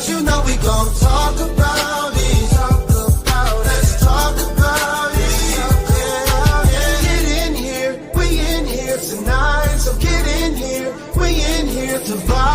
cause you know we gon' talk about it. Let's talk about it. Get in here, we in here tonight. So get in here, we in here to vibe.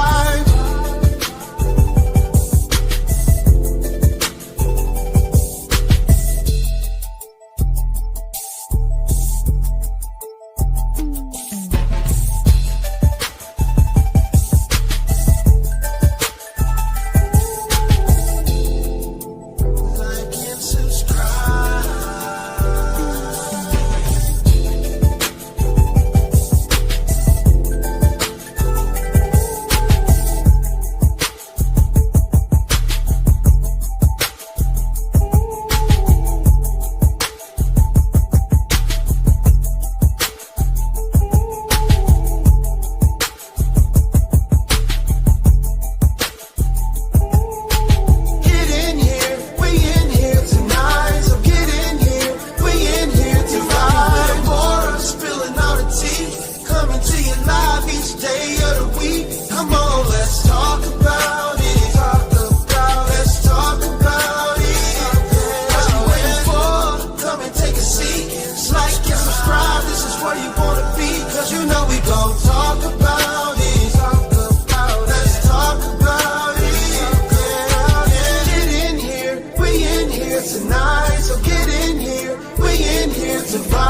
to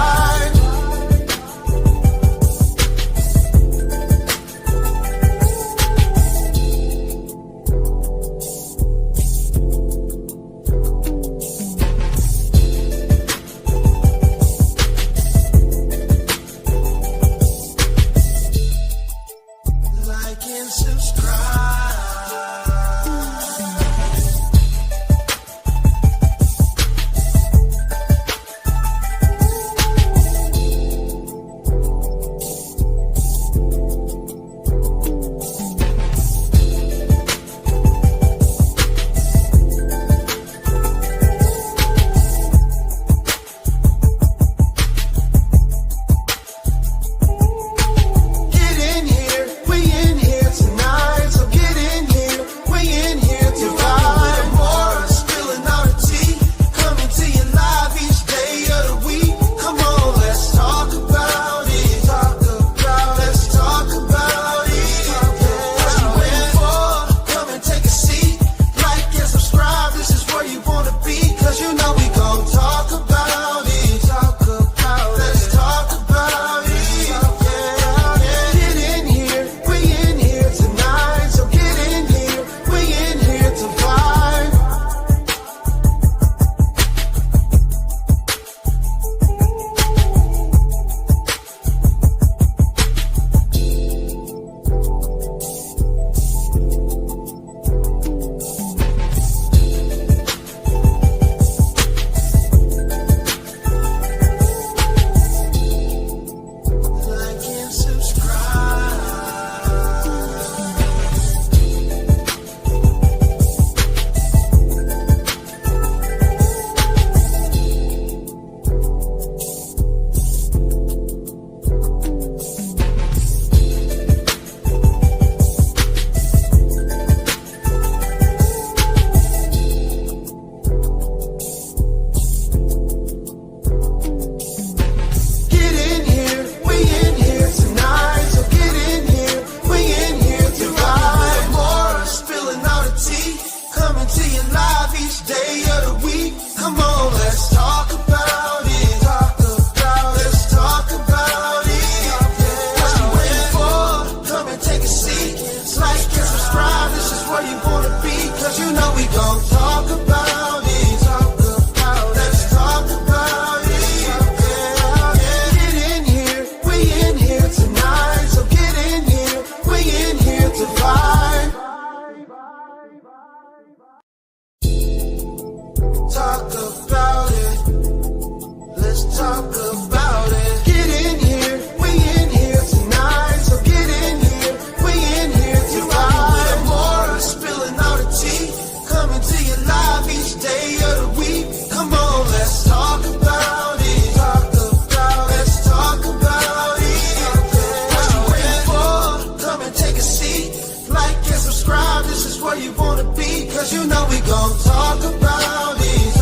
Cause you know we gon' talk about it.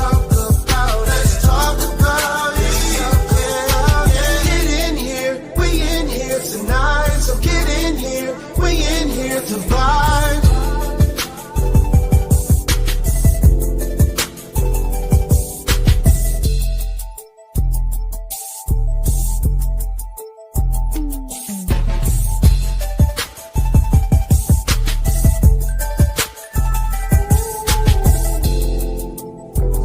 Let's talk about it. Yeah. Get in here, we in here tonight. So get in here, we in here to vibe.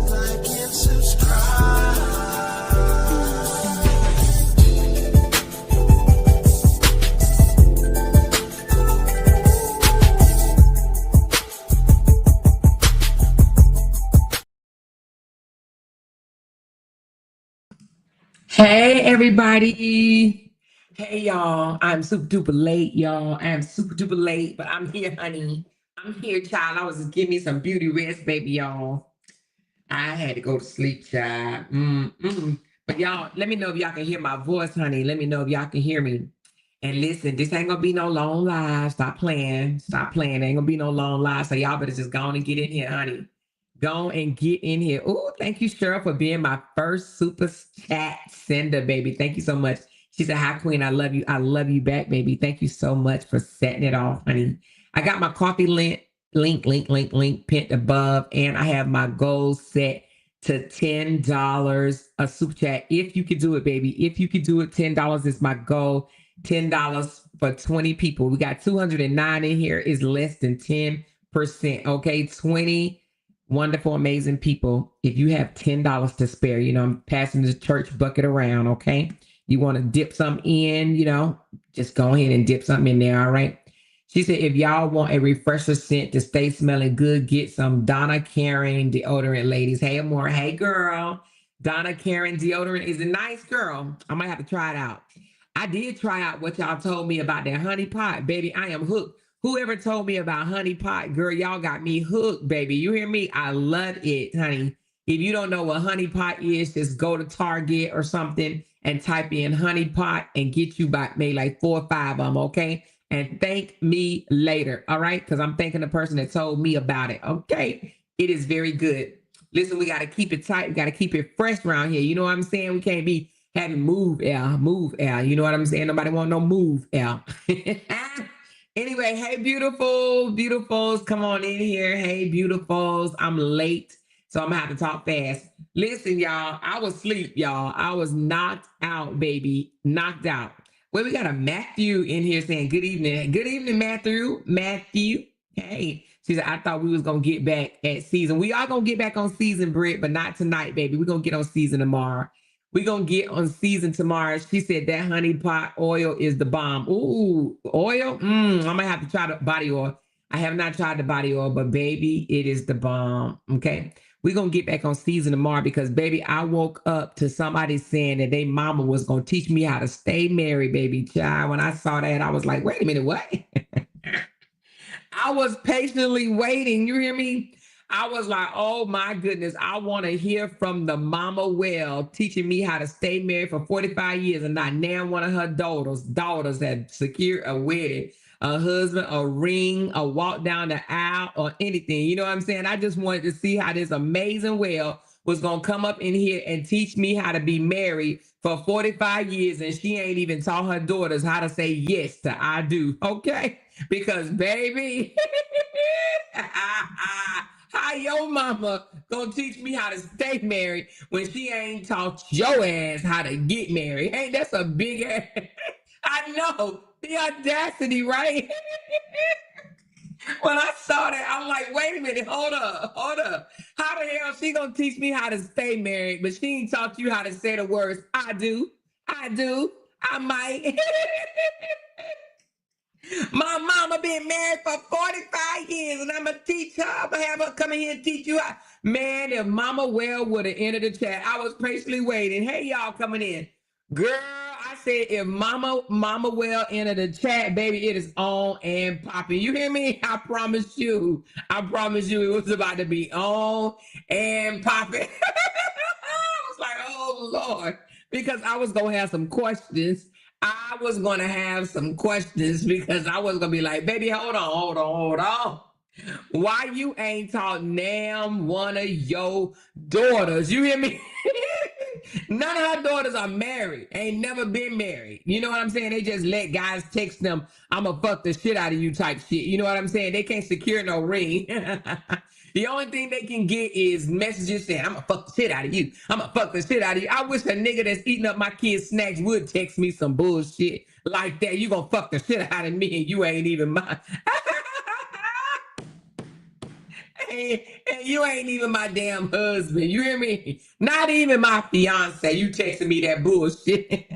Like and subscribe. Hey everybody. Hey y'all. I'm super duper late, y'all. I'm super duper late, but I'm here, honey. I'm here, child. I was just giving me some beauty rest, baby, y'all. I had to go to sleep, child. But y'all, let me know if y'all can hear my voice, honey. Let me know if y'all can hear me. And listen, this ain't gonna be no long live. Stop playing. Stop playing. Ain't gonna be no long live. So y'all better just go on and get in here, honey. Go and get in here. Oh, thank you, Cheryl, for being my first super chat sender, baby. Thank you so much. She said, "Hi, Queen. I love you. I love you back, baby. Thank you so much for setting it off, honey." I got my coffee link pinned above, and I have my goals set to $10 a super chat. If you could do it, baby. If you could do it, $10 is my goal. $10 for 20 people. We got 209 in here. Is less than 10%. Okay, 20 wonderful, amazing people. If you have $10 to spare, I'm passing the church bucket around. Okay, you want to dip some in, just go ahead and dip something in there. All right. She said, if y'all want a refresher scent to stay smelling good, get some Donna Karen deodorant, ladies. Hey, Amore. Hey, girl. Donna Karen deodorant is a nice girl. I might have to try it out. I did try out what y'all told me about that honey pot, baby. I am hooked. Whoever told me about honey pot, girl, y'all got me hooked, baby. You hear me? I love it, honey. If you don't know what honey pot is, just go to Target or something and type in honey pot and get you by maybe like 4 or 5 of them, okay? And thank me later, all right? Because I'm thanking the person that told me about it, okay? It is very good. Listen, we got to keep it tight. We got to keep it fresh around here. You know what I'm saying? We can't be having move air. You know what I'm saying? Nobody want no move air. Anyway, hey, beautifuls, come on in here. Hey, beautifuls, I'm late, so I'm gonna have to talk fast. Listen, y'all, I was asleep, y'all. I was knocked out, baby, knocked out. Well, we got a Matthew in here saying good evening. Good evening, Matthew. Hey, she said, I thought we was gonna get back at season. We are gonna get back on season, Britt, but not tonight, baby. We're gonna get on season tomorrow. We're going to get on season tomorrow. She said that honey pot oil is the bomb. Ooh, oil? I'm going to have to try the body oil. I have not tried the body oil, but baby, it is the bomb. Okay. We're going to get back on season tomorrow because, baby, I woke up to somebody saying that their mama was going to teach me how to stay married, baby child. When I saw that, I was like, wait a minute, what? I was patiently waiting. You hear me? I was like, oh my goodness, I want to hear from the mama well teaching me how to stay married for 45 years and not now one of her daughters had secured a wedding, a husband, a ring, a walk down the aisle, or anything. You know what I'm saying? I just wanted to see how this amazing well was going to come up in here and teach me how to be married for 45 years. And she ain't even taught her daughters how to say yes to I do. Okay. Because baby, how your mama gonna teach me how to stay married when she ain't taught your ass how to get married? Hey, that's a big ass. I know the audacity, right? When I saw that, I'm like, wait a minute, hold up. How the hell she gonna teach me how to stay married, but she ain't taught you how to say the words I do, I might. My mama been married for 45 years, and I'm gonna teach her. I'm gonna have her come in here and teach you how. Man, if Mama Well would have entered the chat, I was patiently waiting. Hey, y'all coming in. Girl, I said if Mama Well entered the chat, baby, it is on and popping. You hear me? I promise you. It was about to be on and popping. I was like, oh Lord, because I was gonna have some questions. I was going to have some questions because I was going to be like, baby, hold on. Why you ain't taught Nam one of your daughters? You hear me? None of her daughters are married. Ain't never been married. You know what I'm saying? They just let guys text them, I'ma fuck the shit out of you type shit. You know what I'm saying? They can't secure no ring. The only thing they can get is messages saying, I'ma fuck the shit out of you. I'ma fuck the shit out of you. I wish a nigga that's eating up my kids' snacks would text me some bullshit like that. You gonna fuck the shit out of me and you ain't even mine. And you ain't even my damn husband. You hear me? Not even my fiance. You texting me that bullshit.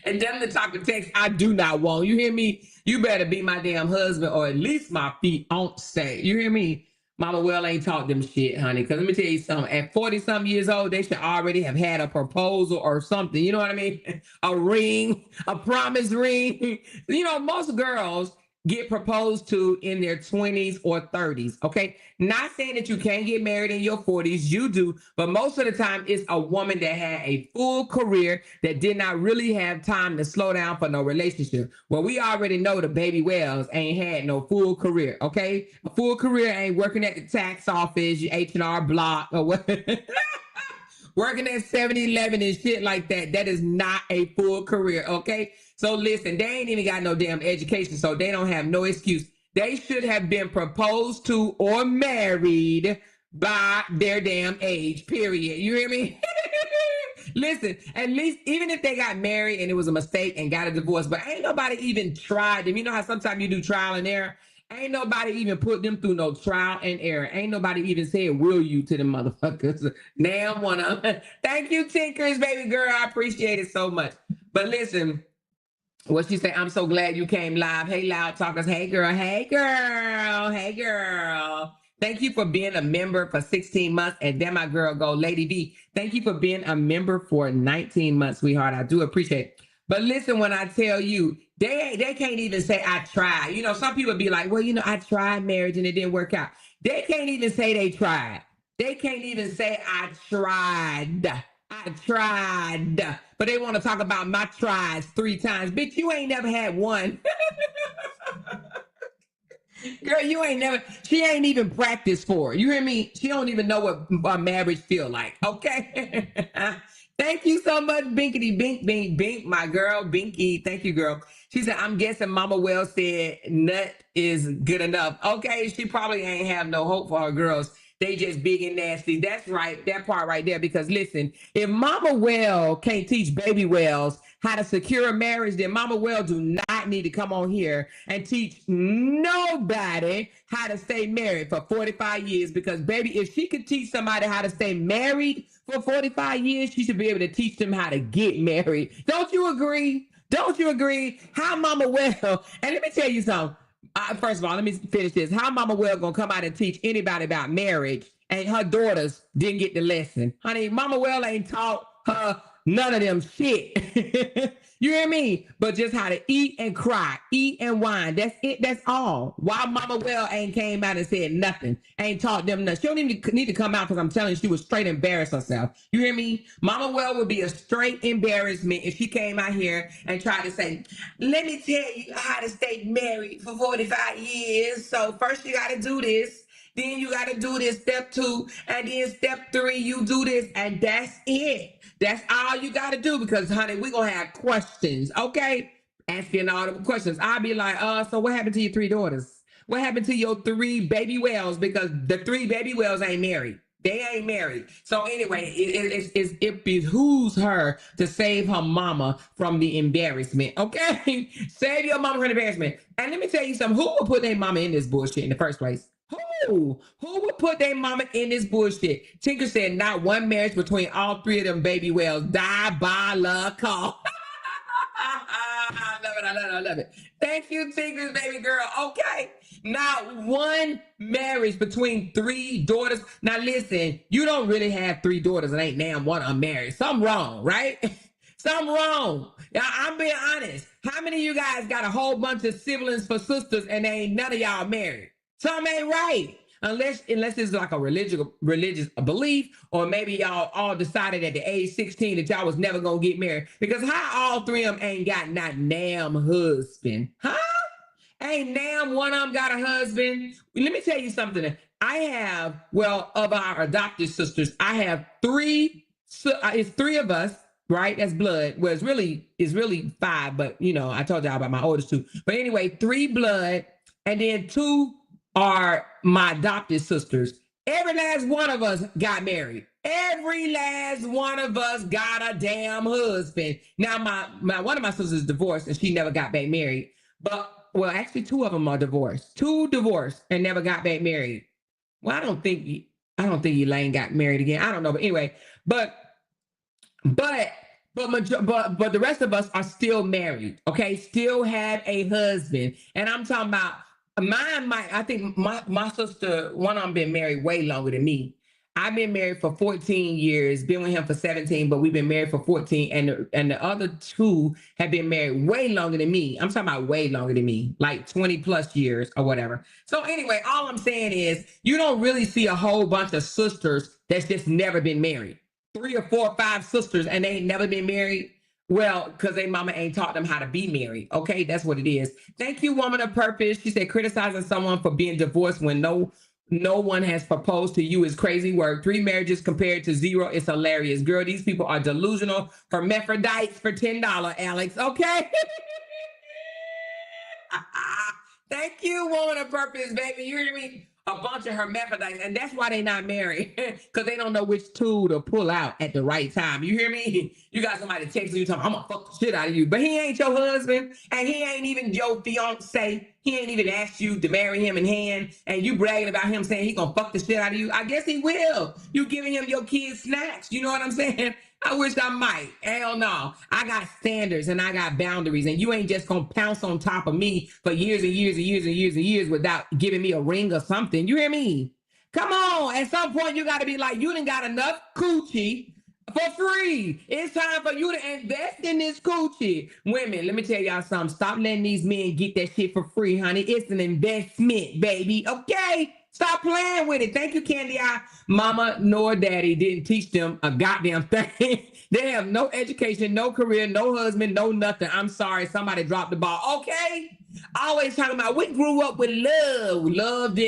And them the type of text I do not want. You hear me? You better be my damn husband or at least my fiance. You hear me? Mama well ain't taught them shit, honey. Because let me tell you something. At 40 something years old, they should already have had a proposal or something. You know what I mean? A ring, a promise ring. You know, most girls get proposed to in their 20s or 30s. Okay. Not saying that you can't get married in your 40s, you do, but most of the time it's a woman that had a full career that did not really have time to slow down for no relationship. Well, we already know the baby whales ain't had no full career. Okay. A full career ain't working at the tax office, your H&R Block or what. Working at 7-Eleven and shit like that. That is not a full career, okay? So listen, they ain't even got no damn education, so they don't have no excuse. They should have been proposed to or married by their damn age, period. You hear me? Listen, at least even if they got married and it was a mistake and got a divorce, but ain't nobody even tried them. You know how sometimes you do trial and error? Ain't nobody even put them through no trial and error. Ain't nobody even said will you to the motherfuckers. Now one of them. Thank you, Tinkers, baby girl. I appreciate it so much. But listen, what she say? I'm so glad you came live. Hey, Loud Talkers. Hey, girl. Hey, girl. Hey, girl. Thank you for being a member for 16 months. And then my girl go, Lady V. Thank you for being a member for 19 months, sweetheart. I do appreciate it. But listen, when I tell you, they can't even say I tried. You know, some people be like, well, you know, I tried marriage and it didn't work out. They can't even say they tried. They can't even say I tried. I tried. But they want to talk about my tries 3 times. Bitch, you ain't never had one. Girl, you ain't never, she ain't even practiced for it. You hear me? She don't even know what a marriage feel like, okay? Thank you so much, Binkity Bink Bink Bink, my girl, Binky. Thank you, girl. She said, I'm guessing Mama Well said nut is good enough. Okay, she probably ain't have no hope for her girls. They just big and nasty. That's right, that part right there. Because listen, if Mama Well can't teach baby wells how to secure a marriage, then Mama Well do not need to come on here and teach nobody how to stay married for 45 years. Because baby, if she could teach somebody how to stay married for 45 years, she should be able to teach them how to get married. Don't you agree? Don't you agree? How Mama Well, and let me tell you something. First of all, let me finish this. How Mama Well gonna come out and teach anybody about marriage and her daughters didn't get the lesson? Honey, Mama Well ain't taught her none of them shit. You hear me? But just how to eat and cry, eat and whine. That's it. That's all. Why Mama Well ain't came out and said nothing, ain't taught them nothing. She don't even need to come out because I'm telling you, she was straight embarrassed herself. You hear me? Mama Well would be a straight embarrassment if she came out here and tried to say, let me tell you how to stay married for 45 years. So first you got to do this. Then you got to do this step 2. And then step 3, you do this. And that's it. That's all you got to do because, honey, we're going to have questions, okay? Asking all the questions. I'll be like, so what happened to your 3 daughters? What happened to your 3 baby wells? Because the 3 baby wells ain't married. They ain't married. So anyway, it behooves her to save her mama from the embarrassment, okay? Save your mama from the embarrassment. And let me tell you something. Who would put their mama in this bullshit in the first place? Who? Who would put their mama in this bullshit? Tinker said not one marriage between all 3 of them baby whales. Diabolical. I love it. I love it. I love it. Thank you, Tinkers, baby girl. Okay. Not one marriage between 3 daughters. Now, listen, you don't really have 3 daughters and ain't damn one unmarried. Something wrong, right? Something wrong. Yeah, I'm being honest. How many of you guys got a whole bunch of siblings for sisters and ain't none of y'all married? Something ain't right. Unless it's like a religious belief, or maybe y'all all decided at the age 16 that y'all was never gonna get married. Because how all 3 of them ain't got not damn husband, huh? Ain't damn one of them got a husband. Let me tell you something. I have, well, of our adopted sisters, I have three. It's three of us, right? That's blood. Well, it's really five, but I told y'all about my oldest two. But anyway, three blood, and then two are my adopted sisters. Every last one of us got married. Every last one of us got a damn husband. Now, my one of my sisters is divorced, and she never got back married. But well, actually, two of them are divorced. Two divorced and never got back married. Well, I don't think Elaine got married again. I don't know, but anyway, but but but the rest of us are still married. Okay, still have a husband, and I'm talking about mine. I think my sister, one of them, been married way longer than me. I've been married for 14 years, been with him for 17, but we've been married for 14, and the other two have been married way longer than me. I'm talking about way longer than me, like 20 plus years or whatever. So anyway, all I'm saying is you don't really see a whole bunch of sisters that's just never been married. Three or four or five sisters and they ain't never been married. Well, because their mama ain't taught them how to be married. Okay, that's what it is. Thank you, woman of purpose. She said criticizing someone for being divorced when no one has proposed to you is crazy work. 3 marriages compared to 0 is hilarious. Girl, these people are delusional hermaphrodites for $10, Alex. Okay. Thank you, woman of purpose, baby. You hear me? A bunch of hermaphrodites, and that's why they not married, because they don't know which tool to pull out at the right time. You hear me? You got somebody texting you, talking, I'm gonna fuck the shit out of you, but he ain't your husband, and he ain't even your fiance. He ain't even asked you to marry him in hand, and you bragging about him saying he gonna fuck the shit out of you. I guess he will. You giving him your kids snacks. You know what I'm saying? I wish I might. Hell no. I got standards and I got boundaries, and you ain't just gonna pounce on top of me for years and years and years and years and years without giving me a ring or something. You hear me? Come on. At some point, you got to be like, you done got enough coochie for free. It's time for you to invest in this coochie. Women, let me tell y'all something. Stop letting these men get that shit for free, honey. It's an investment, baby. Okay? Stop playing with it. Thank you, Candy Eye. Mama nor daddy didn't teach them a goddamn thing. They have no education, no career, no husband, no nothing. I'm sorry. Somebody dropped the ball. Okay? Always talking about we grew up with love. Love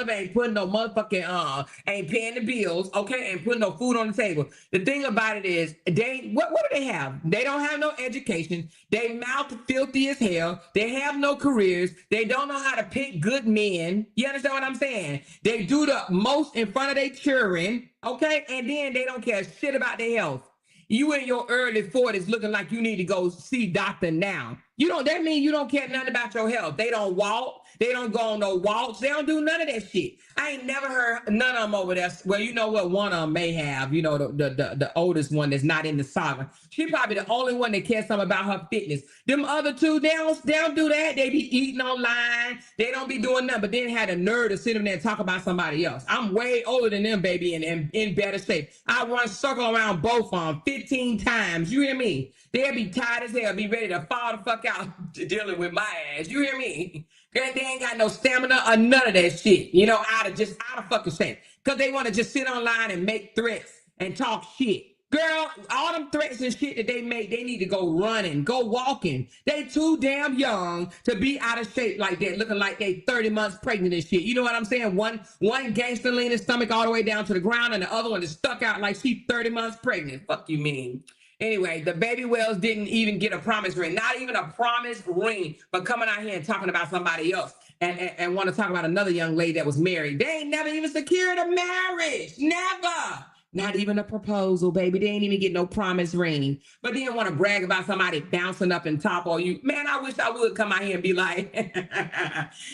ain't putting no motherfucking ain't paying the bills, okay, ain't putting no food on the table. The thing about it is they what do they have? They don't have no education. They mouth filthy as hell. They have no careers. They don't know how to pick good men. You understand what I'm saying? They do the most in front of their children, okay, and then they don't care shit about their health. You in your early 40s looking like you need to go see doctor now. You don't, that means you don't care nothing about your health. They don't walk. They don't go on no walks. They don't do none of that shit. I ain't never heard none of them over there. Well, you know what? One of them may have, the oldest one that's not in the saga. She probably the only one that cares something about her fitness. Them other two, they don't do that. They be eating online. They don't be doing nothing, but then had a nerve to sit in there and talk about somebody else. I'm way older than them, baby, and in better shape. I run circle around both of them 15 times. You hear me? They'll be tired as hell, be ready to fall the fuck out dealing with my ass. You hear me? They ain't got no stamina or none of that shit, out of fucking shape. Because they want to just sit online and make threats and talk shit. Girl, all them threats and shit that they make, they need to go running, go walking. They too damn young to be out of shape like that, looking like they 30 months pregnant and shit. You know what I'm saying? One gangster leaning his stomach all the way down to the ground, and the other one is stuck out like she's 30 months pregnant. Fuck you mean? Anyway, the baby Wells didn't even get a promise ring, not even a promise ring, but coming out here and talking about somebody else and want to talk about another young lady that was married. They ain't never even secured a marriage. Never. Not even a proposal, baby. They ain't even get no promise ring. But then want to brag about somebody bouncing up and top on you. Man, I wish I would come out here and be like,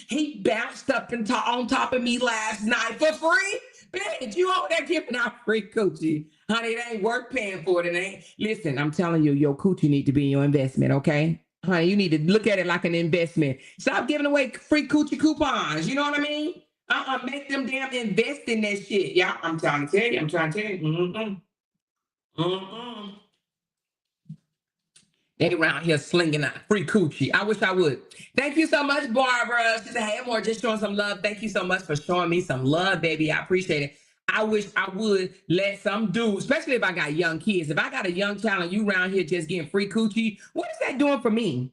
he bounced up and on top of me last night for free. Bitch, you over there giving out free coochie. Honey, it ain't worth paying for it. It ain't. Listen, I'm telling you, your coochie need to be in your investment, okay? Honey, you need to look at it like an investment. Stop giving away free coochie coupons. You know what I mean? Make them damn invest in that shit. Yeah, I'm trying to tell you. Mm-mm. Mm-mm. They around here slinging out free coochie. I wish I would. Thank you so much, Barbara. She said, hey, more just showing some love. Thank you so much for showing me some love, baby. I appreciate it. I wish I would let some dude, especially if I got young kids. If I got a young child and you around here just getting free coochie, what is that doing for me?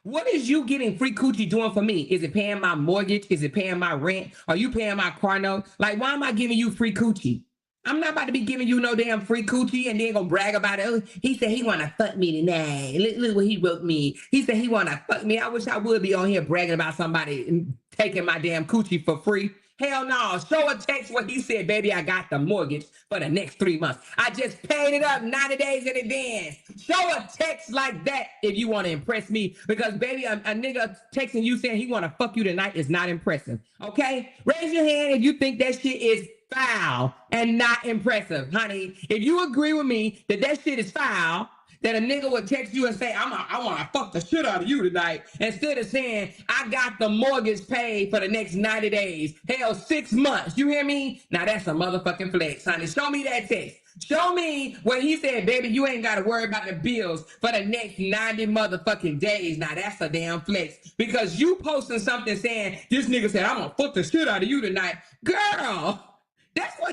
What is you getting free coochie doing for me? Is it paying my mortgage? Is it paying my rent? Are you paying my car note? Like, why am I giving you free coochie? I'm not about to be giving you no damn free coochie and then gonna brag about it. Oh, he said he wanna fuck me tonight. Look what he wrote me. He said he wanna fuck me. I wish I would be on here bragging about somebody taking my damn coochie for free. Hell no. Show a text where he said, baby, I got the mortgage for the next 3 months. I just paid it up 90 days in advance. Show a text like that if you want to impress me. Because, baby, a nigga texting you saying he want to fuck you tonight is not impressive. Okay? Raise your hand if you think that shit is foul and not impressive, honey. If you agree with me that that shit is foul, that a nigga would text you and say, I want to fuck the shit out of you tonight, instead of saying, I got the mortgage paid for the next 90 days. Hell, 6 months. You hear me? Now that's a motherfucking flex, honey. Show me that text. Show me where he said, baby, you ain't got to worry about the bills for the next 90 motherfucking days. Now that's a damn flex. Because you posting something saying, this nigga said, I'm going to fuck the shit out of you tonight. Girl.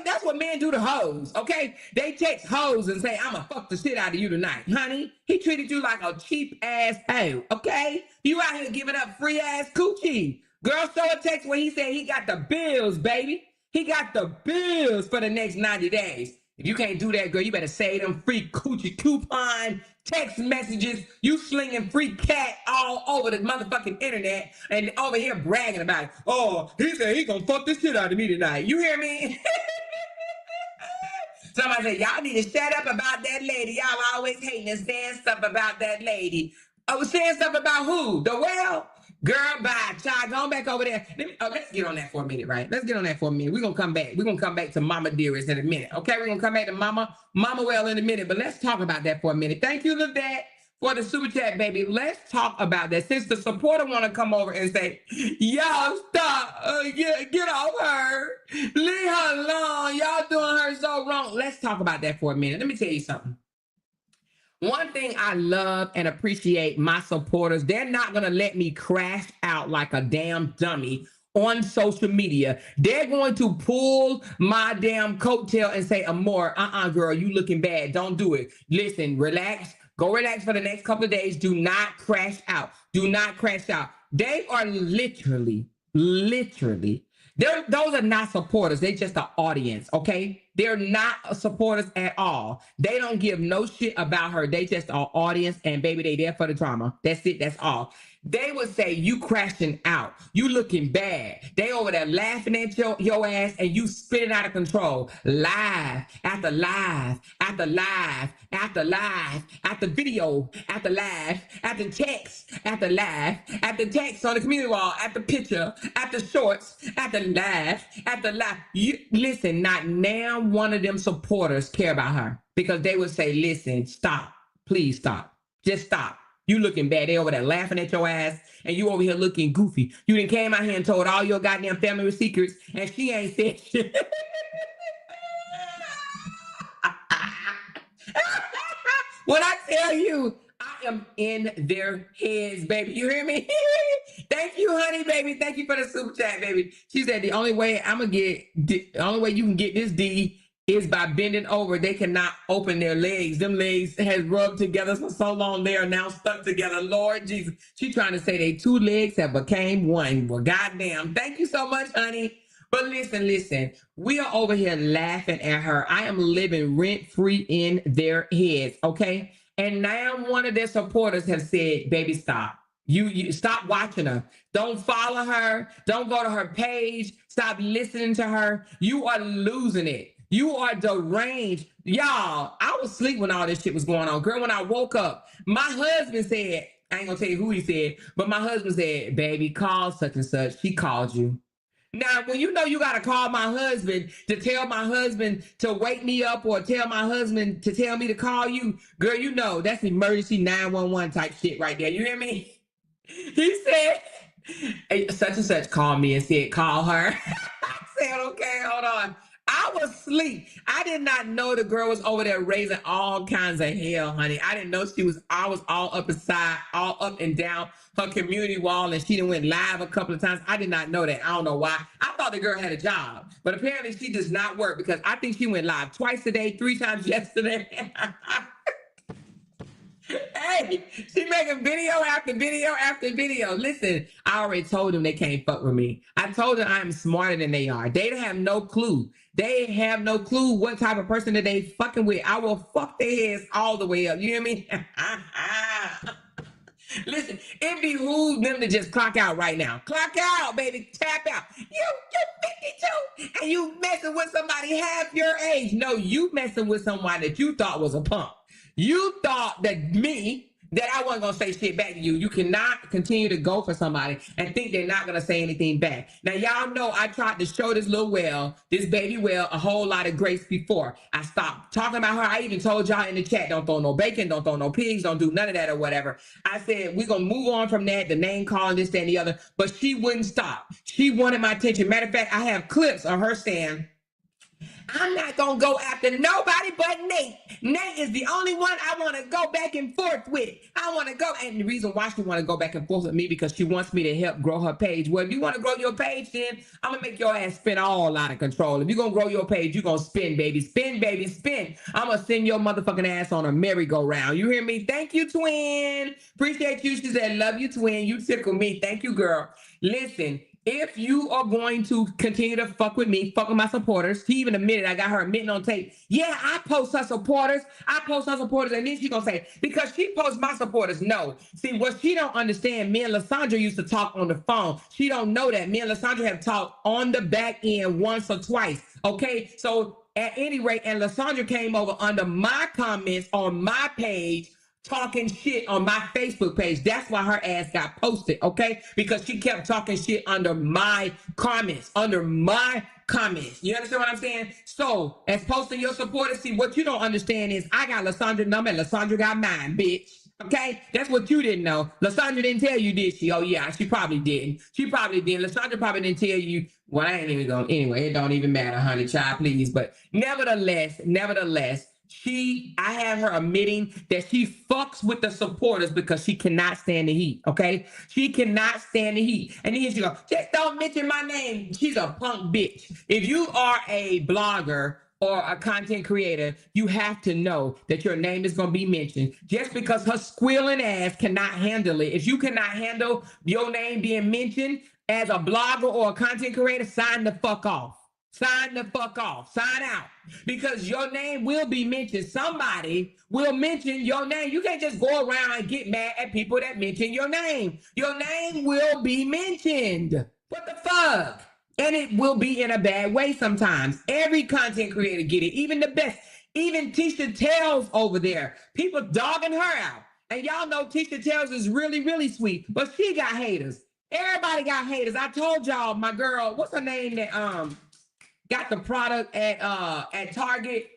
That's what men do to hoes, okay? They text hoes and say, I'ma fuck the shit out of you tonight. Honey, he treated you like a cheap ass hoe, okay? You out here giving up free ass coochie. Girl, show a text where he said he got the bills, baby. He got the bills for the next 90 days. If you can't do that, girl, you better say them free coochie coupon text messages. You slinging free cat all over the motherfucking internet and over here bragging about it. Oh, he said he gonna fuck this shit out of me tonight. You hear me? Somebody said, y'all need to shut up about that lady. Y'all always hating and saying stuff about that lady. I was saying stuff about who? The well? Girl, bye. Child, going back over there. Let's get on that for a minute, right? Let's get on that for a minute. We're going to come back. We're going to come back to Mama Dearest in a minute. Okay, we're going to come back to Mama Well in a minute. But let's talk about that for a minute. Thank you, Lavette, for the super chat, baby. Let's talk about that. Since the supporter want to come over and say, y'all stop. Get off her. Leave her alone. Y'all doing her so wrong. Let's talk about that for a minute. Let me tell you something. One thing I love and appreciate my supporters, they're not going to let me crash out like a damn dummy on social media. They're going to pull my damn coattail and say, Amor, girl, you looking bad. Don't do it. Listen, relax. Go relax for the next couple of days. Do not crash out. Do not crash out. They are literally, those are not supporters. They're just an audience, okay? They're not supporters at all. They don't give no shit about her. They just are audience, and baby, they there for the drama. That's it. That's all. They would say, you crashing out. You looking bad. They over there laughing at your ass, and you spinning out of control. Live after live after live after live after video after live after text after live after text on the community wall after picture after shorts after live after live. You listen, not now one of them supporters care about her, because they would say, listen, stop. Please stop. Just stop. You looking bad. They over there laughing at your ass, and you over here looking goofy. You done came out here and told all your goddamn family secrets, and she ain't said shit. When I tell you, I am in their heads, baby. You hear me? Thank you, honey, baby. Thank you for the super chat, baby. She said the only way you can get this D is by bending over. They cannot open their legs. Them legs has rubbed together for so long. They are now stuck together. Lord Jesus. She trying to say they two legs have became one. Well, goddamn. Thank you so much, honey. But listen, we are over here laughing at her. I am living rent-free in their heads, okay? And now one of their supporters have said, baby, stop. You stop watching her. Don't follow her. Don't go to her page. Stop listening to her. You are losing it. You are deranged. Y'all, I was asleep when all this shit was going on. Girl, when I woke up, my husband said, I ain't gonna tell you who he said, but my husband said, baby, call such and such. She called you. Now, when you know you got to call my husband to tell my husband to wake me up, or tell my husband to tell me to call you, girl, you know that's emergency 911 type shit right there. You hear me? He said, hey, such and such called me and said, call her. I said, okay, hold on. I was asleep. I did not know the girl was over there raising all kinds of hell, honey. I didn't know I was all up and down her community wall, and she done went live a couple of times. I did not know that. I don't know why. I thought the girl had a job, but apparently she does not work, because I think she went live twice a day, 3 times yesterday. Hey, she making video after video after video. Listen, I already told them they can't fuck with me. I told them I'm smarter than they are. They have no clue. They have no clue what type of person that they fucking with. I will fuck their heads all the way up. You hear me? Listen, it behooves them to just clock out right now. Clock out, baby. Tap out. You're 52 and you messing with somebody half your age. No, you messing with someone that you thought was a punk. You thought that I wasn't gonna say shit back to you. You cannot continue to go for somebody and think they're not gonna say anything back. Now, y'all know I tried to show this little whale, this baby whale, a whole lot of grace before. I stopped talking about her. I even told y'all in the chat, don't throw no bacon, don't throw no pigs, don't do none of that or whatever. I said, we're gonna move on from that, the name calling, this, that, and the other, but she wouldn't stop. She wanted my attention. Matter of fact, I have clips of her saying, I'm not gonna go after nobody but Nate. Nate is the only one I want to go back and forth with. I want to go, and the reason why she want to go back and forth with me because she wants me to help grow her page. Well, if you want to grow your page, then I'm gonna make your ass spin all out of control. If you're gonna grow your page, you're gonna spin, baby, spin. I'm gonna send your motherfucking ass on a merry-go-round. You hear me? Thank you, twin. Appreciate you. She said, love you, twin. You tickle me. Thank you, girl. Listen. If you are going to continue to fuck with me, fuck with my supporters, she even admitted, I got her admitting on tape, yeah, I post her supporters, and then she gonna say, because she posts my supporters. No. See, what she don't understand, me and Lysandra used to talk on the phone. She don't know that. Me and Lysandra have talked on the back end once or twice, okay? So at any rate, and Lysandra came over under my comments on my page, talking shit on my Facebook page. That's why her ass got posted, okay? Because she kept talking shit under my comments, You understand what I'm saying? So, as posting your supporters, see, what you don't understand is I got Lysandra's number and Lysandra got mine, bitch. Okay? That's what you didn't know. Lysandra didn't tell you, did she? Oh, yeah, she probably didn't. Lysandra probably didn't tell you. Well, I ain't even going. Anyway, it don't even matter, honey, child, please. But nevertheless, I have her admitting that she fucks with the supporters because she cannot stand the heat, okay? She cannot stand the heat. And then she goes, just don't mention my name. She's a punk bitch. If you are a blogger or a content creator, you have to know that your name is going to be mentioned. Just because her squealing ass cannot handle it. If you cannot handle your name being mentioned as a blogger or a content creator, sign the fuck off. Sign the fuck off. Sign out. Because your name will be mentioned. Somebody will mention your name. You can't just go around and get mad at people that mention your name. Your name will be mentioned. What the fuck? And it will be in a bad way sometimes. Every content creator get it. Even the best. Even Tisha Tells over there. People dogging her out. And y'all know Tisha Tells is really, really sweet. But she got haters. Everybody got haters. I told y'all, my girl, what's her name that got the product at Target.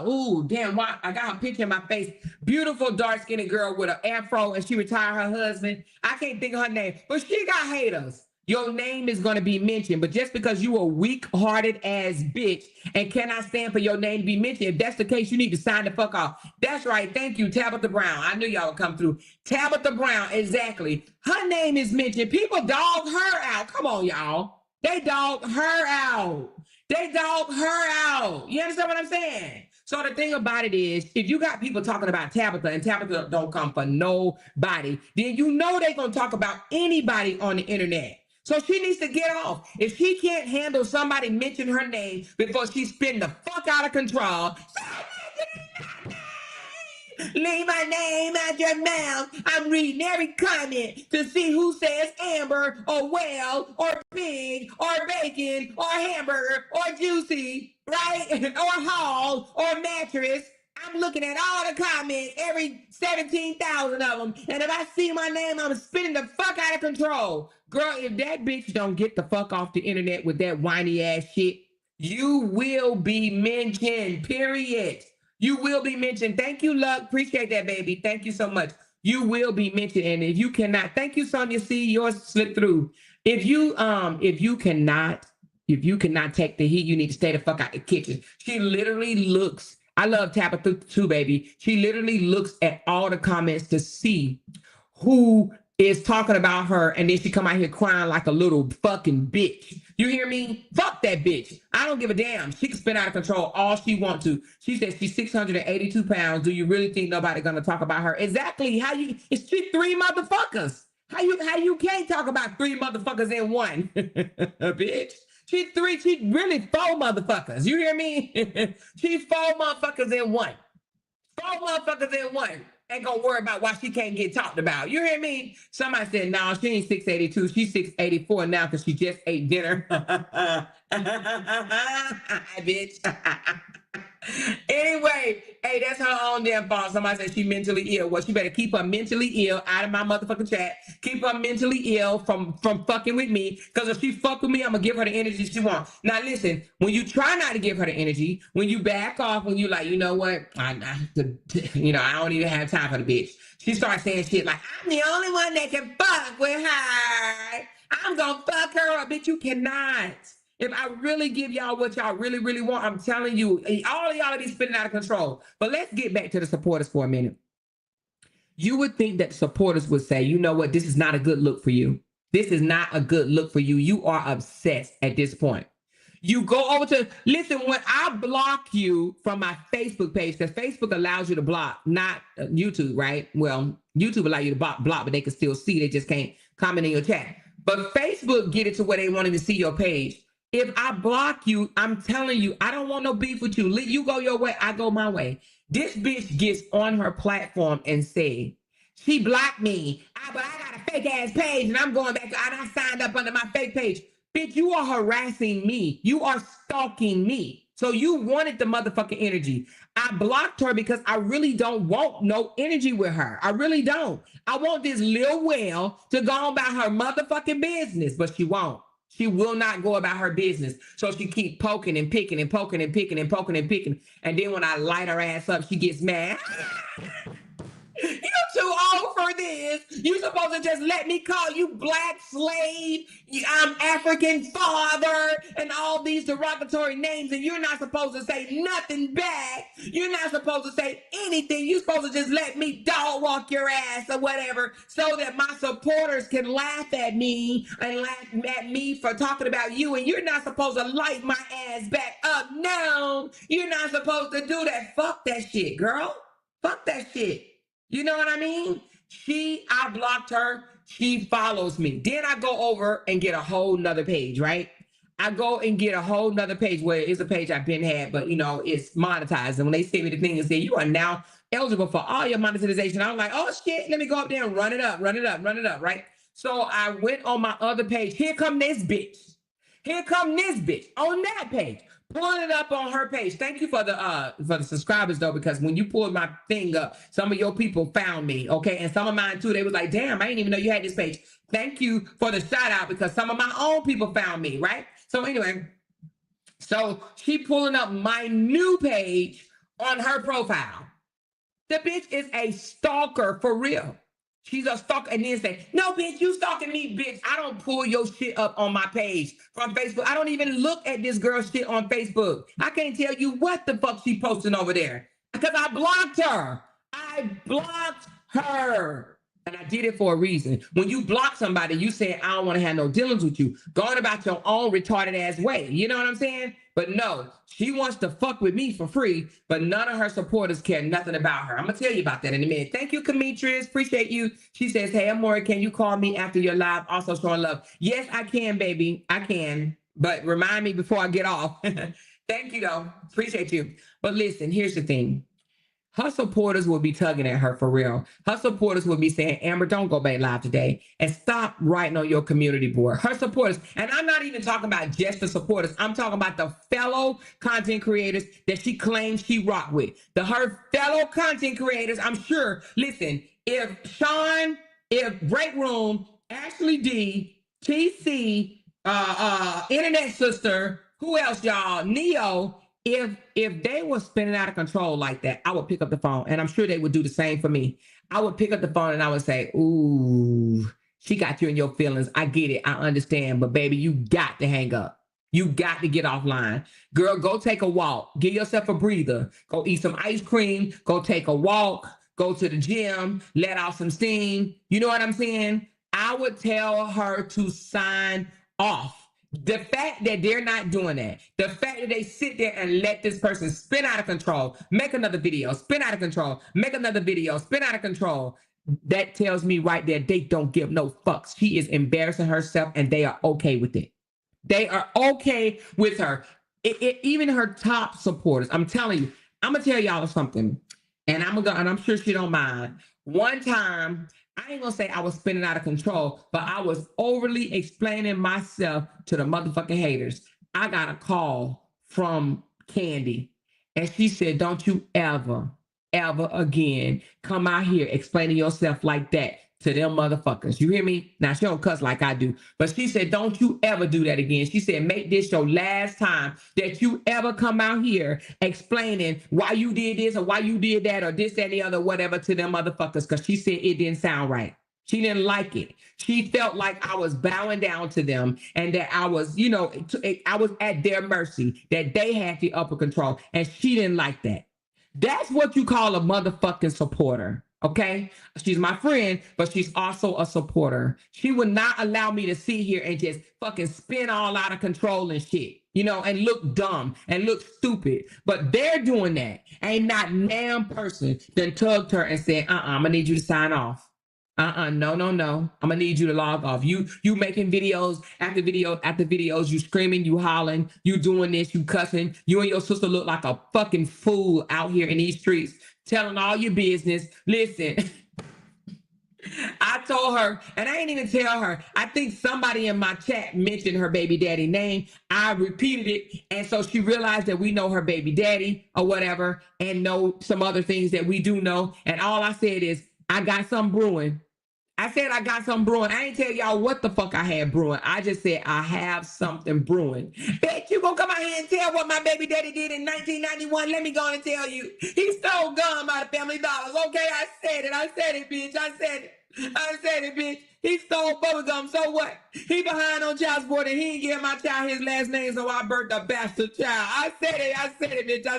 Ooh, damn, why I got her picture in my face. Beautiful dark-skinned girl with an afro, and she retired her husband. I can't think of her name, but she got haters. Your name is going to be mentioned, but just because you a weak-hearted ass bitch and cannot stand for your name to be mentioned, if that's the case, you need to sign the fuck off. That's right. Thank you, Tabitha Brown. I knew y'all would come through. Tabitha Brown, exactly. Her name is mentioned. People dog her out. Come on, y'all. They dog her out. You understand what I'm saying? So the thing about it is, if you got people talking about Tabitha and Tabitha don't come for nobody, then you know they're going to talk about anybody on the internet. So she needs to get off. If she can't handle somebody mention her name before she spin the fuck out of control, leave my name out your mouth. I'm reading every comment to see who says Amber or whale or pig or bacon or hamburger or juicy, right? Or hall or mattress. I'm looking at all the comments, every 17,000 of them. And if I see my name, I'm spinning the fuck out of control. Girl, if that bitch don't get the fuck off the internet with that whiny ass shit, you will be mentioned, period. You will be mentioned. Thank you, Luck. Appreciate that, baby. Thank you so much. You will be mentioned. And if you cannot, thank you, Sonia. See, yours slipped through. If you cannot take the heat, you need to stay the fuck out the kitchen. She literally looks. I love Tabitha too, baby. She literally looks at all the comments to see who is talking about her, and then she come out here crying like a little fucking bitch. You hear me? Fuck that bitch. I I don't give a damn. She can spin out of control all she wants to. She says she's 682 pounds. Do you really think nobody gonna talk about her? Exactly. How you? It's three motherfuckers. How you can't talk about three motherfuckers in one, bitch? She's three. She's really four motherfuckers. You hear me? She's four motherfuckers in one. Four motherfuckers in one. Ain't gonna worry about why she can't get talked about. You hear me? Somebody said, no, she ain't 682. She's 684 now because she just ate dinner. Bitch. Anyway, hey, that's her own damn fault. Somebody said she mentally ill. Well, she better keep her mentally ill out of my motherfucking chat. Keep her mentally ill from fucking with me. Because if she fuck with me, I'm gonna give her the energy she wants. Now listen, when you try not to give her the energy, when you back off, when you like, you know what, I don't even have time for the bitch. She starts saying shit like, I'm the only one that can fuck with her. I'm gonna fuck her up, bitch. You cannot. If I really give y'all what y'all really, really want, I'm telling you, all of y'all be spinning out of control. But let's get back to the supporters for a minute. You would think that the supporters would say, you know what, this is not a good look for you. This is not a good look for you. You are obsessed at this point. You go over to, listen, when I block you from my Facebook page, because Facebook allows you to block, not YouTube, right? Well, YouTube allows you to block, but they can still see. They just can't comment in your chat. But Facebook get it to where they wanted to see your page. If I block you, I'm telling you, I don't want no beef with you. You go your way, I go my way. This bitch gets on her platform and say, she blocked me, but I got a fake ass page and I'm going back, and I signed up under my fake page. Bitch, you are harassing me. You are stalking me. So you wanted the motherfucking energy. I blocked her because I really don't want no energy with her. I really don't. I want this little whale to go on about her motherfucking business, but she won't. She will not go about her business. So she keep poking and picking and poking and picking and poking and picking. And then when I light her ass up, she gets mad. You're too old for this. You supposed to just let me call you black slave, I'm African father, and all these derogatory names, and you're not supposed to say nothing back. You're not supposed to say anything. You're supposed to just let me dog walk your ass or whatever so that my supporters can laugh at me and laugh at me for talking about you, and you're not supposed to light my ass back up. No, you're not supposed to do that. Fuck that shit, girl. Fuck that shit. You know what I mean? I blocked her. She follows me. Then I go over and get a whole nother page, right? I go and get a whole nother page where it's a page I've been had, but it's monetized. And when they send me the thing and say, you are now eligible for all your monetization, I'm like, oh shit, let me go up there and run it up, right? So I went on my other page. Here come this bitch. Here come this bitch on that page. Pulling it up on her page. Thank you for the subscribers though, because when you pulled my thing up, some of your people found me, okay, and some of mine too. They was like, "Damn, I didn't even know you had this page." Thank you for the shout out because some of my own people found me, right? So anyway, so she pulling up my new page on her profile. The bitch is a stalker for real. She's a stalker, and then say, no, bitch, you stalking me, bitch. I don't pull your shit up on my page from Facebook. I don't even look at this girl's shit on Facebook. I can't tell you what the fuck she posting over there because I blocked her. I blocked her. And I did it for a reason. When you block somebody, you say, I don't want to have no dealings with you. Going about your own retarded ass way. You know what I'm saying? But no, she wants to fuck with me for free, but none of her supporters care nothing about her. I'm going to tell you about that in a minute. Thank you, Demetrius. Appreciate you. She says, hey, Amore, can you call me after your live? Also showing love. Yes, I can, baby. I can. But remind me before I get off. Thank you, though. Appreciate you. But listen, here's the thing. Her supporters will be tugging at her for real. Her supporters will be saying, Amber, don't go back live today and stop writing on your community board. Her supporters, and I'm not even talking about just the supporters. I'm talking about the fellow content creators that she claims she rock with. Her fellow content creators, I'm sure, listen, if Sean, if Break Room, Ashley D, TC, Internet Sister, who else, y'all? Neo, if they were spinning out of control like that, I would pick up the phone, and I'm sure they would do the same for me. I would pick up the phone and I would say, ooh, she got you in your feelings. I get it. I understand. But baby, you got to hang up. You got to get offline. Girl, go take a walk. Give yourself a breather. Go eat some ice cream. Go take a walk. Go to the gym. Let out some steam. You know what I'm saying? I would tell her to sign off. The fact that they're not doing that, the fact that they sit there and let this person spin out of control, make another video, spin out of control, make another video, spin out of control, that tells me right there they don't give no fucks. She is embarrassing herself and they are okay with it. They are okay with her. Even her top supporters. I'm telling you, I'm gonna tell y'all something, and I'm sure she don't mind. One time, I ain't gonna say I was spinning out of control, but I was overly explaining myself to the motherfucking haters. I got a call from Candy, and she said, "Don't you ever again come out here explaining yourself like that to them motherfuckers." You hear me? Now, she don't cuss like I do, but she said, "Don't you ever do that again." She said, "Make this your last time that you ever come out here explaining why you did this or why you did that or this, that, and the other, whatever to them motherfuckers." Because she said it didn't sound right. She didn't like it. She felt like I was bowing down to them and that I was, I was at their mercy, that they had the upper control. And she didn't like that. That's what you call a motherfucking supporter. Okay. She's my friend, but she's also a supporter. She would not allow me to sit here and just fucking spin all out of control and shit, and look dumb and look stupid. But they're doing that. Ain't not damn person then tugged her and said, I'm gonna need you to sign off. No. I'm gonna need you to log off. You making videos after video after videos, you screaming, you hollering, you doing this, you cussing. You and your sister look like a fucking fool out here in these streets, telling all your business. Listen, I told her, and I ain't even tell her. I think somebody in my chat mentioned her baby daddy name. I repeated it, and so she realized that we know her baby daddy or whatever, and know some other things that we do know. And all I said is, I got some brewing. I said I got something brewing. I ain't tell y'all what the fuck I had brewing. I just said I have something brewing. Bitch, you gonna come out here and tell what my baby daddy did in 1991? Let me go and tell you. He stole gum out of Family Dollars. Okay, I said it, bitch. I said it, bitch. He stole bubblegum, so what? He behind on child support and he ain't give my child his last name, so I birthed a bastard child. I said it, bitch. I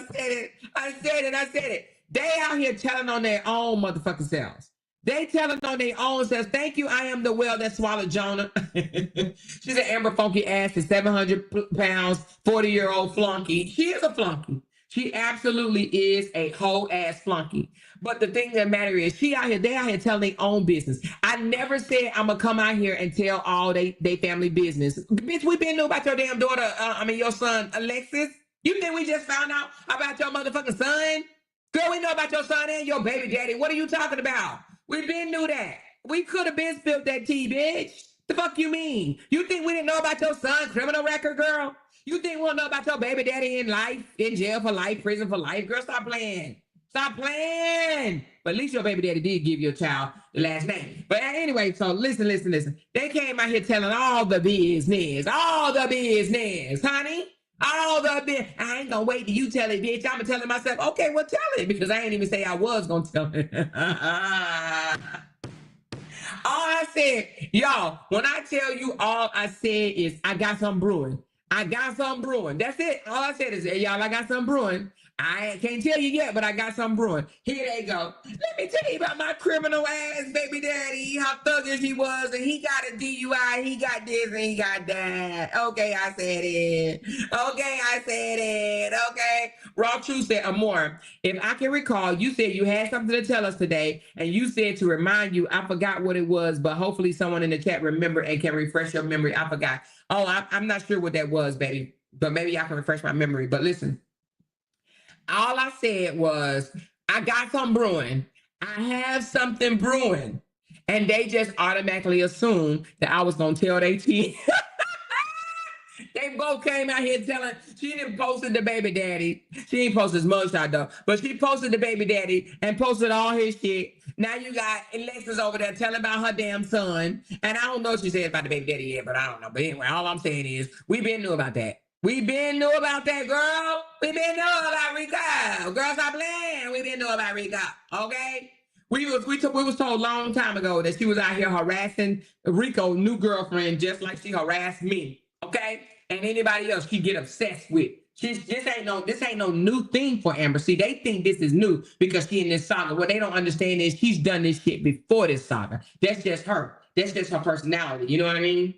said it. They out here telling on their own motherfucking selves. They telling on their own says, "Thank you, I am the well that swallowed Jonah." She said, "Amber Funky ass is 700 pounds, 40-year-old flunky." She is a flunky. She absolutely is a whole ass flunky. But the thing that matter is they out here telling their own business. I never said I'm gonna come out here and tell all they family business. Bitch, we been know about your damn daughter, your son, Alexis. You think we just found out about your motherfucking son? Girl, we know about your son and your baby daddy. What are you talking about? We been knew that. We could have been spilled that tea, bitch. The fuck you mean? You think we didn't know about your son criminal record, girl? You think we'll know about your baby daddy in life, in jail for life, prison for life? Girl, stop playing. Stop playing. But at least your baby daddy did give your child the last name. But anyway, so listen. They came out here telling all the business, honey. All the bit. I ain't gonna wait till you tell it, bitch. I'm gonna tell it myself. Okay, well, tell it because I ain't even say I was gonna tell it. All I said, y'all, when I tell you all I said is I got some brewing. That's it. All I said is, hey, y'all, I got some brewing. I can't tell you yet, but I got some brewing. Here they go. Let me tell you about my criminal ass baby daddy, how thuggish he was, and he got a DUI, he got this, and he got that. Okay, I said it. Okay. Raw Truth said, Amor, if I can recall, you said you had something to tell us today, and you said to remind you, I forgot what it was, but hopefully someone in the chat remember and can refresh your memory. I forgot. Oh, I'm not sure what that was, baby, but maybe I can refresh my memory. But listen. All I said was, I got something brewing. I have something brewing. And they just automatically assumed that I was going to tell their team. They both came out here telling, she didn't posted the baby daddy. She didn't post his mugshot though, but she posted the baby daddy and posted all his shit. Now you got Alexis over there telling about her damn son. And I don't know what she said about the baby daddy yet, but I don't know. But anyway, all I'm saying is, we been knew about that. We been knew about that, girl. We been knew about Rico. Girl, stop playing. We been knew about Rico. Okay? We was told a long time ago that she was out here harassing Rico's new girlfriend just like she harassed me. Okay? And anybody else she get obsessed with. This ain't no new thing for Amber. See, they think this is new because she in this saga. What they don't understand is she's done this shit before this saga. That's just her. That's just her personality. You know what I mean?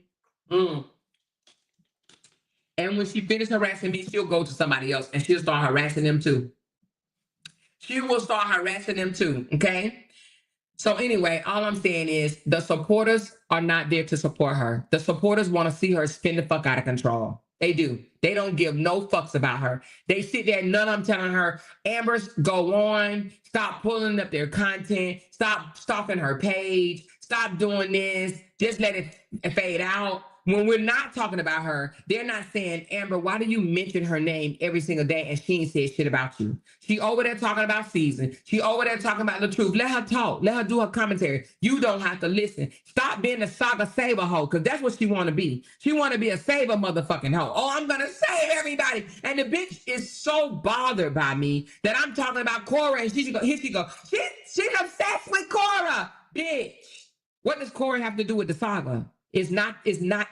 And when she finishes harassing me, she'll go to somebody else and she'll start harassing them too. She will start harassing them too. Okay. So anyway, all I'm saying is the supporters are not there to support her. The supporters want to see her spin the fuck out of control. They do. They don't give no fucks about her. They sit there, none of them telling her, Amber's, go on, stop pulling up their content, stop stalking her page, stop doing this, just let it fade out. When we're not talking about her, they're not saying, Amber, why do you mention her name every single day and she ain't said shit about you? She over there talking about season. She over there talking about the truth. Let her talk. Let her do her commentary. You don't have to listen. Stop being a saga saver hoe, because that's what she want to be. She want to be a saver motherfucking hoe. Oh, I'm going to save everybody. And the bitch is so bothered by me that I'm talking about Cora and here she go. She's obsessed with Cora. Bitch. What does Cora have to do with the saga? It's not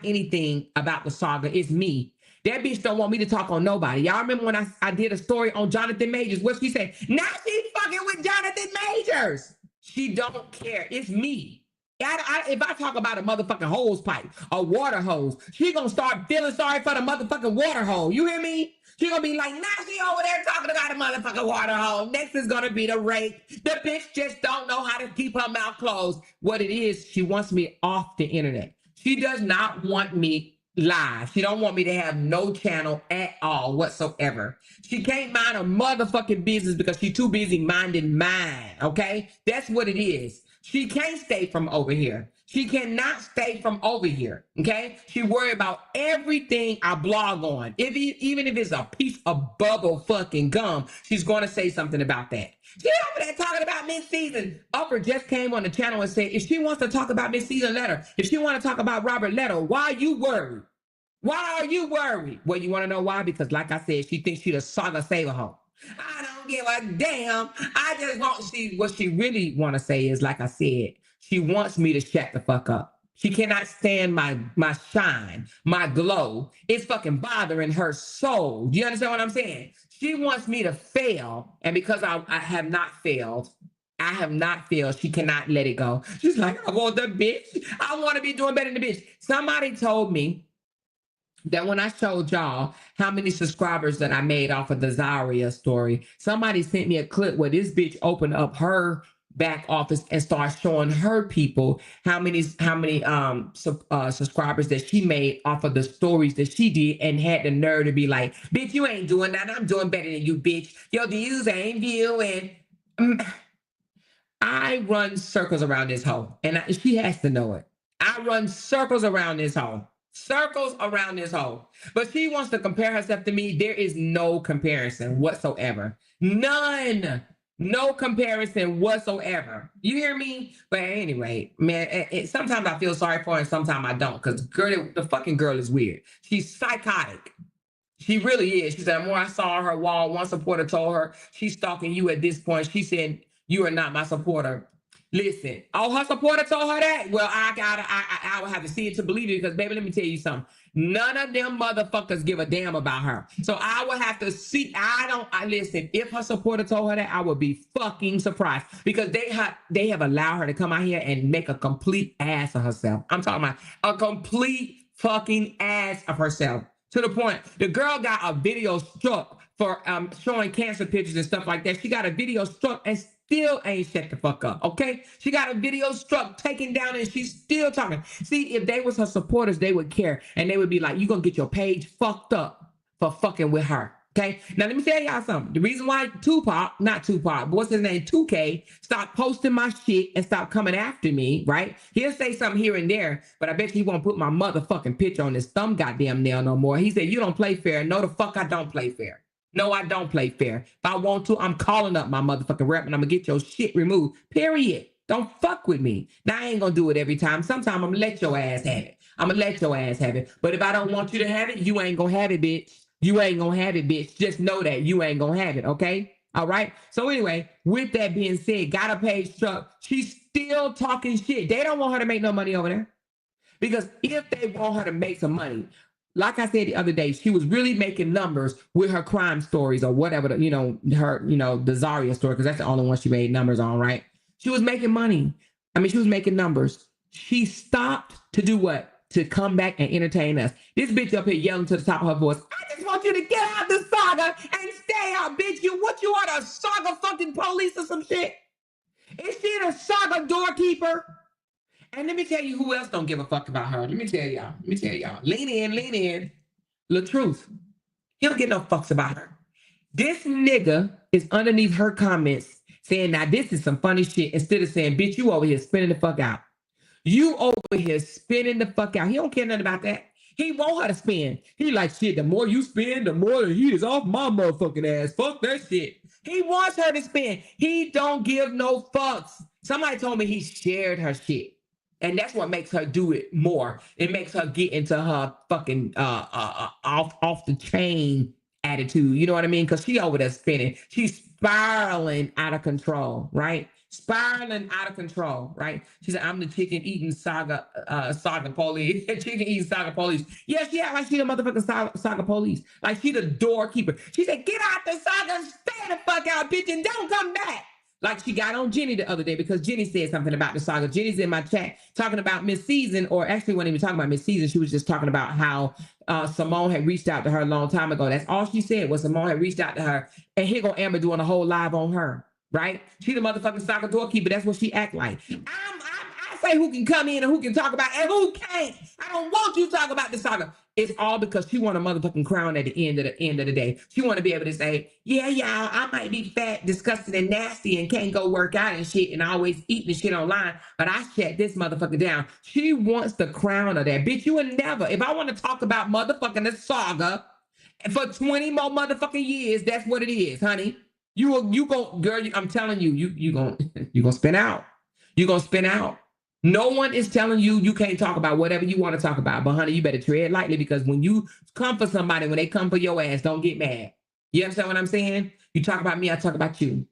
anything about the saga. It's me. That bitch don't want me to talk on nobody. Y'all remember when I did a story on Jonathan Majors? What she said? Now she's fucking with Jonathan Majors. She don't care. It's me. If I talk about a motherfucking hose pipe, a water hose, she gonna start feeling sorry for the motherfucking water hole. You hear me? She gonna be like, now she over there talking about a motherfucking water hole. Next is gonna be the rape. The bitch just don't know how to keep her mouth closed. What it is, she wants me off the internet. She does not want me live. She don't want me to have no channel at all whatsoever. She can't mind her motherfucking business because she's too busy minding mine, okay? That's what it is. She can't stay from over here. She cannot stay from over here, okay? She worry about everything I blog on. Even if it's a piece of bubble fucking gum, she's going to say something about that. She over there talking about mid-season. Upper just came on the channel and said, if she wants to talk about mid-season, let her. If she want to talk about Robert, let her. Why are you worried? Why are you worried? Well, you want to know why? Because like I said, she thinks she's a saga saver hoe. I don't give a damn. I just want what she really want to say is, like I said, she wants me to shut the fuck up. She cannot stand my shine, my glow. It's fucking bothering her soul. Do you understand what I'm saying? She wants me to fail. And because I have not failed, she cannot let it go. She's like, I want the bitch. I want to be doing better than the bitch. Somebody told me that when I showed y'all how many subscribers that I made off of the Zaria story, somebody sent me a clip where this bitch opened up her back office and start showing her people how many subscribers that she made off of the stories that she did, and had the nerve to be like, bitch, you ain't doing that. I'm doing better than you, bitch. Your views ain't viewing. I run circles around this hoe, and she has to know it. I run circles around this hoe. Circles around this hoe. But she wants to compare herself to me. There is no comparison whatsoever. None. No comparison whatsoever. You hear me? But anyway, man, sometimes I feel sorry for her and sometimes I don't, because the fucking girl is weird. She's psychotic. She really is. She said, the more I saw her wall, one supporter told her, she's stalking you at this point. She said, you are not my supporter. Listen, her supporter told her that. Well, I would have to see it to believe it, because, baby, let me tell you something. None of them motherfuckers give a damn about her. So I would have to see. Listen, if her supporter told her that, I would be fucking surprised, because they have allowed her to come out here and make a complete ass of herself. I'm talking about a complete fucking ass of herself. To the point, the girl got a video struck for showing cancer pictures and stuff like that. She got a video struck and still ain't shut the fuck up, okay? She got a video struck, taken down, and she's still talking. See, if they was her supporters, they would care, and they would be like, you gonna get your page fucked up for fucking with her, okay? Now, let me tell y'all something. The reason why not Tupac, but what's his name, 2K, stopped posting my shit and stopped coming after me, right? He'll say something here and there, but I bet you he won't put my motherfucking picture on his thumb goddamn nail no more. He said, you don't play fair. No, the fuck I don't play fair. No, I don't play fair. If I want to, I'm calling up my motherfucking rep and I'm gonna get your shit removed. Period. Don't fuck with me. Now, I ain't gonna do it every time. Sometimes I'm gonna let your ass have it. I'm gonna let your ass have it. But if I don't want you to have it, you ain't gonna have it, bitch. You ain't gonna have it, bitch. Just know that you ain't gonna have it, okay? All right? So anyway, with that being said, got a page struck. She's still talking shit. They don't want her to make no money over there. Because if they want her to make some money, like I said the other day, she was really making numbers with her crime stories or whatever, the Zaria story, because that's the only one she made numbers on, right? She was making money. I mean, she was making numbers. She stopped to do what? to come back and entertain us. This bitch up here yelling to the top of her voice, I just want you to get out the saga and stay out, bitch. You are the saga fucking police or some shit? Is she the saga doorkeeper? And let me tell you who else don't give a fuck about her. Let me tell y'all. Lean in. The truth. He don't get no fucks about her. This nigga is underneath her comments saying, now this is some funny shit, instead of saying, bitch, you over here spinning the fuck out. You over here spinning the fuck out. He don't care nothing about that. He want her to spin. He like, shit, the more you spin, the more the heat is off my motherfucking ass. Fuck that shit. He wants her to spin. He don't give no fucks. Somebody told me he shared her shit. And that's what makes her do it more. It makes her get into her fucking off the chain attitude. You know what I mean? Because she over there spinning. She's spiraling out of control, right? Spiraling out of control, right? She said, I'm the chicken eating saga police. Chicken eating saga police. Yes, yeah, like she the motherfucking saga police. Like she the doorkeeper. She said, get out the saga, stay the fuck out, bitch, and don't come back. Like she got on Jenny the other day because Jenny said something about the saga. Jenny's in my chat talking about Miss Season, or actually wasn't even talking about Miss Season. She was just talking about how Simone had reached out to her a long time ago. That's all she said was Simone had reached out to her. And here go Amber doing a whole live on her, right? She the motherfucking saga doorkeeper. That's what she act like. I say who can come in and who can talk about and who can't. I don't want you to talk about the saga. It's all because she want a motherfucking crown at the end of the day. She want to be able to say, yeah, y'all, I might be fat, disgusting, and nasty and can't go work out and shit and always eating the shit online, but I shut this motherfucker down. She wants the crown of that. Bitch, you would never. If I want to talk about motherfucking the saga for 20 more motherfucking years, that's what it is, honey. You go, girl, I'm telling you, you gonna spin out. You gonna spin out. No one is telling you you can't talk about whatever you want to talk about. But honey, you better tread lightly, because when you come for somebody, when they come for your ass, don't get mad. You understand what I'm saying? You talk about me, I talk about you.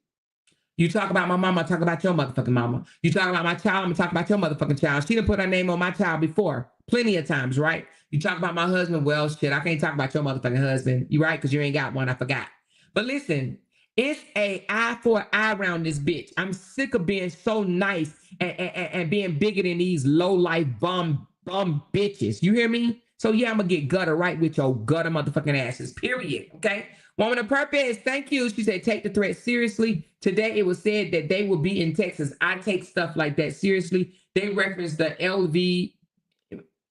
You talk about my mama, I talk about your motherfucking mama. You talk about my child, I'm gonna talk about your motherfucking child. She done put her name on my child before, plenty of times, right? You talk about my husband, well, shit, I can't talk about your motherfucking husband. You right? Because you ain't got one, I forgot. But listen, it's a eye for an eye around this bitch. I'm sick of being so nice and being bigger than these low-life bum bitches. You hear me? So yeah, I'm gonna get gutter right with your gutter motherfucking asses, period, okay? Woman of purpose, thank you. She said, take the threat seriously. Today it was said that they will be in Texas. I take stuff like that seriously. They referenced the LV,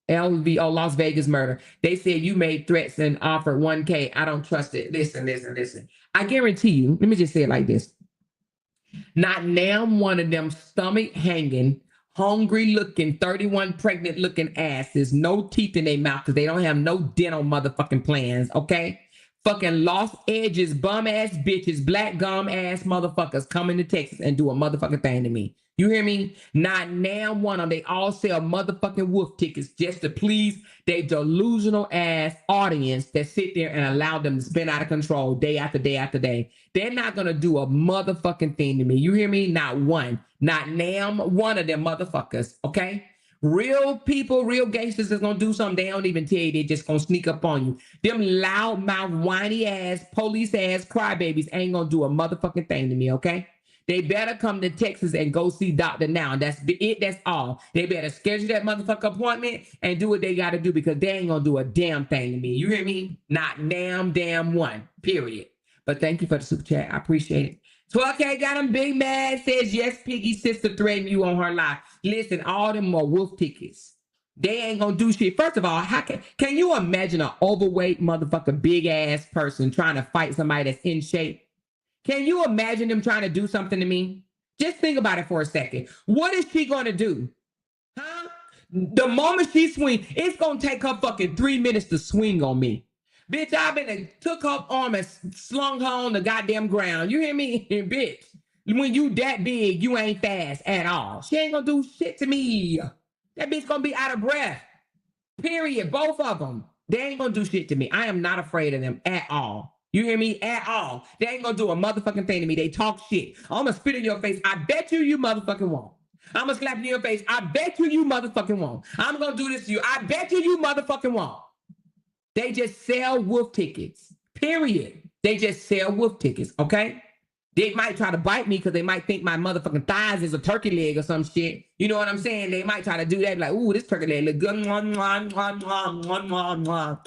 Las Vegas murder. They said you made threats and offered 1K. I don't trust it. Listen. I guarantee you, let me just say it like this. Not now one of them stomach hanging, hungry looking, 31 pregnant looking asses, no teeth in their mouth because they don't have no dental motherfucking plans, okay? Fucking lost edges, bum ass bitches, black gum ass motherfuckers coming to Texas and do a motherfucking thing to me. You hear me? Not now one of them. They all sell motherfucking wolf tickets just to please their delusional ass audience that sit there and allow them to spin out of control day after day after day. They're not going to do a motherfucking thing to me. You hear me? Not one. Not now one of them motherfuckers, okay? Real people, real gangsters is going to do something they don't even tell you. They just going to sneak up on you. Them loudmouth, whiny ass, police ass crybabies ain't going to do a motherfucking thing to me, okay? They better come to Texas and go see Dr. Now. That's it. That's all. They better schedule that motherfucker appointment and do what they got to do, because they ain't going to do a damn thing to me. You hear me? Not damn one, period. But thank you for the super chat. I appreciate it. 12K got him big mad, says, yes, Piggy's sister threatened you on her live. Listen, all them are wolf tickets. They ain't gonna do shit. First of all, how can you imagine an overweight motherfucker, big ass person trying to fight somebody that's in shape? Can you imagine them trying to do something to me? Just think about it for a second. What is she gonna do? Huh? The moment she swing, it's gonna take her fucking 3 minutes to swing on me. Bitch, I been and took her arm and slung her on the goddamn ground. You hear me? Bitch, when you that big, you ain't fast at all. She ain't gonna do shit to me. That bitch gonna be out of breath. Period. Both of them. They ain't gonna do shit to me. I am not afraid of them at all. You hear me? At all. They ain't gonna do a motherfucking thing to me. They talk shit. I'm gonna spit in your face. I bet you motherfucking won't. I'm gonna slap you in your face. I bet you motherfucking won't. I'm gonna do this to you. I bet you motherfucking won't. They just sell wolf tickets. Period. They just sell wolf tickets, okay? They might try to bite me because they might think my motherfucking thighs is a turkey leg or some shit. You know what I'm saying? They might try to do that, like, ooh, this turkey leg look good. Mwah, mwah, mwah, mwah, mwah, mwah, mwah.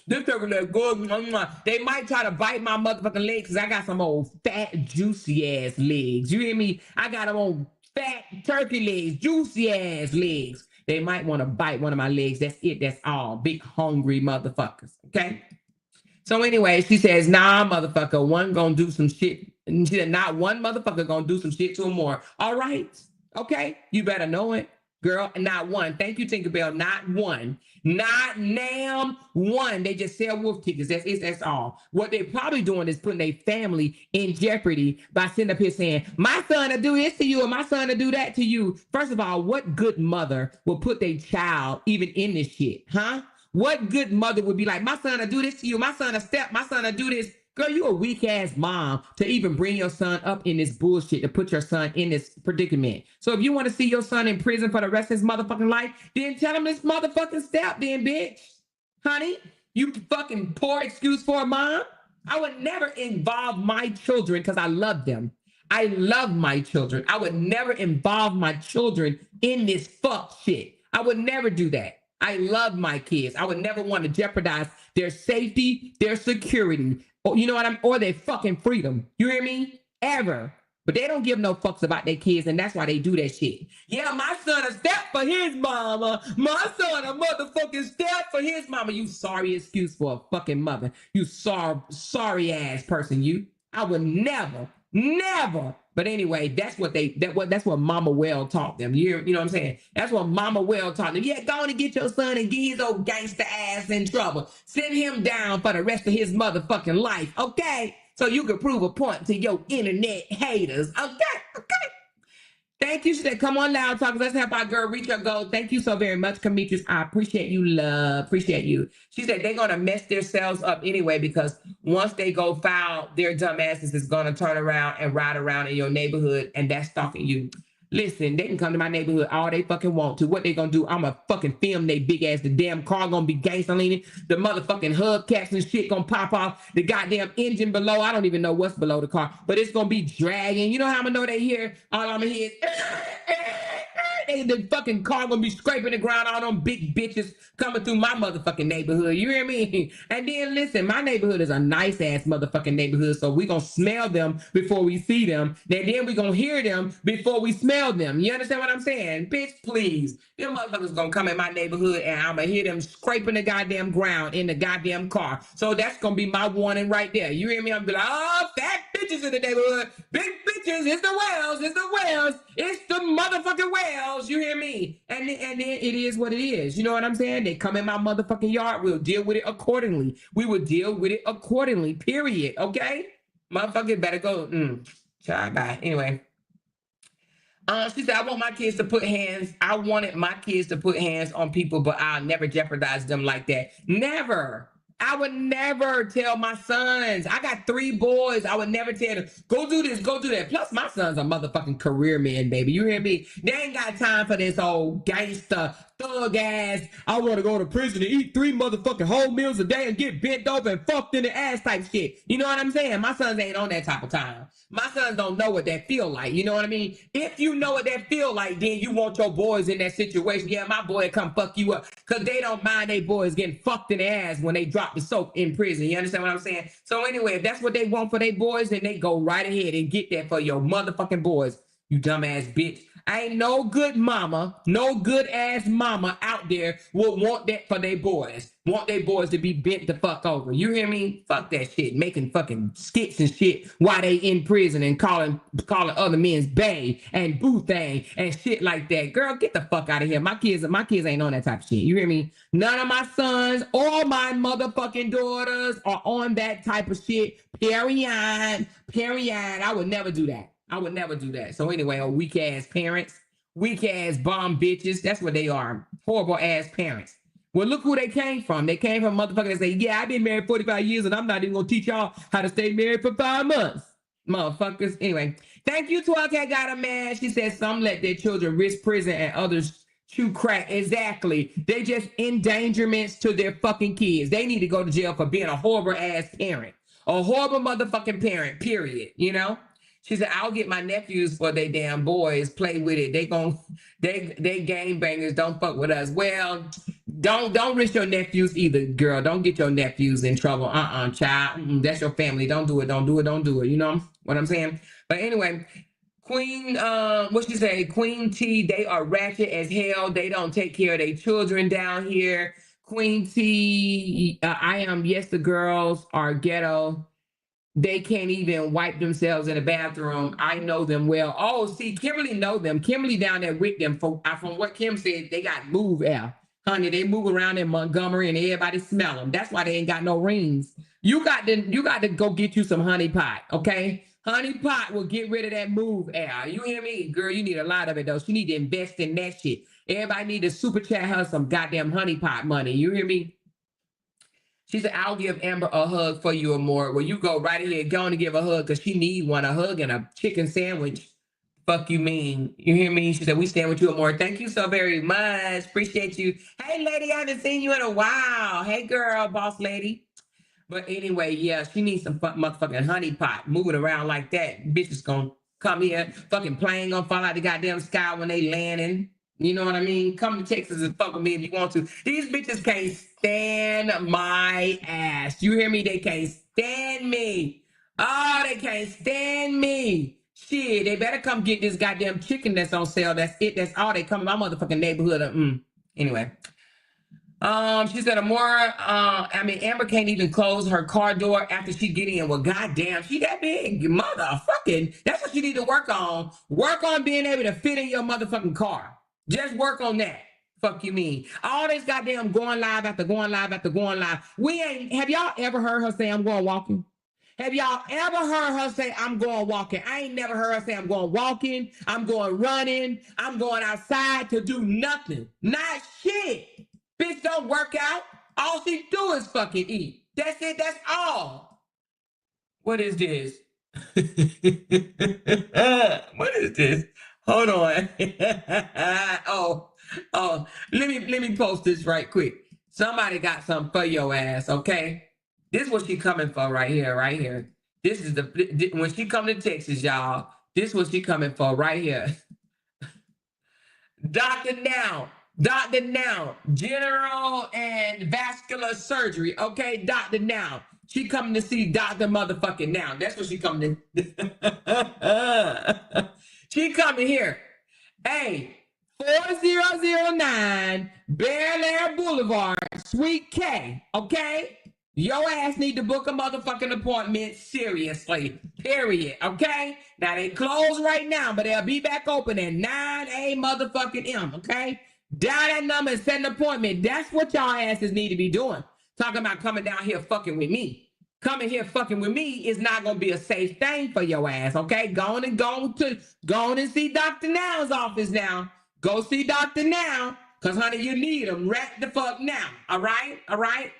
This turkey leg good. Mwah, mwah. They might try to bite my motherfucking legs because I got some old fat, juicy ass legs. You hear me? I got them old fat turkey legs, juicy ass legs. They might want to bite one of my legs. That's it. That's all. Big hungry motherfuckers. Okay. So anyway, she says, nah, motherfucker, one gonna do some shit. And she said, not one motherfucker gonna do some shit to him more. All right. Okay. You better know it, girl. Not one. Thank you, Tinkerbell. Not one. Not nam one. They just sell wolf tickets. That's it. That's all. What they're probably doing is putting their family in jeopardy by sitting up here saying, my son will do this to you and my son will do that to you. First of all, what good mother will put their child even in this shit? Huh? What good mother would be like, my son will do this to you, my son will step, my son will do this? Girl, you a weak ass mom to even bring your son up in this bullshit, to put your son in this predicament. So if you want to see your son in prison for the rest of his motherfucking life, then tell him this motherfucking step then, bitch. Honey, you fucking poor excuse for a mom. I would never involve my children because I love them. I love my children. I would never involve my children in this fuck shit. I would never do that. I love my kids. I would never want to jeopardize their safety, their security, or you know what or their fucking freedom. You hear me? Ever. But they don't give no fucks about their kids, and that's why they do that shit. Yeah, my son a step for his mama. My son a motherfucking step for his mama. You sorry excuse for a fucking mother. You sorry ass person, you. I would never. But anyway, that's what Mama Well taught them. You know what I'm saying? That's what Mama Well taught them. Yeah, go on and get your son and get his old gangster ass in trouble. Send him down for the rest of his motherfucking life, okay? So you can prove a point to your internet haters, okay? Thank you. She said, come on, Loud Talkers. Let's help our girl reach her goal. Thank you so very much, Demetrius. I appreciate you, love. Appreciate you. She said they're going to mess themselves up anyway because once they go foul, their dumb asses is going to turn around and ride around in your neighborhood, and that's stalking you. Listen, they can come to my neighborhood all they fucking want to. What they gonna do? I'm gonna fucking film they big ass. The damn car gonna be gangster leaning. The motherfucking hubcaps and shit gonna pop off. The goddamn engine below. I don't even know what's below the car, but it's gonna be dragging. You know how I'm gonna know they here? All I'm gonna hear is the fucking car gonna be scraping the ground. All them big bitches coming through my motherfucking neighborhood. You hear me? And then listen, my neighborhood is a nice ass motherfucking neighborhood. So we gonna smell them before we see them. Then we gonna hear them before we smell them. You understand what I'm saying? Bitch, please. Them motherfuckers gonna come in my neighborhood and I'm gonna hear them scraping the goddamn ground in the goddamn car. So that's gonna be my warning right there. You hear me? I'm gonna be like, oh, fat bitches in the neighborhood. Big bitches. It's the whales. It's the whales. It's the motherfucking whales. You hear me? And then it is what it is. You know what I'm saying? They come in my motherfucking yard. We'll deal with it accordingly. We will deal with it accordingly. Period. Okay? Motherfucker better go. Child, bye. Anyway. She said, I want my kids to put hands. I wanted my kids to put hands on people, but I'll never jeopardize them like that. Never. I would never tell my sons. I got 3 boys. I would never tell them, go do this, go do that. Plus, my son's a motherfucking career man, baby. You hear me? They ain't got time for this old gangster, thug ass, I want to go to prison and eat 3 motherfucking whole meals a day and get bent over and fucked in the ass type shit. You know what I'm saying? My sons ain't on that type of time. My sons don't know what that feel like. You know what I mean? If you know what that feel like, then you want your boys in that situation. Yeah, my boy come fuck you up because they don't mind they boys getting fucked in the ass when they drop the soap in prison. You understand what I'm saying? So anyway, if that's what they want for their boys, then they go right ahead and get that for your motherfucking boys. You dumbass bitch. Ain't no good mama, no good ass mama out there will want that for their boys. Want their boys to be bent the fuck over. You hear me? Fuck that shit. Making fucking skits and shit while they in prison and calling other men's bae and boo thing and shit like that. Girl, get the fuck out of here. My kids ain't on that type of shit. You hear me? None of my sons or my motherfucking daughters are on that type of shit. Period. I would never do that. I would never do that. So anyway, weak ass parents, weak ass bomb bitches. That's what they are. Horrible ass parents. Well, look who they came from. They came from motherfuckers that say, yeah, I've been married 45 years and I'm not even gonna teach y'all how to stay married for 5 months. Motherfuckers. Anyway, thank you to I got a man. She said some let their children risk prison and others chew crack. Exactly. They just endangerments to their fucking kids. They need to go to jail for being a horrible ass parent. A horrible motherfucking parent, period. You know? She said, I'll get my nephews for they damn boys. Play with it. They game bangers. Don't fuck with us. Well, don't risk your nephews either, girl. Don't get your nephews in trouble. Child. That's your family. Don't do it. Don't do it. Don't do it. You know what I'm saying? But anyway, Queen, what she say? Queen T, they are ratchet as hell. They don't take care of their children down here. Queen T, I am, yes, the girls are ghetto. They can't even wipe themselves in the bathroom. I know them well. Oh, see, Kimberly know them. Kimberly down there with them. From what Kim said, they got move out. Honey, they move around in Montgomery and everybody smell them. That's why they ain't got no rings. You got to go get you some honey pot, okay? Honey pot will get rid of that move air. You hear me? Girl, you need a lot of it though. She need to invest in that shit. Everybody need to super chat her some goddamn honey pot money. You hear me? She said, I'll give Amber a hug for you or more. Well, you go right ahead, go on and give a hug because she need one, a hug and a chicken sandwich. Fuck you mean. You hear me? She said, we stand with you or more. Thank you so very much. Appreciate you. Hey, lady, I haven't seen you in a while. Hey, girl, boss lady. But anyway, yeah, she needs some motherfucking honey pot. Moving around like that, bitch is gonna come here. Fucking plane gonna fall out the goddamn sky when they landing. You know what I mean? Come to Texas and fuck with me if you want to. These bitches can't stand my ass. You hear me? They can't stand me. Oh, they can't stand me. Shit, they better come get this goddamn chicken that's on sale. That's it. That's all they come in my motherfucking neighborhood. Anyway. She said Amber can't even close her car door after she get in. Well, goddamn, she that big, motherfucking. That's what you need to work on. Work on being able to fit in your motherfucking car. Just work on that. Fuck you mean. All this goddamn going live after going live after going live. Have y'all ever heard her say I'm going walking? Have y'all ever heard her say, I'm going walking? I ain't never heard her say, I'm going walking, I'm going running, I'm going outside to do nothing. Not shit. Bitch don't work out. All she do is fucking eat. That's it. That's all. What is this? What is this? Hold on. oh, let me post this right quick. Somebody got something for your ass, okay? This is what she coming for right here, right here. This is when she come to Texas, y'all. This is what she coming for right here. Dr. Now, general and vascular surgery. Okay, Dr. Now. She coming to see Dr. Motherfucking Now. That's what she coming to. She coming here. Hey, 4009 Bel Air Boulevard, Suite K. Okay? Your ass need to book a motherfucking appointment seriously. Period. Okay? Now they closed right now, but they'll be back open at 9 a motherfucking M. Okay? Dial that number and set an appointment. That's what y'all asses need to be doing. Talking about coming down here fucking with me. Coming here fucking with me is not gonna be a safe thing for your ass. Okay? Go on and see Dr. Now's office now. Go see Dr. Now. Cause honey, you need him right the fuck now. All right? All right?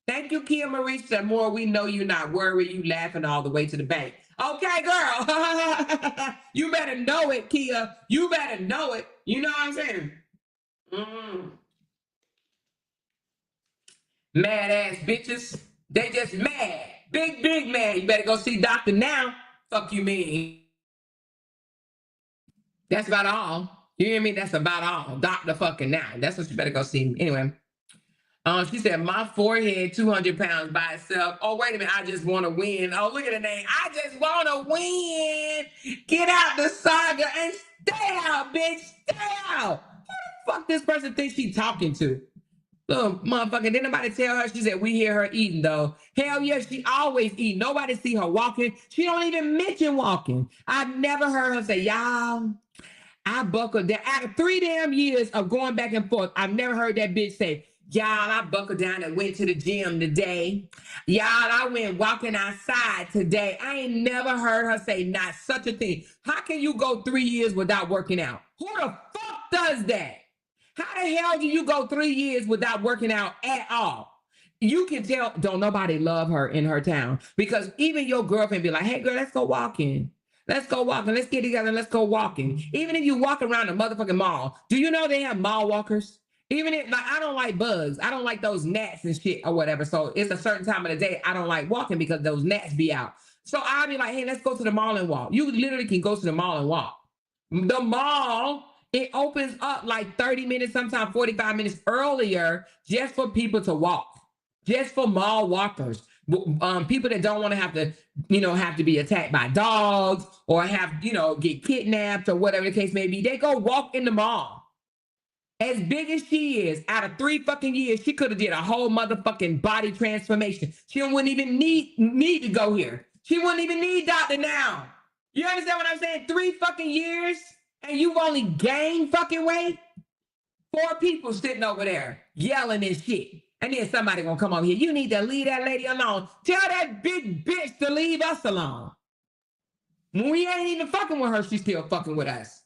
Thank you, Kia Marie. The more we know you're not worried, you laughing all the way to the bank. Okay, girl. You better know it, Kia. You better know it. You know what I'm saying? Mad ass bitches. They just mad. Big mad. You better go see Dr. Now. Fuck you mean. That's about all. You hear me? That's about all. Dr. fucking Now. That's what you better go see. Anyway. She said, my forehead, 200 pounds by itself. Oh, wait a minute. I just want to win. Oh, look at the name. I just want to win. Get out the saga and stay out, bitch. Stay out. Who the fuck this person thinks she talking to? Little motherfucker. Didn't nobody tell her? She said, we hear her eating, though. Hell yeah, she always eat. Nobody see her walking. She don't even mention walking. I've never heard her say, y'all, I buckled down. After 3 damn years of going back and forth, I've never heard that bitch say, y'all, I buckled down and went to the gym today. Y'all, I went walking outside today. I ain't never heard her say not such a thing. How can you go 3 years without working out? Who the fuck does that? How the hell do you go 3 years without working out at all? You can tell, don't nobody love her in her town because even your girlfriend be like, hey girl, let's go walking. Let's go walking. Let's get together and let's go walking. Even if you walk around the motherfucking mall, do you know they have mall walkers? Even if, like, I don't like bugs. I don't like those gnats and shit or whatever. So it's a certain time of the day I don't like walking because those gnats be out. So I'll be like, hey, let's go to the mall and walk. You literally can go to the mall and walk. The mall, it opens up like 30 minutes, sometimes 45 minutes earlier, just for people to walk, just for mall walkers. People that don't want to have to, have to be attacked by dogs or have, get kidnapped or whatever the case may be. They go walk in the mall. As big as she is, out of 3 fucking years, she could have did a whole motherfucking body transformation. She wouldn't even need to go here. She wouldn't even need Dr. Now. You understand what I'm saying? 3 fucking years, and you've only gained fucking weight? 4 people sitting over there yelling and shit. And then somebody gonna come over here. You need to leave that lady alone. Tell that big bitch to leave us alone. When we ain't even fucking with her, she's still fucking with us.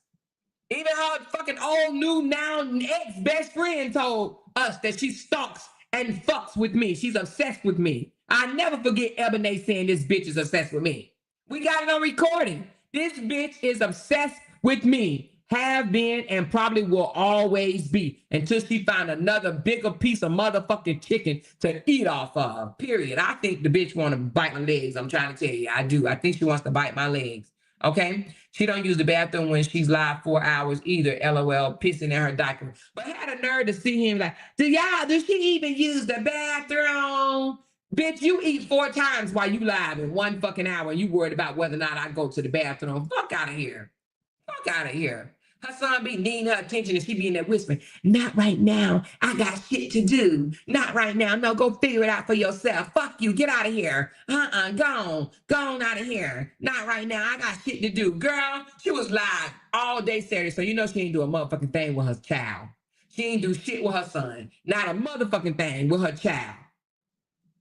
Even her fucking old new now ex-best friend told us that she stalks and fucks with me. She's obsessed with me. I never forget Ebony saying this bitch is obsessed with me. We got it on recording. This bitch is obsessed with me. Have been and probably will always be until she find another bigger piece of motherfucking chicken to eat off of. Period. I think the bitch want to bite my legs. I'm trying to tell you. I do. I think she wants to bite my legs. Okay? She don't use the bathroom when she's live 4 hours either, LOL, pissing in her diaper. But had a nerve to see him like, does she even use the bathroom? Bitch, you eat 4 times while you live in 1 fucking hour and you worried about whether or not I go to the bathroom. Fuck out of here. Fuck out of here. Her son be needing her attention and she be in there whispering, not right now. I got shit to do. Not right now. No, go figure it out for yourself. Fuck you. Get out of here. Go on out of here. Not right now. I got shit to do. Girl, she was live all day Saturday, so you know she ain't do a motherfucking thing with her child. She ain't do shit with her son. Not a motherfucking thing with her child.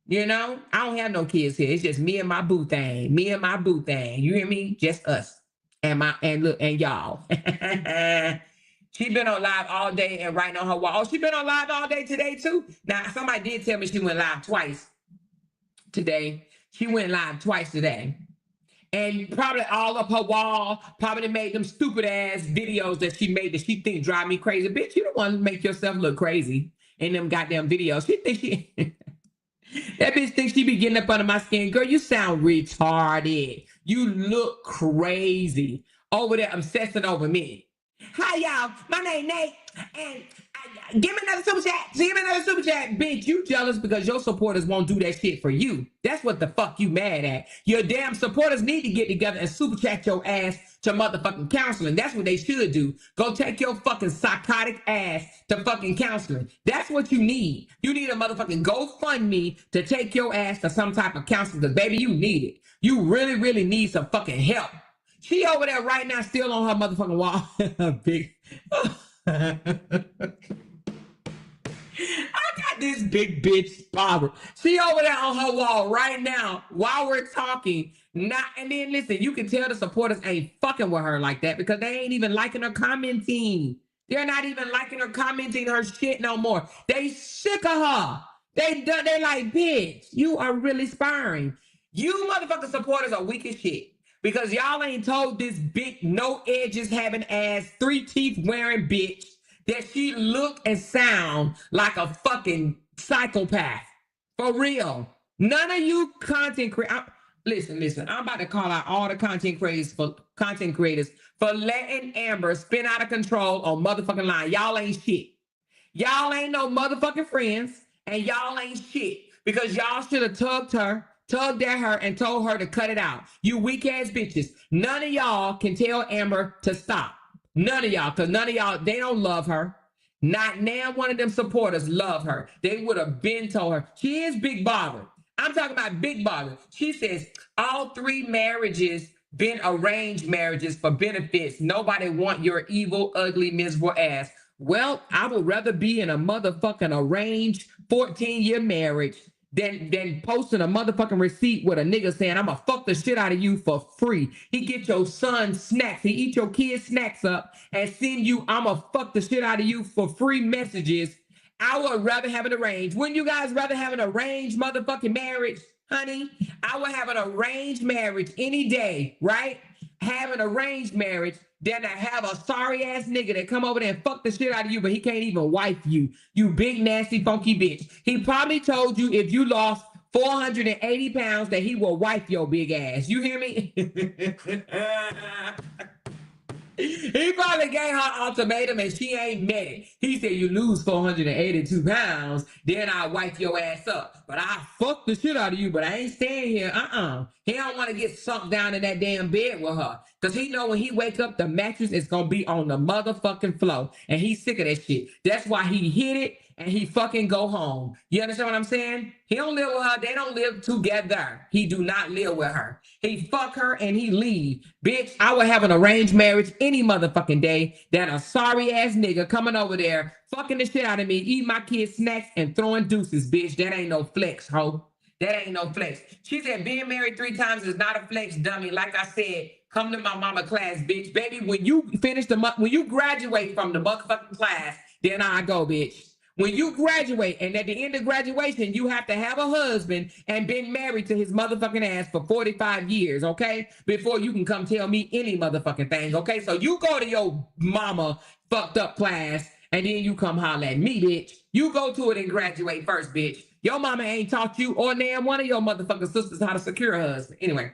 You know? I don't have no kids here. It's just me and my boo thing. Me and my boo thing. You hear me? Just us. And y'all. She been on live all day and writing on her wall. Oh, she been on live all day today too. Now somebody did tell me she went live twice today. She went live twice today. And probably all up her wall, probably made them stupid ass videos that she made that she think drive me crazy. Bitch, you don't want to make yourself look crazy in them goddamn videos. She think she that bitch thinks she be getting up under my skin. Girl, you sound retarded. You look crazy over there obsessing over me. Hi, y'all. My name Nate. And give me another super chat. Give me another super chat. Bitch, you jealous because your supporters won't do that shit for you. That's what the fuck you mad at. Your damn supporters need to get together and super chat your ass to motherfucking counseling. That's what they should do. Go take your fucking psychotic ass to fucking counseling. That's what you need. You need a motherfucking GoFundMe to take your ass to some type of counseling. Because baby, you need it. You really, really need some fucking help. She over there right now still on her motherfucking wall. Big. I got this big bitch Barbara. She over there on her wall right now while we're talking. And then listen, you can tell the supporters ain't fucking with her like that because they ain't even liking her commenting. They're not even liking her commenting her shit no more. They sick of her. They like, bitch, you are really sparring. You motherfucking supporters are weak as shit. Because y'all ain't told this big, no edges having ass, 3 teeth wearing bitch that she look and sound like a fucking psychopath. For real. None of you content creators, listen, I'm about to call out all the content creators for letting Amber spin out of control on motherfucking line. Y'all ain't shit. Y'all ain't no motherfucking friends, and y'all ain't shit. Because y'all should have tugged at her and told her to cut it out. You weak ass bitches. None of y'all can tell Amber to stop. None of y'all, because none of y'all, they don't love her. Not now one of them supporters love her. They would have been told her. She is Big Barbara. I'm talking about Big Barbara. She says all 3 marriages been arranged marriages for benefits. Nobody want your evil, ugly, miserable ass. Well, I would rather be in a motherfucking arranged 14-year marriage than posting a motherfucking receipt with a nigga saying, I'm gonna fuck the shit out of you for free. He get your son snacks, he eat your kids' snacks up and send you, I'm gonna fuck the shit out of you for free messages. I would rather have an arranged. Wouldn't you guys rather have an arranged motherfucking marriage, honey? I would have an arranged marriage any day, right? Have an arranged marriage than to have a sorry ass nigga that come over there and fuck the shit out of you, but he can't even wife you. You big nasty funky bitch. He probably told you if you lost 480 pounds that he will wipe your big ass. You hear me? He probably gave her ultimatum and she ain't met it. He said, you lose 482 pounds, then I'll wipe your ass up. But I fuck the shit out of you, but I ain't staying here. He don't want to get sunk down in that damn bed with her. Because he know when he wake up, the mattress is going to be on the motherfucking floor. And he's sick of that shit. That's why he hit it and he fucking go home. You understand what I'm saying? He don't live with her. They don't live together. He do not live with her. He fuck her and he leave. Bitch, I would have an arranged marriage any motherfucking day than a sorry ass nigga coming over there, fucking the shit out of me, eating my kids' snacks and throwing deuces, bitch. That ain't no flex, ho. That ain't no flex. She said being married 3 times is not a flex, dummy. Like I said, come to my mama class, bitch. Baby, when you finish when you graduate from the motherfucking class, then I go, bitch. When you graduate, and at the end of graduation, you have to have a husband and been married to his motherfucking ass for 45 years, okay? Before you can come tell me any motherfucking thing, okay? So you go to your mama fucked up class, and then you come holler at me, bitch. You go to it and graduate first, bitch. Your mama ain't taught you or damn one of your motherfucking sisters how to secure a husband. Anyway.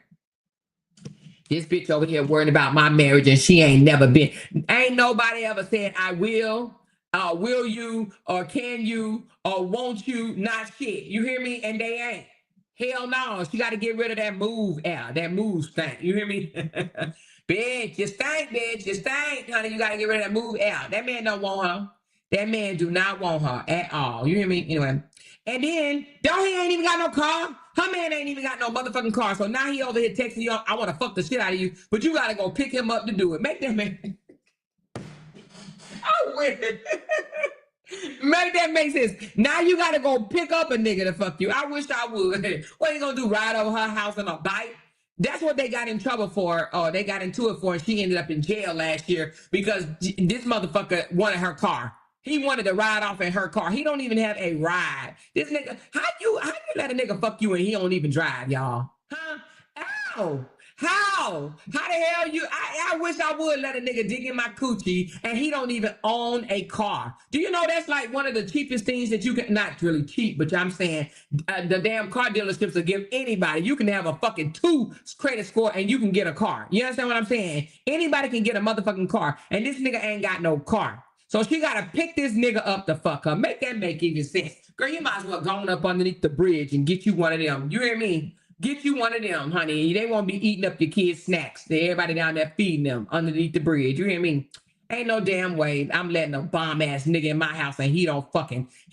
This bitch over here worrying about my marriage and she ain't never been. Ain't nobody ever said I will you, or can you, or won't you, not shit. You hear me? And they ain't. Hell no. She got to get rid of that move out. That move stank. You hear me? Bitch, you stink, bitch. You stink, honey. You got to get rid of that move out. That man don't want her. That man do not want her at all. You hear me? Anyway. And then, don't he ain't even got no car? Her man ain't even got no motherfucking car. So now he over here texting you, I want to fuck the shit out of you, but you got to go pick him up to do it. Make that man. I win. Make that make sense. Now you got to go pick up a nigga to fuck you. I wish I would. What are you going to do? Ride over her house on a bike? That's what they got in trouble for. They got into it for, and she ended up in jail last year because this motherfucker wanted her car. He wanted to ride off in her car. He don't even have a ride. This nigga, how you let a nigga fuck you and he don't even drive, y'all? Huh? Ow. How? How the hell you? I wish I would let a nigga dig in my coochie and he don't even own a car. Do you know that's like one of the cheapest things that you can, not really cheap, but I'm saying the damn car dealerships will give anybody. You can have a fucking 2 credit score and you can get a car. You understand what I'm saying? Anybody can get a motherfucking car and this nigga ain't got no car. So she got to pick this nigga up to fuck her. Make that make even sense. Girl, you might as well go on up underneath the bridge and get you one of them. You hear me? Get you one of them, honey. They won't be eating up your kids' snacks. Everybody down there feeding them underneath the bridge. You hear me? Ain't no damn way I'm letting a bomb-ass nigga in my house and he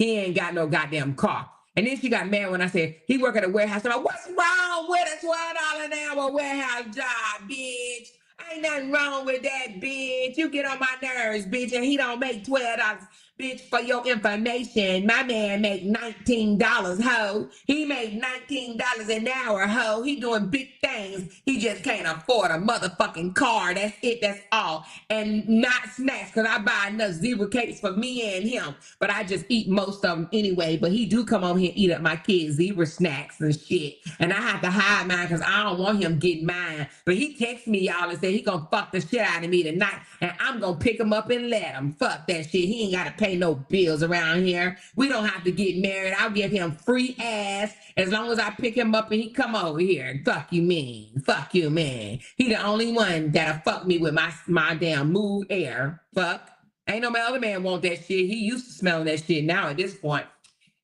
ain't got no goddamn car. And then she got mad when I said, he work at a warehouse. I'm like, what's wrong with a $12 an hour warehouse job, bitch? Ain't nothing wrong with that, bitch. You get on my nerves, bitch, and he don't make $12. Bitch, for your information, my man make $19, ho. He make $19 an hour, ho. He doing big things. He just can't afford a motherfucking car. That's it. That's all. And not snacks, because I buy enough zebra cakes for me and him. But I just eat most of them anyway. But he do come over here and eat up my kids' zebra snacks and shit. And I have to hide mine because I don't want him getting mine. But he texts me, y'all, and said he gonna fuck the shit out of me tonight. And I'm gonna pick him up and let him. Fuck that shit. He ain't gotta pay no bills around here. We don't have to get married. I'll give him free ass as long as I pick him up and he come over here. Fuck you, man. Fuck you, man. He the only one that'll fuck me with my damn mood air. Fuck. Ain't no other man want that shit. He used to smelling that shit now at this point.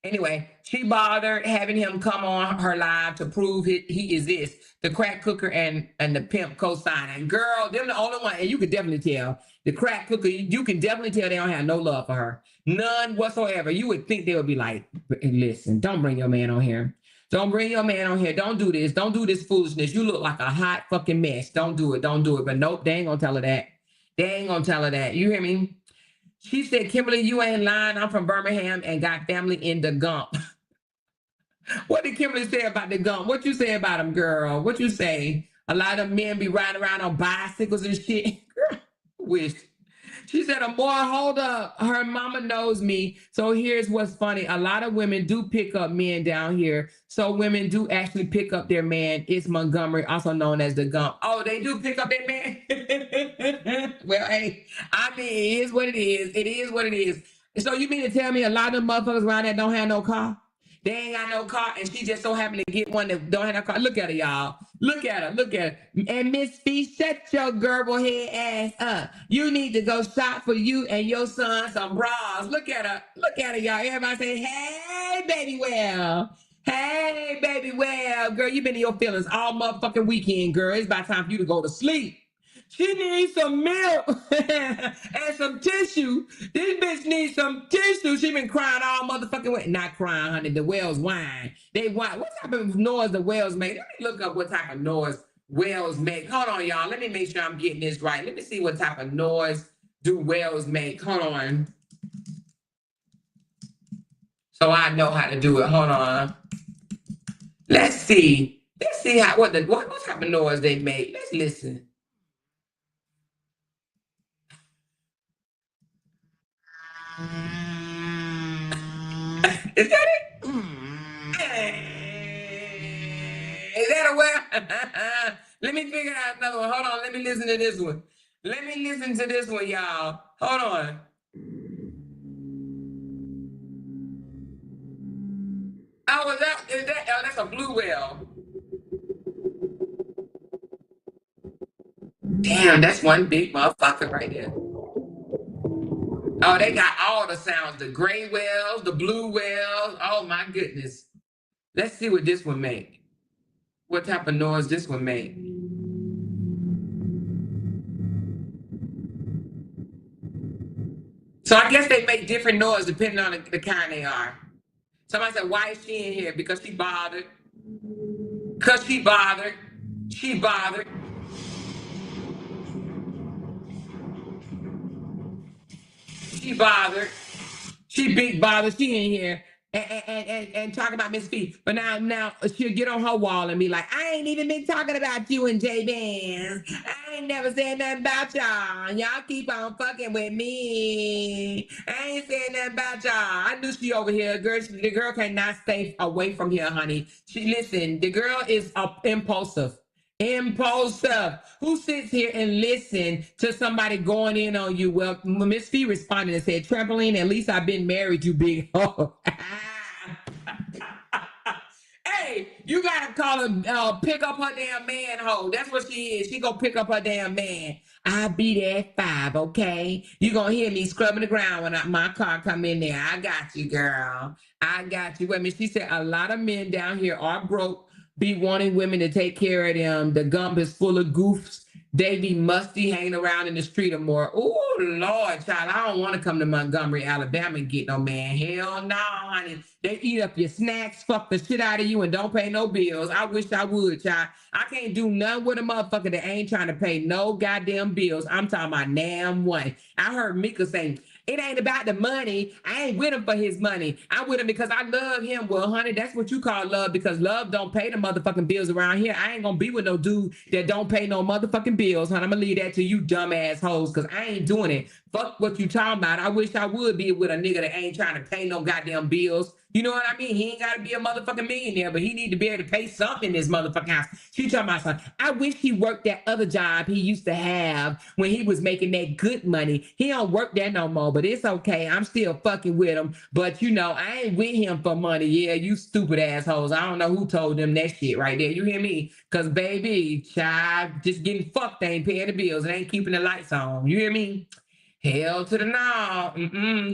Anyway, she bothered having him come on her live to prove he exists. The crack cooker and the pimp co-signing. Girl, them the only one, and you could definitely tell. The crack cooker, you can definitely tell they don't have no love for her. None whatsoever. You would think they would be like, listen, don't bring your man on here. Don't bring your man on here. Don't do this. Don't do this foolishness. You look like a hot fucking mess. Don't do it. Don't do it. But nope, they ain't gonna tell her that. They ain't gonna tell her that. You hear me? She said, Kimberly, you ain't lying. I'm from Birmingham and got family in the Gump. What did Kimberly say about the Gump? What you say about him, girl? What you say? A lot of men be riding around on bicycles and shit. Wish. She said, Amor, hold up. Her mama knows me. So here's what's funny. A lot of women do pick up men down here. So women do actually pick up their man. It's Montgomery, also known as the Gump. Oh, they do pick up their man? Well, hey, I mean, it is what it is. It is what it is. So you mean to tell me a lot of motherfuckers around there don't have no car? They ain't got no car, and she just so happened to get one that don't have no car. Look at her, y'all. Look at her. Look at her. And Miss B, shut your gerbil head ass up. You need to go shop for you and your son some bras. Look at her. Look at her, y'all. Everybody say, hey, baby well. Hey, baby well. Girl, you been in your feelings all motherfucking weekend, girl. It's about time for you to go to sleep. She needs some milk and some tissue. This bitch needs some tissue. She been crying all motherfucking way. Not crying, honey. The whales whine. They whine. What type of noise the whales make? Let me look up what type of noise whales make. Hold on, y'all. Let me make sure I'm getting this right. Let me see what type of noise do whales make. Hold on. So I know how to do it. Hold on. Let's see. Let's see what type of noise they make. Let's listen. Is that it? Is that a whale? Let me figure out another one. Hold on. Let me listen to this one. Let me listen to this one, y'all. Hold on. Oh, oh, that's a blue whale. Damn, that's one big motherfucker right there. Oh, they got all the sounds. The gray whales, the blue whales. Oh my goodness. Let's see what this one make. What type of noise this one make. So I guess they make different noise depending on the kind they are. Somebody said, why is she in here? Because she bothered. Because she bothered. She bothered. She bothered. She big bothered. She in here and talking about Miss Fee. But now she'll get on her wall and be like, I ain't even been talking about you and J Bands. I ain't never said nothing about y'all. Y'all keep on fucking with me. I ain't saying nothing about y'all. I knew she over here. The girl cannot stay away from here, honey. Listen, the girl is impulsive. Impulsive. Who sits here and listen to somebody going in on you? Well, Miss Fee responded and said, Trampoline, at least I've been married, you big hoe. Hey, you gotta call her, pick up her damn man hoe. That's what she is. She gonna pick up her damn man. I'll be there at 5, okay? You gonna hear me scrubbing the ground when my car come in there. I got you, girl. I got you. Wait a minute. She said a lot of men down here are broke, be wanting women to take care of them. The gump is full of goofs. They be musty hanging around in the street or more. Oh, Lord, child, I don't want to come to Montgomery, Alabama and get no man. Hell no, honey. They eat up your snacks, fuck the shit out of you, and don't pay no bills. I wish I would, child. I can't do nothing with a motherfucker that ain't trying to pay no goddamn bills. I'm talking about damn one. I heard Mika saying, it ain't about the money. I ain't with him for his money. I'm with him because I love him. Well, honey, that's what you call love, because love don't pay the motherfucking bills around here. I ain't gonna be with no dude that don't pay no motherfucking bills, honey. I'm gonna leave that to you dumb assholes, because I ain't doing it. Fuck what you talking about. I wish I would be with a nigga that ain't trying to pay no goddamn bills. You know what I mean? He ain't got to be a motherfucking millionaire, but he need to be able to pay something in this motherfucking house. She talking about something. I wish he worked that other job he used to have when he was making that good money. He don't work that no more, but it's okay. I'm still fucking with him. But, you know, I ain't with him for money. Yeah, you stupid assholes. I don't know who told them that shit right there. You hear me? Because, baby, child, just getting fucked ain't paying the bills. It ain't keeping the lights on. You hear me? Hell to the no.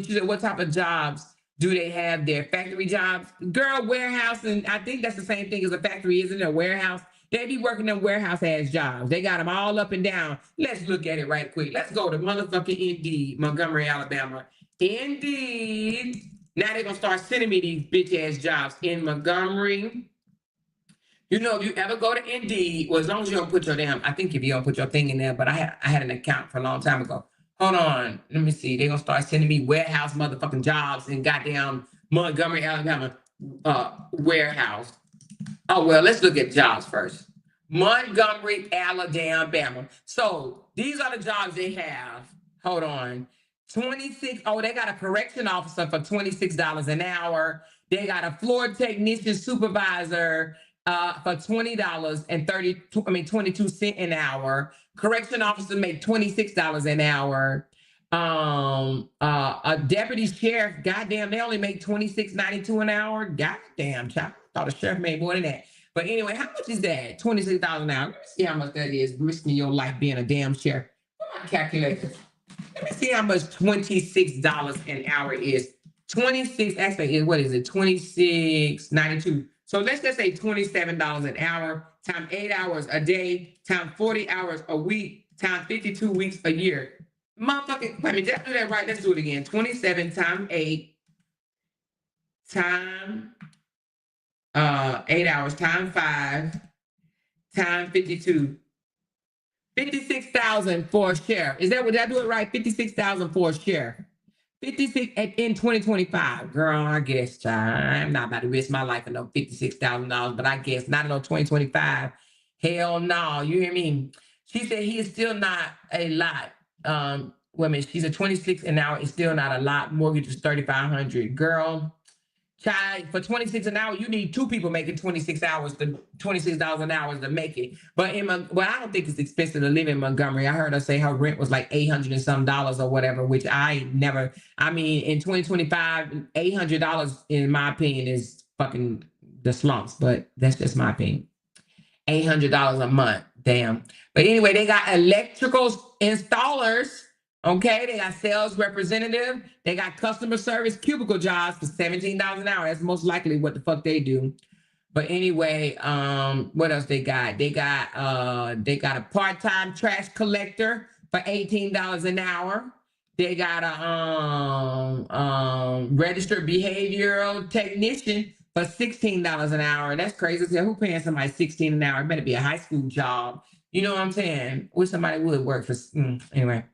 She said, what type of jobs do they have there? Factory jobs? Girl, warehouse, and I think that's the same thing as a factory, isn't it? A warehouse. They be working them warehouse ass jobs. They got them all up and down. Let's look at it right quick. Let's go to motherfucking Indeed, Montgomery, Alabama. Indeed. Now they're going to start sending me these bitch ass jobs in Montgomery. You know, if you ever go to Indeed, well, as long as you don't put your damn, I think if you don't put your thing in there, but I had an account for a long time ago. Hold on. Let me see. They're going to start sending me warehouse motherfucking jobs in goddamn Montgomery, Alabama warehouse. Oh, well, let's look at jobs first. Montgomery, Alabama. So these are the jobs they have. Hold on. 26. Oh, they got a correction officer for $26 an hour. They got a floor technician supervisor for $20 and 22 cents an hour. Correction officer make $26 an hour. A deputy sheriff, goddamn, they only make $26.92 an hour. Goddamn, child. I thought a sheriff made more than that. But anyway, how much is that? $26 an hour. Let's see how much that is, risking your life being a damn sheriff. What my calculator? Let me see how much $26 an hour is. 26, actually, what is it? 26.92. So let's just say $27 an hour, times 8 hours a day, times 40 hours a week, times 52 weeks a year. Motherfucking, wait a minute, did I do that right? Let's do it again. 27 times 8 times 8 hours times 5 times 52. 56,000 for a share. Is that what, did I do it right? 56,000 for a share. 56 in 2025. Girl, I guess, child, I'm not about to risk my life for no $56,000, but I guess not in no 2025. Hell no, you hear me? She said he is still not a lot. Women, she's a 26 an hour, it's still not a lot. Mortgage is 3,500. Girl, child, for 26 an hour, you need two people making 26 hours to $26 an hour to make it. But well, I don't think it's expensive to live in Montgomery. I heard her say her rent was like $800 and some dollars or whatever, which I never. I mean, in 2025, $800 in my opinion is fucking the slumps. But that's just my opinion. $800 a month, damn. But anyway, they got electrical installers. Okay, they got sales representative. They got customer service cubicle jobs for $17 an hour. That's most likely what the fuck they do. But anyway, what else they got? They got a part-time trash collector for $18 an hour. They got a registered behavioral technician for $16 an hour. That's crazy. So who paying somebody $16 an hour? It better be a high school job. You know what I'm saying? Wish somebody would work for anyway.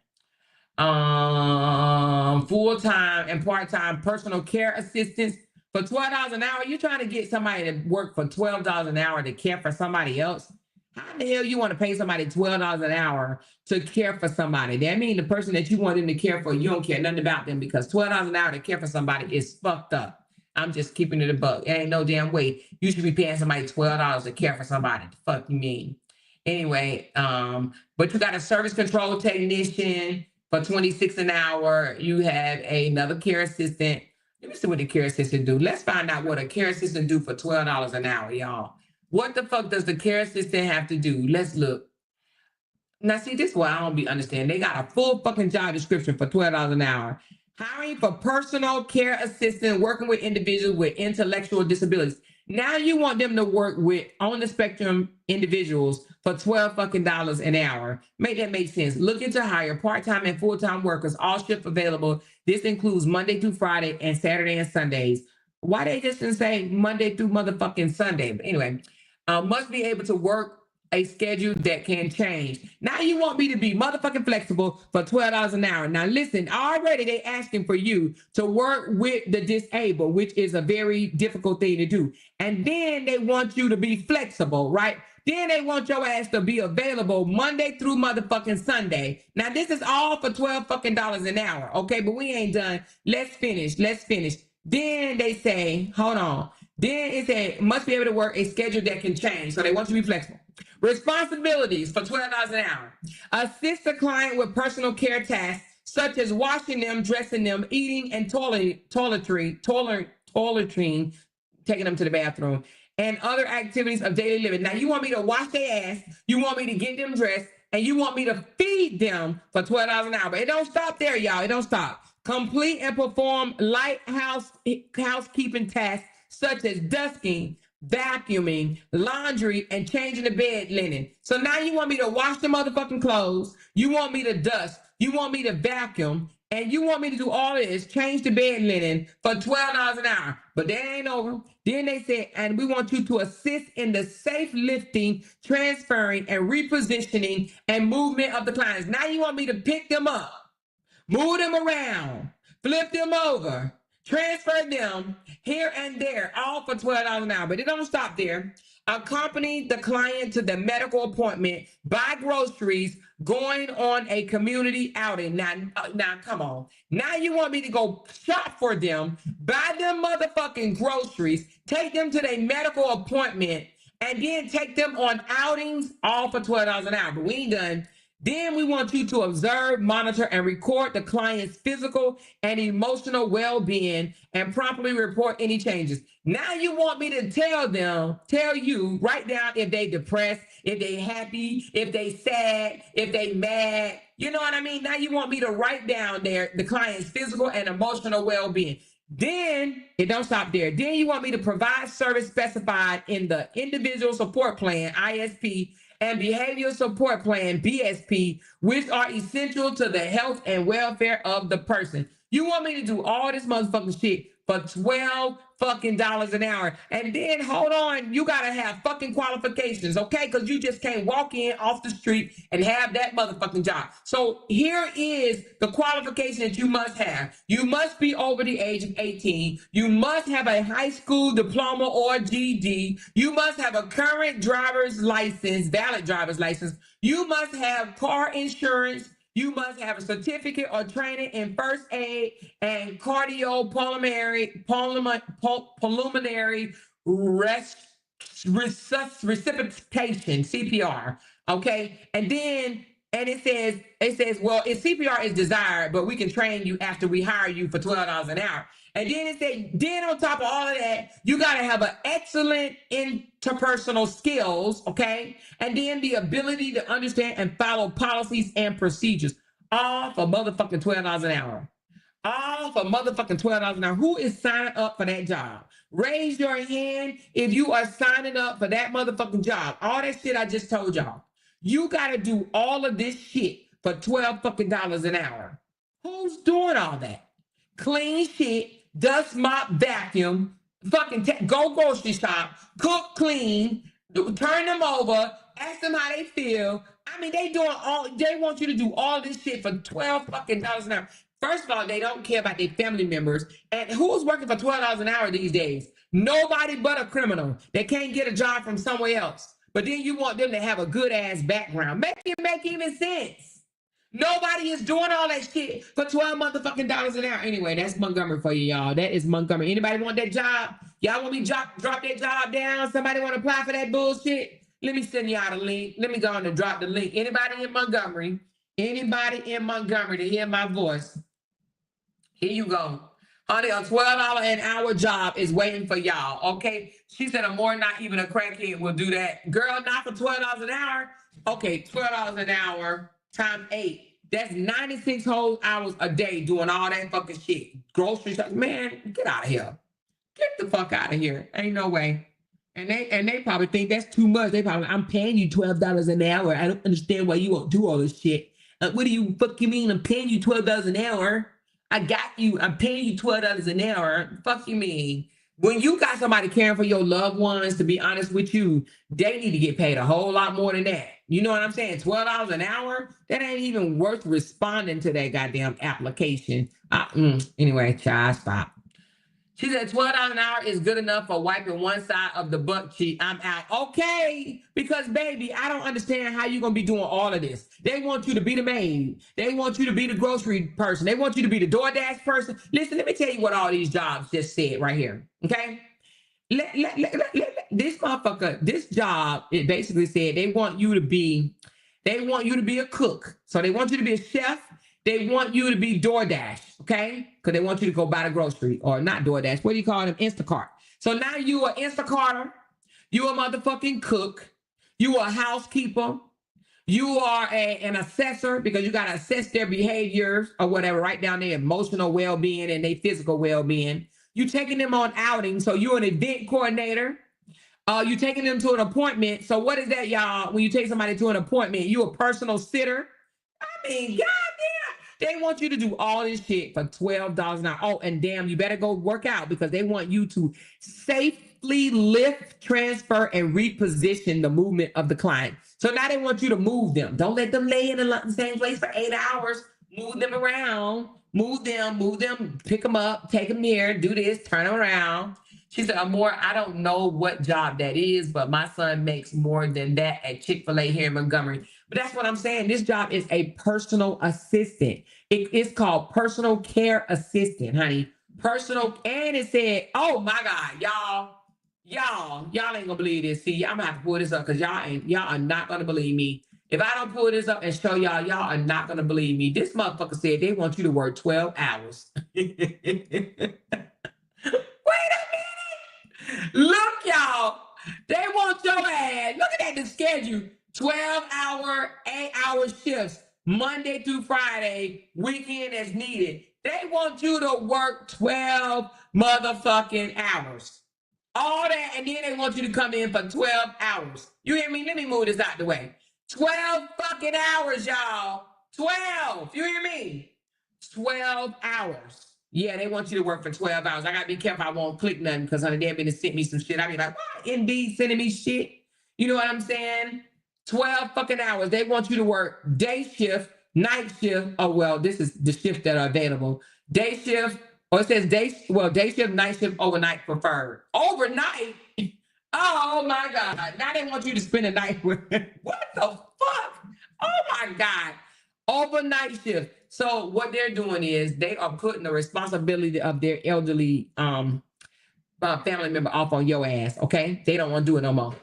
Full-time and part-time personal care assistants for $12 an hour. You're trying to get somebody to work for $12 an hour to care for somebody else. How the hell you want to pay somebody $12 an hour to care for somebody? That means the person that you want them to care for, you don't care nothing about them, because $12 an hour to care for somebody is fucked up. I'm just keeping it a buck. It ain't no damn way you should be paying somebody $12 to care for somebody. The fuck you mean? Anyway, but you got a service control technician for $26 an hour. You have another care assistant. Let me see what the care assistant do. Let's find out what a care assistant do for $12 an hour, y'all. What the fuck does the care assistant have to do? Let's look. Now, see, this is what I don't be understanding. They got a full fucking job description for $12 an hour. Hiring for personal care assistant, working with individuals with intellectual disabilities. Now you want them to work with on the spectrum individuals for $12 fucking an hour. Make that make sense. Looking to hire part-time and full-time workers, all shift available. This includes Monday through Friday and Saturday and Sundays. Why they just didn't say Monday through motherfucking Sunday? But anyway, must be able to work a schedule that can change. Now you want me to be motherfucking flexible for $12 an hour. Now listen, already they asking for you to work with the disabled, which is a very difficult thing to do. And then they want you to be flexible, right? Then they want your ass to be available Monday through motherfucking Sunday. Now this is all for $12 fucking an hour, okay? But we ain't done. Let's finish. Then they say, hold on. Then it said, must be able to work a schedule that can change. So they want you to be flexible. Responsibilities for $12 an hour. Assist the client with personal care tasks, such as washing them, dressing them, eating, and toiletry, taking them to the bathroom, and other activities of daily living. Now, you want me to wash their ass, you want me to get them dressed, and you want me to feed them for $12 an hour. But it don't stop there, y'all. It don't stop. Complete and perform light housekeeping tasks, such as dusting, vacuuming, laundry, and changing the bed linen. So now you want me to wash the motherfucking clothes, you want me to dust, you want me to vacuum, and you want me to do all of this, change the bed linen for $12 an hour. But that ain't over. Then they said, and we want you to assist in the safe lifting, transferring, and repositioning and movement of the clients. Now you want me to pick them up, move them around, flip them over, transfer them here and there, all for $12 an hour. But it don't stop there. Accompany the client to the medical appointment, buy groceries, going on a community outing. Now, come on. Now you want me to go shop for them, buy them motherfucking groceries, take them to their medical appointment, and then take them on outings, all for $12 an hour. But we ain't done. Then we want you to observe, monitor, and record the client's physical and emotional well-being and promptly report any changes. Now you want me to tell you, write down if they depressed, if they happy, if they sad, if they mad. You know what I mean? Now you want me to write down the client's physical and emotional well-being. Then it don't stop there. Then you want me to provide service specified in the individual support plan, ISP, and behavioral support plan, BSP, which are essential to the health and welfare of the person. You want me to do all this motherfucking shit for 12 fucking dollars an hour. And then hold on, you gotta have fucking qualifications, okay? Because you just can't walk in off the street and have that motherfucking job. So here is the qualification that you must have. You must be over the age of 18. You must have a high school diploma or GED. You must have a current driver's license, valid driver's license. You must have car insurance. You must have a certificate or training in first aid and cardiopulmonary resuscitation, CPR. Okay, and it says, well, if CPR is desired, but we can train you after we hire you for $12 an hour. And then it said, then on top of all of that, you got to have an excellent interpersonal skills, okay? And then the ability to understand and follow policies and procedures. All for motherfucking $12 an hour. All for motherfucking $12 an hour. Who is signing up for that job? Raise your hand if you are signing up for that motherfucking job. All that shit I just told y'all. You got to do all of this shit for 12 fucking dollars an hour. Who's doing all that? Clean shit, dust mop, vacuum, fucking go grocery shop, cook, clean, turn them over, ask them how they feel. I mean, they want you to do all this shit for 12 fucking dollars an hour. First of all, they don't care about their family members. And who's working for $12 an hour these days? Nobody but a criminal. They can't get a job from somewhere else. But then you want them to have a good ass background. Make it make even sense. Nobody is doing all that shit for 12 motherfucking dollars an hour. Anyway, that's Montgomery for you, y'all. That is Montgomery. Anybody want that job? Y'all want me drop that job down? Somebody want to apply for that bullshit? Let me send y'all the link. Let me go on and drop the link. Anybody in Montgomery to hear my voice? Here you go. Honey, a $12 an hour job is waiting for y'all, okay? She said a more not even a crackhead will do that. Girl, not for $12 an hour? Okay, $12 an hour times 8. That's 96 whole hours a day doing all that fucking shit. Grocery shop. Man, get out of here. Get the fuck out of here. Ain't no way. And they probably think that's too much. They probably, I'm paying you $12 an hour. I don't understand why you won't do all this shit. What do you fucking mean I'm paying you $12 an hour? I got you. I'm paying you $12 an hour. Fuck you mean? When you got somebody caring for your loved ones, to be honest with you, they need to get paid a whole lot more than that. You know what I'm saying? $12 an hour? That ain't even worth responding to that goddamn application. Anyway, child, stop. She said $12 an hour is good enough for wiping one side of the butt cheek. I'm out. Okay, because baby, I don't understand how you're gonna be doing all of this. They want you to be the maid. They want you to be the grocery person. They want you to be the DoorDash person. Listen, let me tell you what all these jobs just said right here. Okay. This motherfucker, this job, it basically said they want you to be a cook. So they want you to be a chef. They want you to be DoorDash, okay? Because they want you to go buy the grocery, or not DoorDash. What do you call them? Instacart. So now you are Instacarter. You a motherfucking cook. You are a housekeeper. You are an assessor, because you got to assess their behaviors or whatever, write down their emotional well-being and their physical well-being. You taking them on outings. So you're an event coordinator. You taking them to an appointment. So what is that, y'all? When you take somebody to an appointment, you a personal sitter. I mean, goddamn. They want you to do all this shit for $12 an hour. Oh, and damn, you better go work out, because they want you to safely lift, transfer, and reposition the movement of the client. So now they want you to move them. Don't let them lay in the same place for 8 hours. Move them around. Move them, pick them up, take them here, do this, turn them around. She said, I don't know what job that is, but my son makes more than that at Chick-fil-A here in Montgomery. But that's what I'm saying. This job is a personal assistant. It's called personal care assistant, honey. And it said, oh my God, y'all ain't gonna believe this. See, I'm gonna have to pull this up, because y'all are not gonna believe me. If I don't pull this up and show y'all, y'all are not gonna believe me. This motherfucker said they want you to work 12 hours. Wait a minute. Look, y'all. They want your ass. Look at the schedule. 12-hour, 8-hour shifts, Monday through Friday, weekend as needed. They want you to work 12 motherfucking hours. All that, and then they want you to come in for 12 hours. You hear me? Let me move this out the way. 12 fucking hours, y'all. 12. You hear me? 12 hours. Yeah, they want you to work for 12 hours. I gotta be careful I won't click nothing because honey, they've been to send me some shit. I be like, what? Indeed sending me shit. You know what I'm saying? 12 fucking hours. They want you to work day shift, night shift. Oh, well, this is the shifts that are available. Day shift, or it says day shift, night shift, overnight preferred. Overnight? Oh my God. Now they want you to spend a night with what the fuck? Oh my God. Overnight shift. So what they're doing is they are putting the responsibility of their elderly family member off on your ass. Okay, they don't want to do it no more.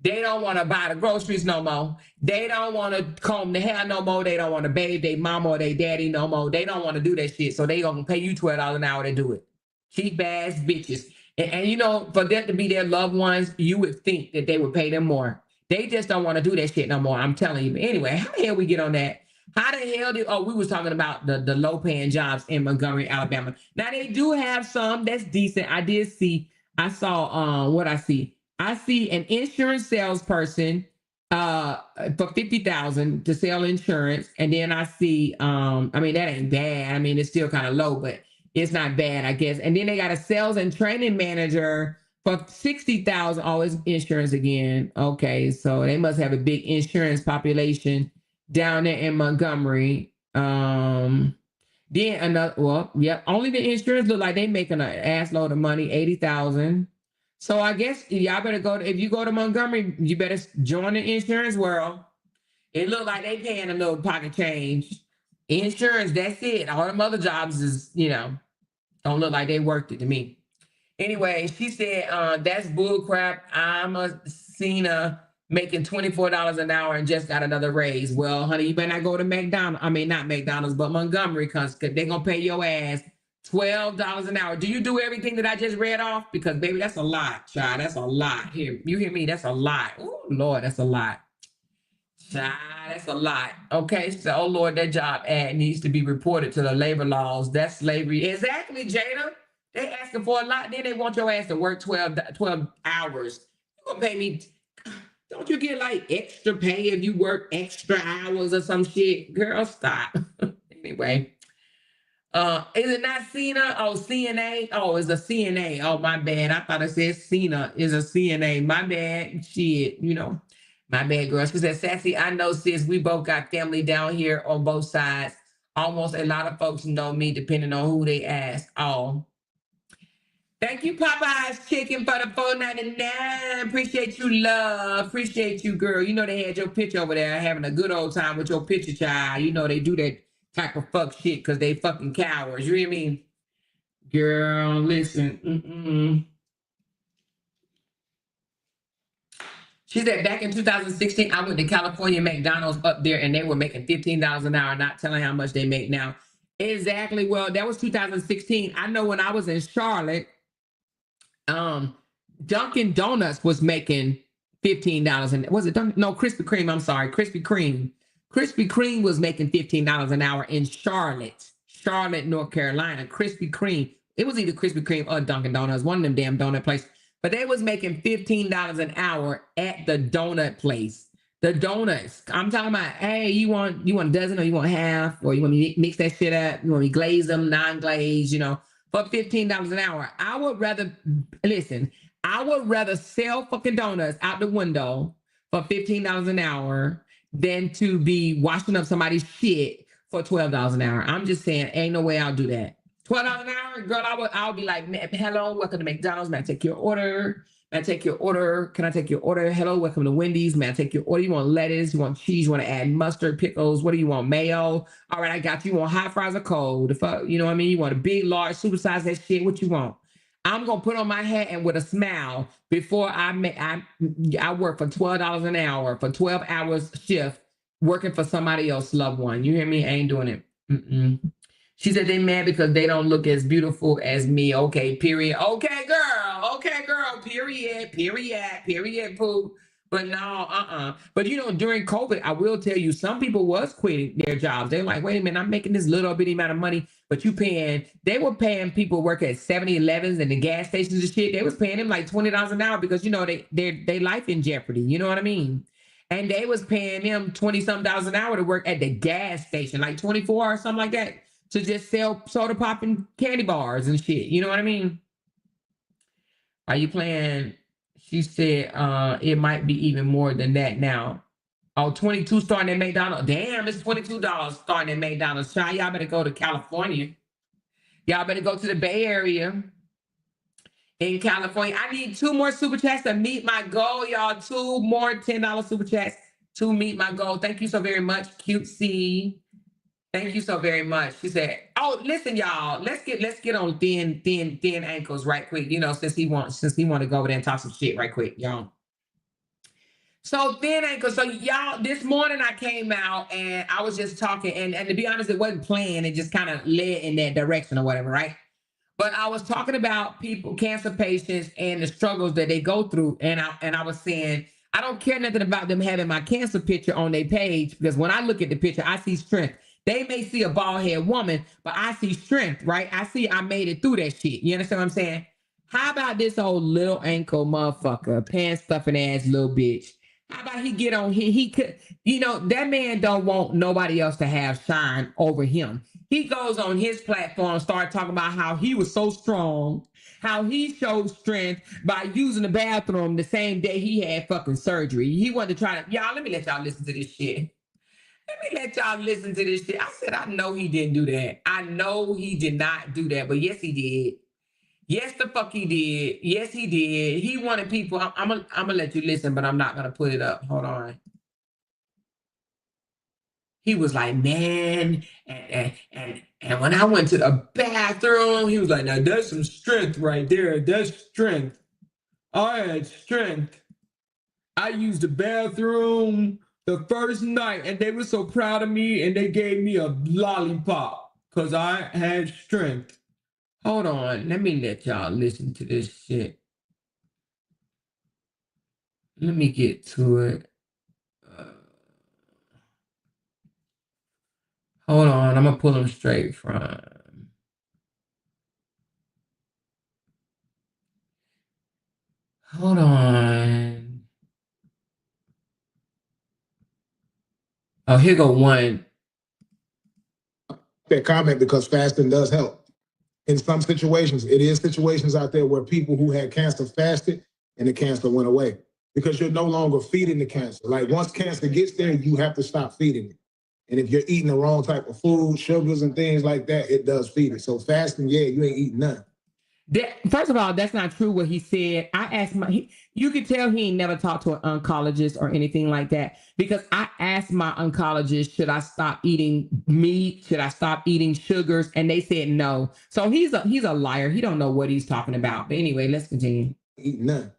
They don't want to buy the groceries no more. They don't want to comb the hair no more. They don't want to bathe their mama or their daddy no more. They don't want to do that shit. So they gonna pay you $12 an hour to do it. Cheap ass bitches. And you know, for them to be their loved ones, you would think that they would pay them more. They just don't want to do that shit no more. I'm telling you. But anyway, how the hell we get on that? How the hell did, we was talking about the low paying jobs in Montgomery, Alabama. Now they do have some that's decent. I saw what I see. I see an insurance salesperson for 50,000 to sell insurance. And then I see I mean, that ain't bad. I mean, it's still kind of low, but it's not bad, I guess. And then they got a sales and training manager for 60,000. Oh, it's insurance again. Okay, so they must have a big insurance population down there in Montgomery. Then another, well, yeah, only the insurance look like they making an ass load of money, 80,000. So I guess y'all better go if you go to Montgomery, you better join the insurance world. It look like they paying a little pocket change. Insurance, that's it. All them other jobs is, don't look like they worked it to me. Anyway, she said, that's bull crap. I'm a Cena making $24 an hour and just got another raise. Well, honey, you better not go to McDonald's. I mean, not McDonald's, but Montgomery, because they're going to pay your ass $12 an hour. Do you do everything that I just read off? Because, baby, that's a lot, child. That's a lot. Here, you hear me? That's a lot. Oh, Lord, that's a lot. Child, that's a lot. Okay, so, oh, Lord, that job ad needs to be reported to the labor laws. That's slavery. Exactly, Jada. They asking for a lot. Then they want your ass to work 12 hours. You going to pay me... Don't you get like extra pay if you work extra hours or some shit? Girl, stop. Anyway, is it not Cena? Oh, CNA. Oh, it's a CNA. Oh, my bad. I thought it said Cena is a CNA. My bad. Shit, my bad, girl. She said, Sassy, I know, sis, we both got family down here on both sides. Almost a lot of folks know me depending on who they ask. Oh. Thank you, Popeye's Chicken, for the $4.99. Appreciate you, love. Appreciate you, girl. You know they had your picture over there having a good old time with your picture, child. You know they do that type of fuck shit because they fucking cowards. You hear me? Girl, listen. She said back in 2016, I went to California McDonald's up there and they were making $15 an hour, not telling how much they make now. Exactly. Well, that was 2016. I know when I was in Charlotte, Dunkin' Donuts was making $15 and was it Dunkin'? No, Krispy Kreme. I'm sorry, Krispy Kreme. Krispy Kreme was making $15 an hour in Charlotte, North Carolina. Krispy Kreme. It was either Krispy Kreme or Dunkin' Donuts, one of them damn donut places. But they was making $15 an hour at the donut place. The donuts. I'm talking about, hey, you want a dozen or you want half or you want me to mix that shit up? You want me to glaze them, non-glaze, for $15 an hour. I would rather sell fucking donuts out the window for $15 an hour than to be washing up somebody's shit for $12 an hour. I'm just saying, ain't no way I'll do that. $12 an hour, girl, I'll be like, hello, welcome to McDonald's. May I take your order? May I take your order? Can I take your order? Hello, welcome to Wendy's. May I take your order? You want lettuce? You want cheese? You want to add mustard, pickles? What do you want? Mayo? All right, I got you. You want hot fries or cold? The fuck, you know what I mean? You want a big, large, supersize that shit? What you want? I'm gonna put on my hat and with a smile before I work for $12 an hour for 12 hours shift. working for somebody else's loved one. You hear me? I ain't doing it. Mm-mm. She said they mad because they don't look as beautiful as me. Okay, period. Okay, girl. Okay, girl. Period. Period. Period. Pooh. But no, But during COVID, I will tell you, some people was quitting their jobs. They're like, wait a minute, I'm making this little bitty amount of money, but they were paying people work at 7-Elevens and the gas stations and shit. They was paying them like $20 an hour because they life in jeopardy. You know what I mean? And they was paying them 20 some dollars an hour to work at the gas station, like 24 or something like that, to just sell soda pop and candy bars and shit. You know what I mean? Are you playing? She said it might be even more than that now. Oh, 22 starting at McDonald's. Damn, it's $22 starting at McDonald's. Child, y'all better go to California. Y'all better go to the Bay Area in California. I need 2 more super chats to meet my goal, y'all. 2 more $10 super chats to meet my goal. Thank you so very much, Cutesy. Thank you so very much. She said, "Oh, listen, y'all. Let's get on thin ankles right quick. Since he want to go over there and talk some shit right quick, y'all." So thin ankles. So y'all, this morning I came out and I was just talking, and to be honest, it wasn't planned. It just kind of led in that direction or whatever, right? But I was talking about people, cancer patients, and the struggles that they go through. And I was saying, I don't care nothing about them having my cancer picture on their page, because when I look at the picture, I see strength. They may see a bald head woman, but I see strength, right? I see I made it through that shit. You understand what I'm saying? How about this old little ankle motherfucker, pants stuffing ass little bitch? How about he get on here? He could, that man don't want nobody else to have shine over him. He goes on his platform, start talking about how he was so strong, how he showed strength by using the bathroom the same day he had fucking surgery. He wanted to try to, y'all, let me let y'all listen to this shit. Let me let y'all listen to this shit. I said, I know he didn't do that. I know he did not do that, but yes, he did. Yes, the fuck he did. Yes, he did. He wanted people. I'm gonna let you listen, but I'm not gonna put it up. Hold on. He was like, man, and when I went to the bathroom, he was like, now that's some strength right there. That's strength. I had strength. I used the bathroom the first night, and they were so proud of me, and they gave me a lollipop because I had strength. Hold on, let me let y'all listen to this shit. Let me get to it. Hold on, I'm gonna pull them straight from. Hold on. Oh, here go one. That comment, because fasting does help. In some situations, it is situations out there where people who had cancer fasted and the cancer went away, because you're no longer feeding the cancer. Like, once cancer gets there, you have to stop feeding it. And if you're eating the wrong type of food, sugars and things like that, it does feed it. So fasting, yeah, you ain't eating none. First of all, that's not true what he said. I asked you could tell he ain't never talked to an oncologist or anything like that, because I asked my oncologist, should I stop eating meat? Should I stop eating sugars? And they said no. So he's a liar. He don't know what he's talking about. But anyway, let's continue. Eat none.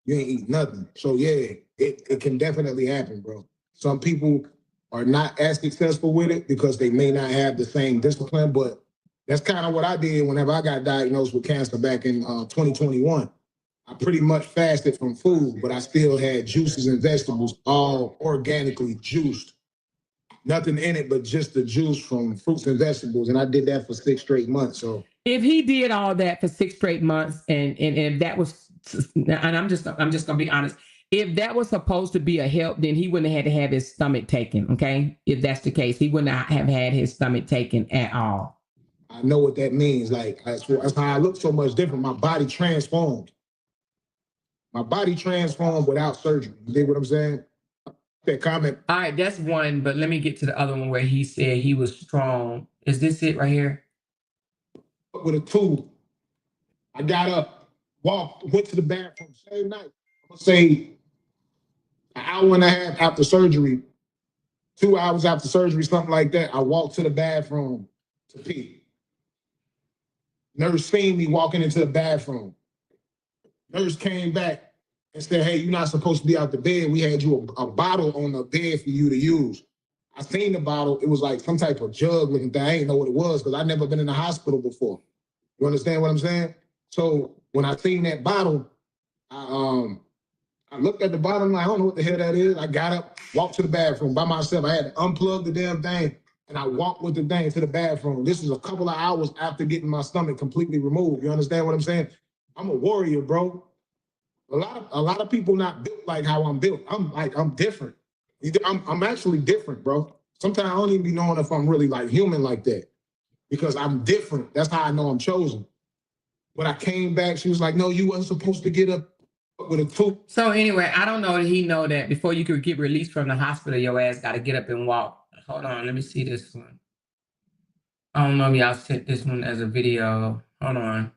You ain't eat nothing. So yeah, it can definitely happen, bro. Some people are not as successful with it because they may not have the same discipline, but that's kind of what I did whenever I got diagnosed with cancer back in 2021. I pretty much fasted from food, but I still had juices and vegetables, all organically juiced. Nothing in it but just the juice from fruits and vegetables. And I did that for 6 straight months. So if he did all that for 6 straight months, and if that was, and I'm just gonna be honest, if that was supposed to be a help, then he wouldn't have had to have his stomach taken. Okay, if that's the case, he would not have had his stomach taken at all. I know what that means. Like, that's how I look so much different. My body transformed. My body transformed without surgery. You dig what I'm saying? That comment. All right, that's one, but let me get to the other one where he said he was strong. Is this it right here? With a tool. I got up, walked, went to the bathroom same night. I'm gonna say an hour and a half after surgery, 2 hours after surgery, something like that. I walked to the bathroom to pee. Nurse seen me walking into the bathroom. Nurse came back and said, hey, you're not supposed to be out the bed. We had you a bottle on the bed for you to use. I seen the bottle. It was like some type of jug looking thing. I didn't know what it was because I never been in the hospital before. You understand what I'm saying? So when I seen that bottle, I looked at the bottom. Like, I don't know what the hell that is. I got up, walked to the bathroom by myself. I had to unplug the damn thing, and I walked with the thing to the bathroom. This is a couple of hours after getting my stomach completely removed. You understand what I'm saying? I'm a warrior, bro. A lot of people not built like how I'm built. I'm different. I'm actually different, bro. Sometimes I don't even be knowing if I'm really like human like that because I'm different. That's how I know I'm chosen. When I came back, she was like, "No, you wasn't supposed to get up with a tooth." So anyway, I don't know that he know that before you could get released from the hospital, your ass got to get up and walk. Hold on, let me see this one. I don't know if y'all sent this one as a video. Hold on.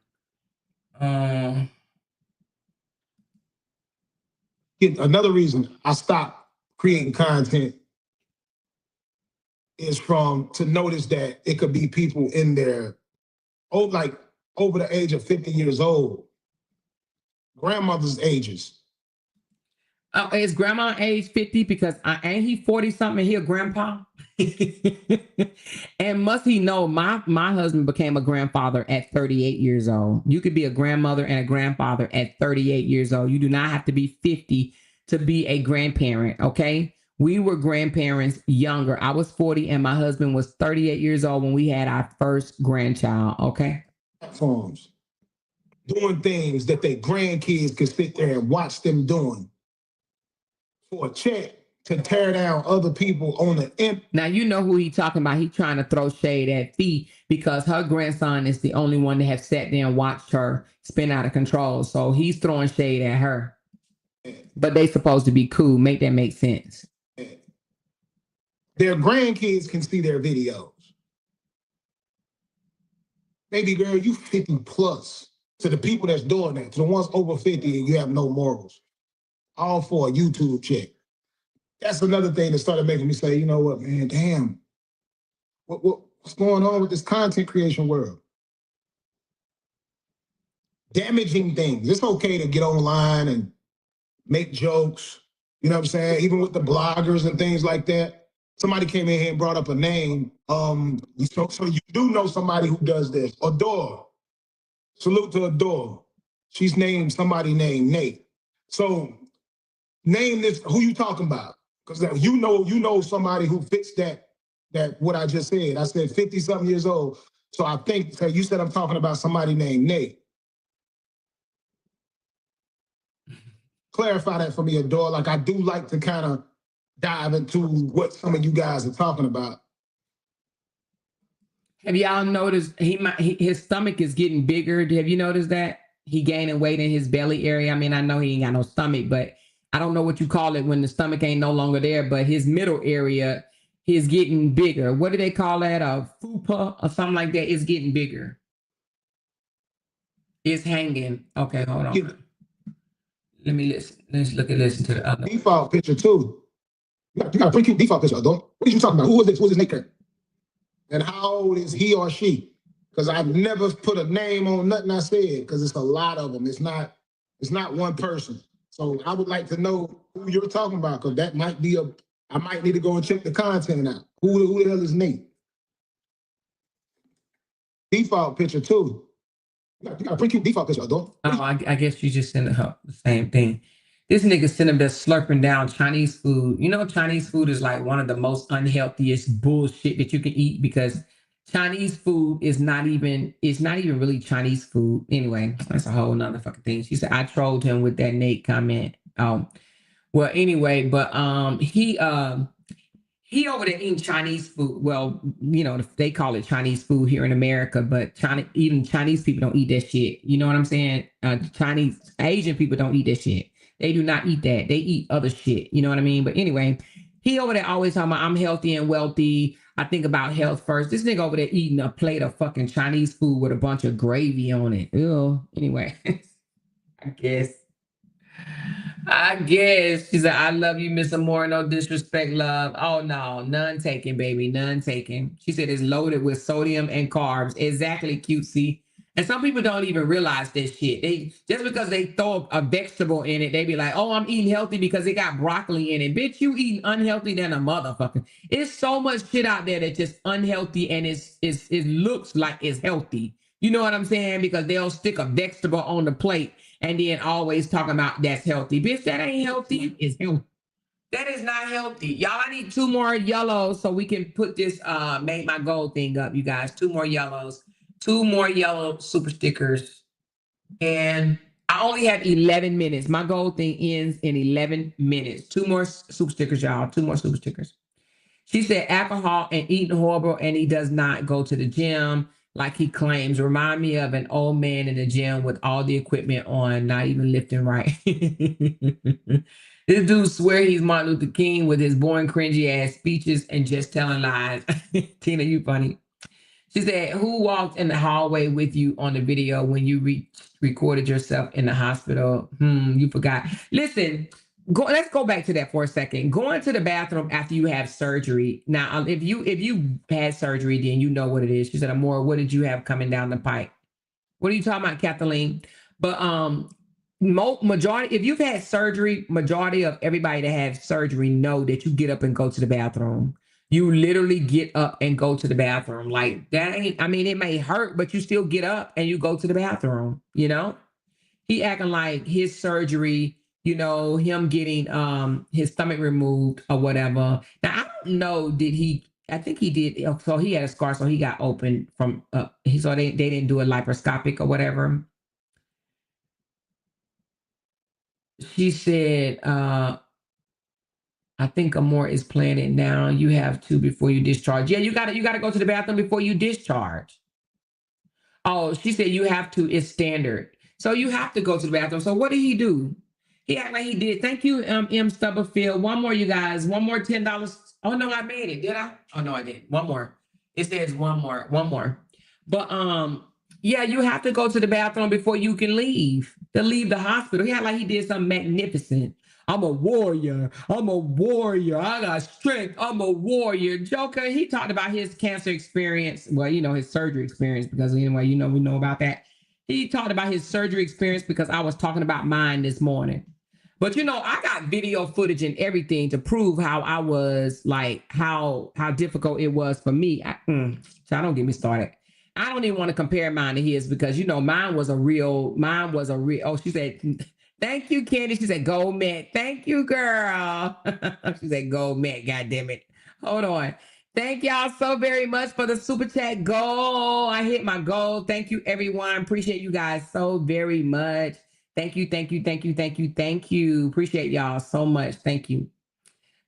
Another reason I stopped creating content is to notice that it could be people in there, like over the age of 50 years old, grandmother's ages. Is grandma age 50? Because ain't he 40 something? He a grandpa. And must he know my husband became a grandfather at 38 years old. You could be a grandmother and a grandfather at 38 years old. You do not have to be 50 to be a grandparent. Okay. We were grandparents younger. I was 40 and my husband was 38 years old when we had our first grandchild. Okay. Platforms doing things that their grandkids could sit there and watch them doing for a check to tear down other people on the end. Now you know who he talking about. He trying to throw shade at Fee because her grandson is the only one that have sat there and watched her spin out of control. So he's throwing shade at her. But they supposed to be cool. Make that make sense. Their grandkids can see their videos. Baby girl, you 50 plus. To the people that's doing that, to the ones over 50 and you have no morals. All for a YouTube check. That's another thing that started making me say, you know what, man, damn. What's going on with this content creation world? Damaging things. It's okay to get online and make jokes, you know what I'm saying? Even with the bloggers and things like that. Somebody came in here and brought up a name. So you do know somebody who does this. Adore. Salute to Adore. She's named somebody named Nate. So name this, who you talking about? Because you know somebody who fits that what I just said. I said 50 something years old. So I think so you said I'm talking about somebody named Nate. Clarify that for me, Adore. Like I do like to kind of dive into what some of you guys are talking about. Have y'all noticed his stomach is getting bigger? Have you noticed that? He gaining weight in his belly area. I mean, I know he ain't got no stomach, but I don't know what you call it when the stomach ain't no longer there, but his middle area is getting bigger. What do they call that? A fupa or something like that? It's getting bigger. It's hanging. Okay, hold on. Let me listen. Listen to the other. Default picture too. You got a pretty cute default picture, Adore. What are you talking about? Who is this? Who's this Nate? And how old is he or she? Because I've never put a name on nothing I said, because it's a lot of them. It's not one person. So I would like to know who you're talking about, because that might be I might need to go and check the content out. Who the hell is Nate? Default picture too. You got a pretty cute default picture, Adore. Oh, I guess you just sent her the same thing. This nigga sent him just slurping down Chinese food. You know, Chinese food is like one of the most unhealthiest bullshit that you can eat, because Chinese food is not even really Chinese food. Anyway, that's a whole nother fucking thing. She said I trolled him with that Nate comment. Well, anyway, but he over there eating Chinese food. Well, you know, they call it Chinese food here in America, but even Chinese people don't eat that shit. You know what I'm saying? Asian people don't eat that shit. They do not eat that. They eat other shit. You know what I mean? But anyway, he over there always talking about I'm healthy and wealthy. I think about health first. This nigga over there eating a plate of fucking Chinese food with a bunch of gravy on it. Ew. Anyway, I guess she said, I love you, Miss Amore. No disrespect, love. Oh no, none taken, baby. None taken. She said it's loaded with sodium and carbs. Exactly, cutesy. And some people don't even realize this shit. They just because they throw a vegetable in it, they be like, "Oh, I'm eating healthy because it got broccoli in it." Bitch, you eating unhealthy than a motherfucker. It's so much shit out there that's just unhealthy, and it looks like it's healthy. You know what I'm saying? Because they'll stick a vegetable on the plate and then always talking about that's healthy. Bitch, that ain't healthy. It's healthy. That is not healthy. Y'all, I need 2 more yellows so we can put this make my gold thing up, you guys. 2 more yellows. 2 more yellow super stickers. And I only have 11 minutes. My gold thing ends in 11 minutes. 2 more super stickers, y'all. 2 more super stickers. She said alcohol and eating horrible, and he does not go to the gym like he claims. Remind me of an old man in the gym with all the equipment on, not even lifting right. This dude swear he's Martin Luther King with his boring, cringy ass speeches and just telling lies. Tina, you funny. She said, who walked in the hallway with you on the video when you recorded yourself in the hospital? You forgot. Listen, let's go back to that for a second. Going to the bathroom after you have surgery. Now, if you had surgery, then you know what it is. She said, Amor, what did you have coming down the pipe? What are you talking about, Kathleen? But majority, if you've had surgery, majority of everybody that has surgery know that you get up and go to the bathroom. You literally get up and go to the bathroom. Like that ain't, I mean, it may hurt, but you still get up and you go to the bathroom, you know? He acting like his surgery, you know, him getting his stomach removed or whatever. Now I don't know, I think he did. So he had a scar, so he got open from so they didn't do a laparoscopic or whatever. She said, I think Amor is playing it now. You have to before you discharge. Yeah, you gotta go to the bathroom before you discharge. Oh, she said you have to, it's standard. So you have to go to the bathroom. So what did he do? He acted like he did. Thank you, M. Stubberfield. One more, you guys. One more $10. Oh no, I made it. Did I? Oh no, I didn't. One more. It says one more. But yeah, you have to go to the bathroom before you can leave. To leave the hospital. He acted like he did something magnificent. I'm a warrior. I got strength. I'm a warrior. Joker, he talked about his cancer experience. Well, you know, his surgery experience, because anyway, you know, we know about that. He talked about his surgery experience because I was talking about mine this morning. But you know, I got video footage and everything to prove how I was, like how difficult it was for me. So don't get me started. I don't even want to compare mine to his because you know mine was a real. Oh, she said, thank you, Candy. She said, go Met. Thank you, girl. She said, go Met. God damn it. Hold on. Thank y'all so very much for the super chat goal. I hit my goal. Thank you, everyone. Appreciate you guys so very much. Thank you. Appreciate y'all so much. Thank you.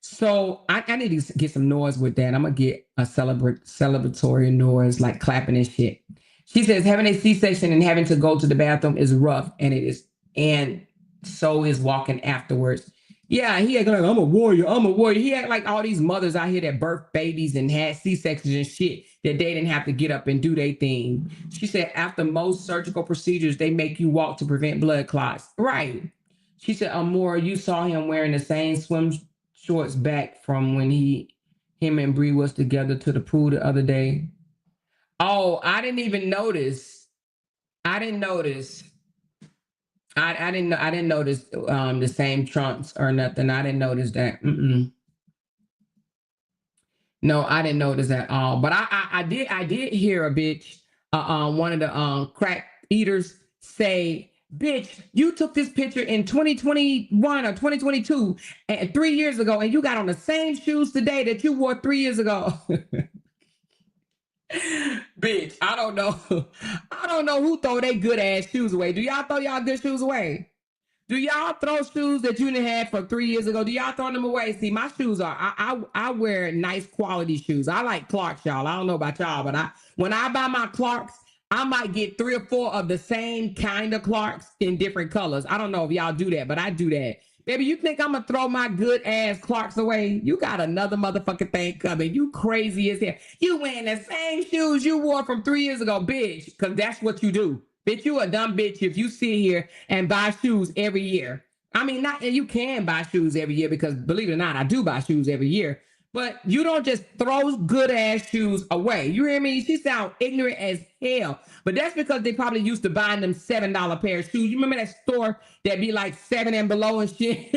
So I need to get some noise with that. I'm gonna get a celebratory noise, like clapping and shit. She says having a C-section and having to go to the bathroom is rough, and it is, and so is walking afterwards. Yeah, he act like I'm a warrior. He act like all these mothers out here that birth babies and had C-sections and shit that they didn't have to get up and do their thing. She said after most surgical procedures, they make you walk to prevent blood clots. Right. She said, Amor, you saw him wearing the same swim shorts back from when him and Bree was together to the pool the other day. Oh, I didn't even notice. I didn't notice the same trunks or nothing. I didn't notice that. No, I didn't notice at all. But I did hear a bitch, one of the crack eaters say, bitch, you took this picture in 2021 or 2022 and 3 years ago, and you got on the same shoes today that you wore 3 years ago. Bitch, I don't know. I don't know who throw their good ass shoes away. Do y'all throw y'all good shoes away? Do y'all throw shoes that you didn't have for 3 years ago? Do y'all throw them away? See, my shoes are, I wear nice quality shoes. I like Clarks, y'all. I don't know about y'all, but when I buy my Clarks, I might get 3 or 4 of the same kind of Clarks in different colors. I don't know if y'all do that, but I do that. Baby, you think I'm gonna throw my good ass Clarks away? You got another motherfucking thing coming. You crazy as hell. You wearing the same shoes you wore from 3 years ago, bitch, because that's what you do. Bitch, you a dumb bitch if you sit here and buy shoes every year. I mean, not, and you can buy shoes every year because believe it or not, I do buy shoes every year. But you don't just throw good ass shoes away. You hear me? She sound ignorant as hell. But that's because they probably used to buying them $7 pair of shoes. You remember that store that be like 7 and below and shit?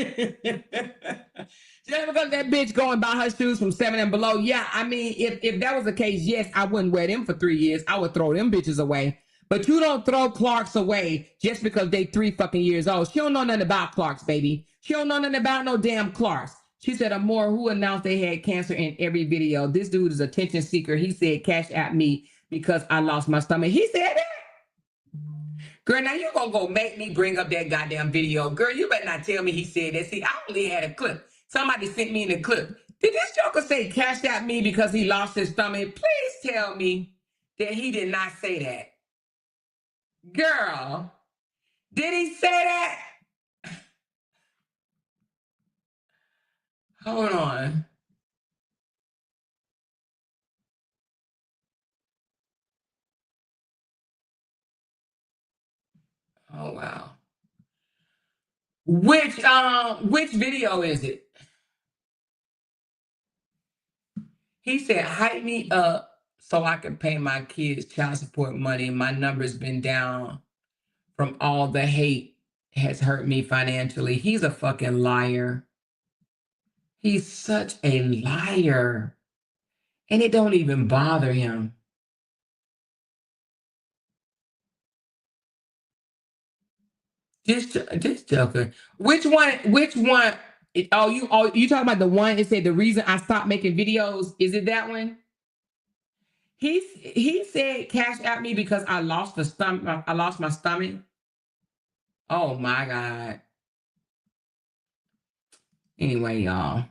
Just because that bitch go and buy her shoes from 7 and below. Yeah, I mean, if that was the case, yes, I wouldn't wear them for 3 years. I would throw them bitches away. But you don't throw Clarks away just because they 3 fucking years old. She don't know nothing about Clarks, baby. She don't know nothing about no damn Clarks. She said, Amor, who announced they had cancer in every video? This dude is a attention seeker. He said, cash at me because I lost my stomach. He said that? Girl, now you gonna go make me bring up that goddamn video. Girl, you better not tell me he said that. See, I only had a clip. Somebody sent me in the clip. Did this joker say cash at me because he lost his stomach? Please tell me that he did not say that. Girl, did he say that? Hold on. Oh wow. Which video is it? He said, hype me up so I can pay my kids child support money. My number's been down from all the hate has hurt me financially. He's a fucking liar. He's such a liar. And it don't even bother him. This joker. Which one? You talking about the one it said the reason I stopped making videos? Is it that one? He said cash at me because I lost my stomach. Oh my God. Anyway, y'all.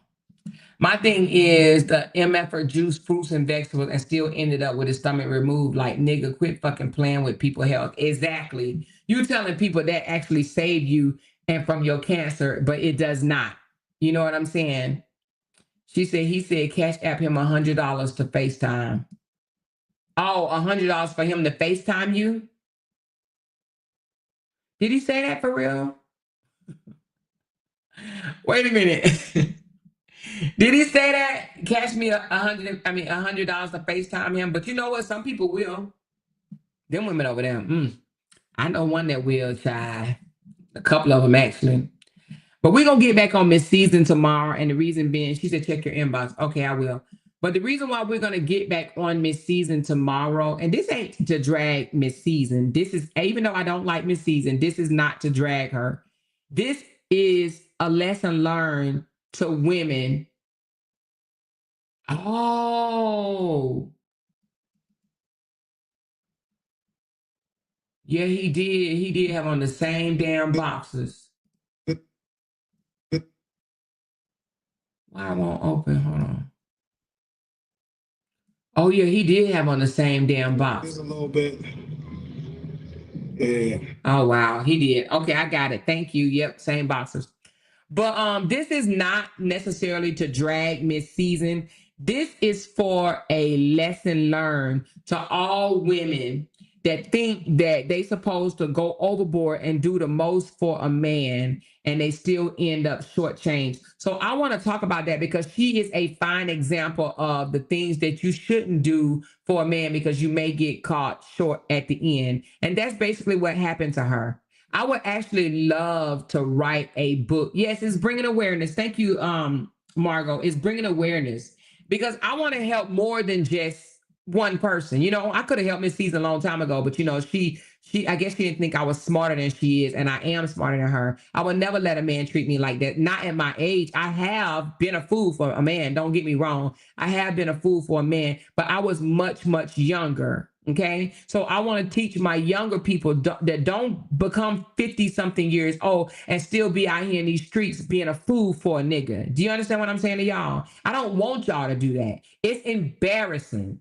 My thing is the MF for juice, fruits, and vegetables and still ended up with his stomach removed. Like, nigga, quit fucking playing with people's health. Exactly. You telling people that actually saved you and from your cancer, but it does not. You know what I'm saying? He said cash app him $100 to FaceTime. Oh, $100 for him to FaceTime you? Did he say that for real? Wait a minute. Did he say that? Cash me $100 to FaceTime him. But you know what? Some people will. Them women over there. I know one that will, child. A couple of them actually. But we're gonna get back on Miss Season tomorrow. And the reason being, she said check your inbox. Okay, I will. But the reason why we're gonna get back on Miss Season tomorrow, and this ain't to drag Miss Season. This is, even though I don't like Miss Season, this is not to drag her. This is a lesson learned to women. Oh. Yeah, he did. He did have on the same damn boxes. Why it won't open? Hold on. Oh yeah, he did have on the same damn box. Just a little bit. Yeah. Oh wow, he did. Okay, I got it. Thank you. Yep, same boxes. But this is not necessarily to drag Miss Season. This is for a lesson learned to all women that think that they supposed to go overboard and do the most for a man and they still end up shortchanged. So I want to talk about that because she is a fine example of the things that you shouldn't do for a man because you may get caught short at the end. And that's basically what happened to her. I would actually love to write a book. Yes, it's bringing awareness. Thank you, Margot. It's bringing awareness because I want to help more than just one person. You know, I could have helped Miss Season a long time ago, but you know, I guess she didn't think I was smarter than she is, and I am smarter than her. I would never let a man treat me like that. Not at my age. I have been a fool for a man. Don't get me wrong. I have been a fool for a man, but I was much, much younger. Okay. So I want to teach my younger people that don't become 50 something years old and still be out here in these streets being a fool for a nigga. Do you understand what I'm saying to y'all? I don't want y'all to do that. It's embarrassing.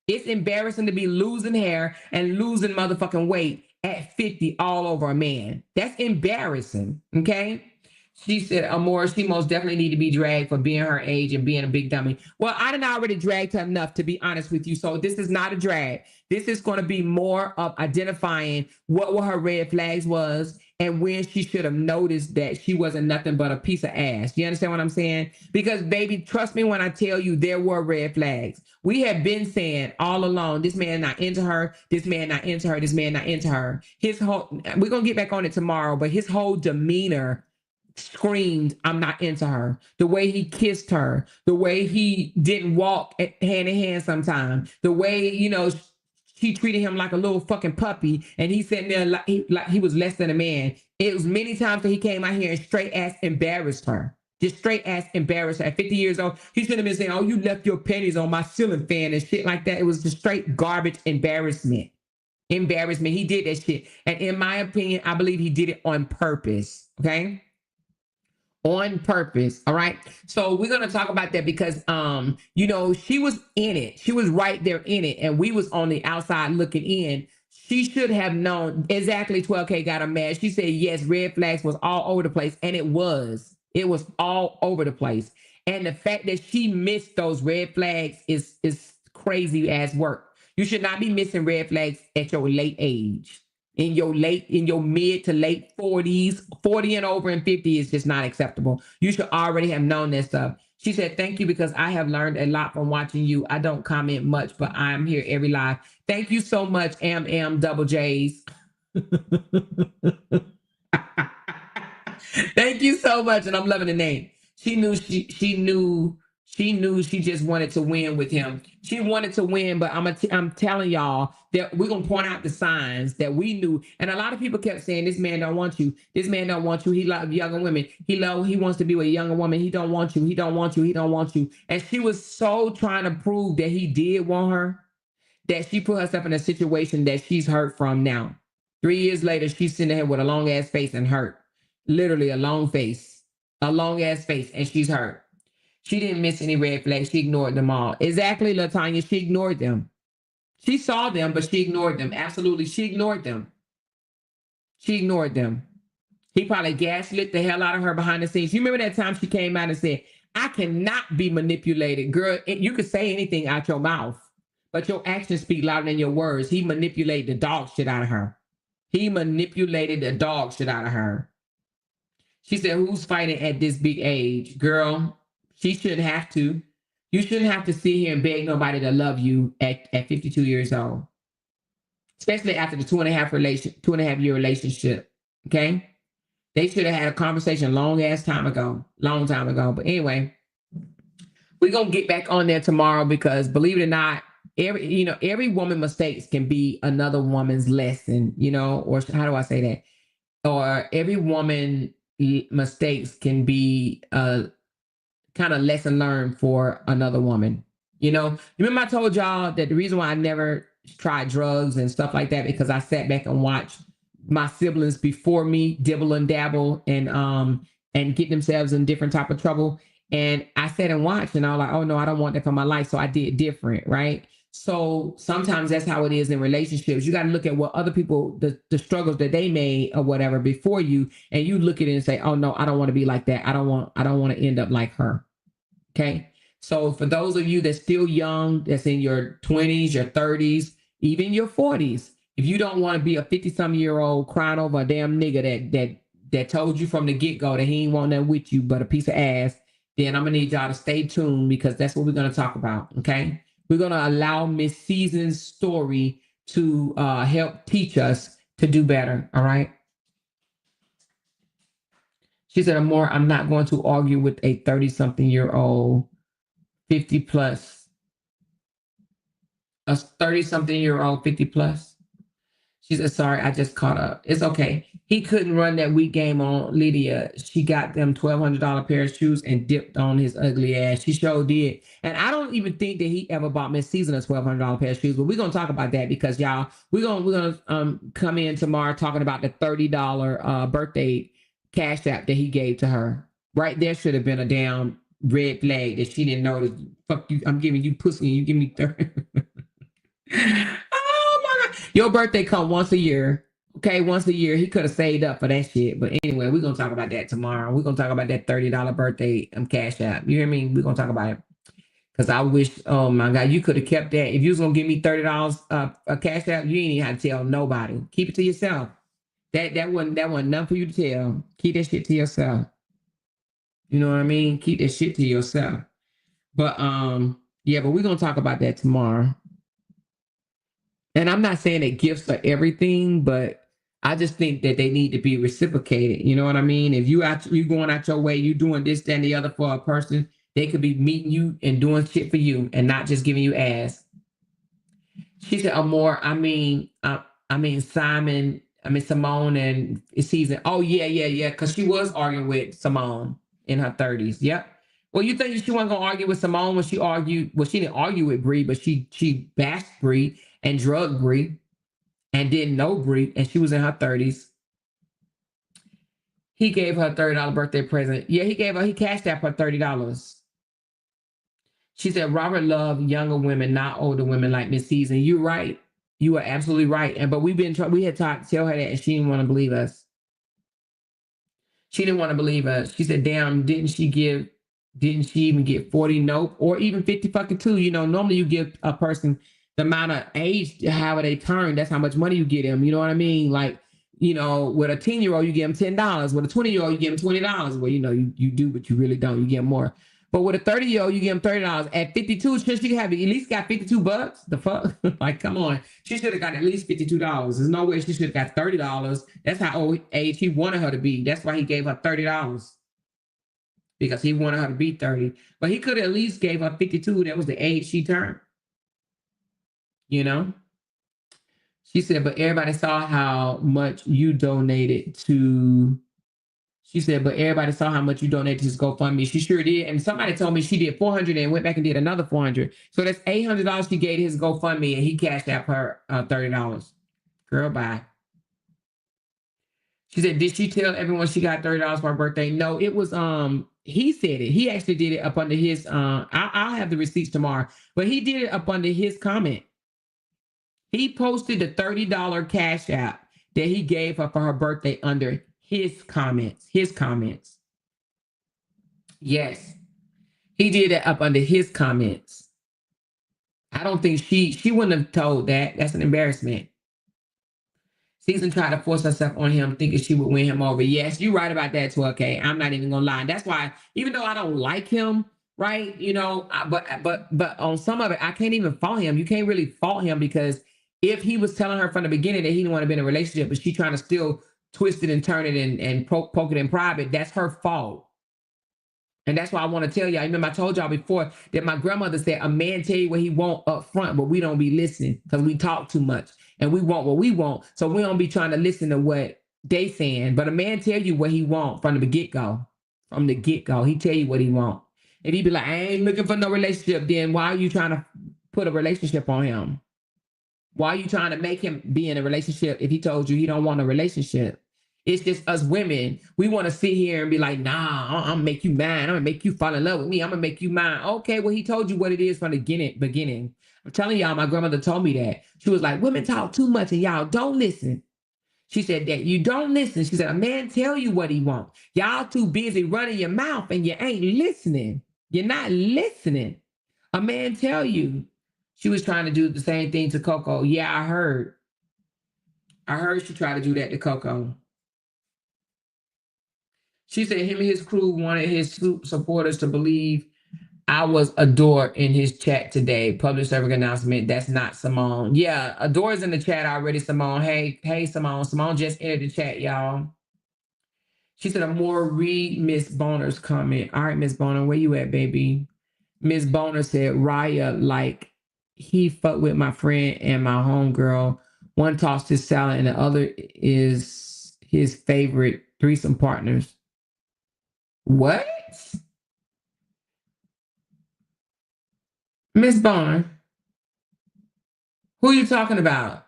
It's embarrassing to be losing hair and losing motherfucking weight at 50 all over a man. That's embarrassing. Okay. She said, Amor, she most definitely need to be dragged for being her age and being a big dummy. Well, I didn't already dragged her enough, to be honest with you. So this is not a drag. This is going to be more of identifying what her red flags was and when she should have noticed that she wasn't nothing but a piece of ass. You understand what I'm saying? Because baby, trust me when I tell you there were red flags. We have been saying all along, this man not into her, this man not into her, this man not into her. His whole, we're gonna get back on it tomorrow, but his whole demeanor screamed, I'm not into her. The way he kissed her, the way he didn't walk hand in hand sometimes, the way, you know, she treated him like a little fucking puppy, and he sitting there like he was less than a man. It was many times that he came out here and straight ass embarrassed her. Just straight ass embarrassed her. At 50 years old, he should have been saying, oh, you left your pennies on my ceiling fan and shit like that. It was just straight garbage embarrassment. Embarrassment. He did that shit. And in my opinion, I believe he did it on purpose. Okay? On purpose. All right. So we're going to talk about that because, you know, she was in it. She was right there in it. And we was on the outside looking in. She should have known exactly 12K got her mad. She said, yes, red flags was all over the place. And it was all over the place. And the fact that she missed those red flags is crazy ass work. You should not be missing red flags at your late age. In your mid to late 40s, 40 and over and 50 is just not acceptable. You should already have known that stuff. She said, thank you because I have learned a lot from watching you. I don't comment much, but I'm here every live. Thank you so much, double J's. Thank you so much. And I'm loving the name. She knew she just wanted to win with him. She wanted to win, but I'm telling y'all that we're gonna point out the signs that we knew. And a lot of people kept saying, "This man don't want you. This man don't want you. He loves younger women. He wants to be with a younger woman. He don't want you. He don't want you. He don't want you." And she was so trying to prove that he did want her that she put herself in a situation that she's hurt from now. 3 years later, she's sitting there with a long ass face and hurt. Literally a long ass face, and she's hurt. She didn't miss any red flags. She ignored them all. Exactly, LaTanya. She ignored them. She saw them, but she ignored them. Absolutely. She ignored them. She ignored them. He probably gaslit the hell out of her behind the scenes. You remember that time she came out and said, I cannot be manipulated. Girl, you could say anything out your mouth, but your actions speak louder than your words. He manipulated the dog shit out of her. He manipulated the dog shit out of her. She said, who's fighting at this big age? Girl, she shouldn't have to. You shouldn't have to sit here and beg nobody to love you at 52 years old. Especially after the 2.5 year relationship. Okay? They should have had a conversation long time ago. But anyway, we're gonna get back on there tomorrow because believe it or not, every woman mistakes can be another woman's lesson, or how do I say that? Or every woman mistakes can be a kind of lesson learned for another woman. Remember I told y'all that the reason why I never tried drugs and stuff like that because I sat back and watched my siblings before me dibble and dabble and get themselves in different type of trouble. And I sat and watched and I was like, oh no, I don't want that for my life. So I did different, right? So sometimes that's how it is in relationships. You got to look at what other people, the struggles that they made or whatever before you, and you look at it and say, oh no, I don't want to be like that. I don't want to end up like her. Okay. So for those of you that's still young, that's in your 20s, your 30s, even your 40s, if you don't want to be a 50-some-year-old crying over a damn nigga that told you from the get-go that he ain't want nothing with you but a piece of ass, then I'm gonna need y'all to stay tuned because that's what we're gonna talk about. Okay. We're going to allow Miss Season's story to help teach us to do better. All right. She said, I'm not going to argue with a 30-something-year-old, 50 plus. A 30-something-year-old, 50 plus. She said, sorry, I just caught up. It's okay. He couldn't run that weak game on Lydia. She got them $1,200 pair of shoes and dipped on his ugly ass. She sure did. And I don't even think that he ever bought Miss Season a $1,200 pair of shoes, but we're going to talk about that because y'all, we're going to come in tomorrow talking about the $30 birthday cash app that he gave to her. Right there should have been a damn red flag that she didn't notice. Fuck you, I'm giving you pussy and you give me 30. Your birthday come once a year. Okay, once a year. He could have saved up for that shit. But anyway, we're going to talk about that tomorrow. We're going to talk about that $30 birthday cash app. You hear me? We're going to talk about it. Because I wish, oh my God, you could have kept that. If you was going to give me $30 a cash app, you ain't even have to tell nobody. Keep it to yourself. That wasn't nothing for you to tell. Keep that shit to yourself. You know what I mean? Keep that shit to yourself. But yeah, but we're gonna talk about that tomorrow. And I'm not saying that gifts are everything, but I just think that they need to be reciprocated. You know what I mean? If you going out your way, you doing this, that, and the other for a person, they could be meeting you and doing shit for you and not just giving you ass. She said, "Amor, Simone and Season. Oh yeah, because she was arguing with Simone in her 30s. Yep. Well, you think she wasn't gonna argue with Simone when she argued? Well, she didn't argue with Bree, but she bashed Bree and drugged Bree and didn't know Bree, and she was in her 30s. He gave her a $30 birthday present. Yeah, he cashed out her $30. She said, Robert loved younger women, not older women like Miss Season. You're right. You are absolutely right. But we had tried to tell her that, and she didn't want to believe us. She didn't want to believe us. She said, damn, didn't she even get 40? Nope. Or even 50 fucking two. You know, normally you give a person the amount of age, however they turn, that's how much money you get them. You know what I mean? Like, you know, with a 10-year-old, you give them $10. With a 20-year-old, you give them $20. Well, you know, you do, but you really don't. You get more. But with a 30-year-old, you give them $30. At 52, should she have at least got $52? The fuck? Like, come on. She should have got at least $52. There's no way she should have got $30. That's how old age he wanted her to be. That's why he gave her $30. Because he wanted her to be 30. But he could have at least gave her 52. That was the age she turned. You know? She said, but everybody saw how much you donated to. She said, but everybody saw how much you donated to his GoFundMe. She sure did. And somebody told me she did 400 and went back and did another 400. So that's $800 she gave his GoFundMe, and he cashed out her $30. Girl, bye. She said, did she tell everyone she got $30 for her birthday? No, it was he said it. He actually did it up under his I'll have the receipts tomorrow, but he did it up under his comment. He posted the $30 cash app that he gave her for her birthday under his comments. Yes. He did it up under his comments. I don't think she wouldn't have told that. That's an embarrassment. Season tried to force herself on him, thinking she would win him over. Yes, you're right about that, 12K. I'm not even gonna lie. That's why, even though I don't like him, right? You know, but on some of it, I can't even fault him. You can't really fault him, because if he was telling her from the beginning that he didn't want to be in a relationship, but she trying to still twist it and turn it and poke it in private, that's her fault. And that's why I want to tell y'all. Remember, I told y'all before that my grandmother said, a man tell you what he want up front, but we don't be listening because we talk too much and we want what we want. So we don't be trying to listen to what they saying. But a man tell you what he want from the get-go. From the get-go, he tell you what he want. And he be like, I ain't looking for no relationship. Then why are you trying to put a relationship on him? Why are you trying to make him be in a relationship if he told you he don't want a relationship? It's just us women. We want to sit here and be like, nah, I'm gonna make you mine. I'm gonna make you fall in love with me. I'm gonna make you mine. Okay, well, he told you what it is from the beginning. I'm telling y'all, my grandmother told me that. She was like, women talk too much and y'all don't listen. She said that you don't listen. She said, a man tell you what he wants. Y'all too busy running your mouth and you ain't listening. You're not listening. A man tell you. She was trying to do the same thing to Coco. Yeah, I heard. I heard she tried to do that to Coco. She said him and his crew wanted his supporters to believe I was Adore in his chat today. Public service announcement. That's not Simone. Yeah, Adore's in the chat already, Simone. Hey, Simone. Simone just entered the chat, y'all. She said, I'm more read Miss Boner's comment. All right, Miss Boner, where you at, baby? Miss Boner said, Raya, like, he fucked with my friend and my homegirl. One tossed his salad and the other is his favorite threesome partners. What? Miss Boner, who are you talking about?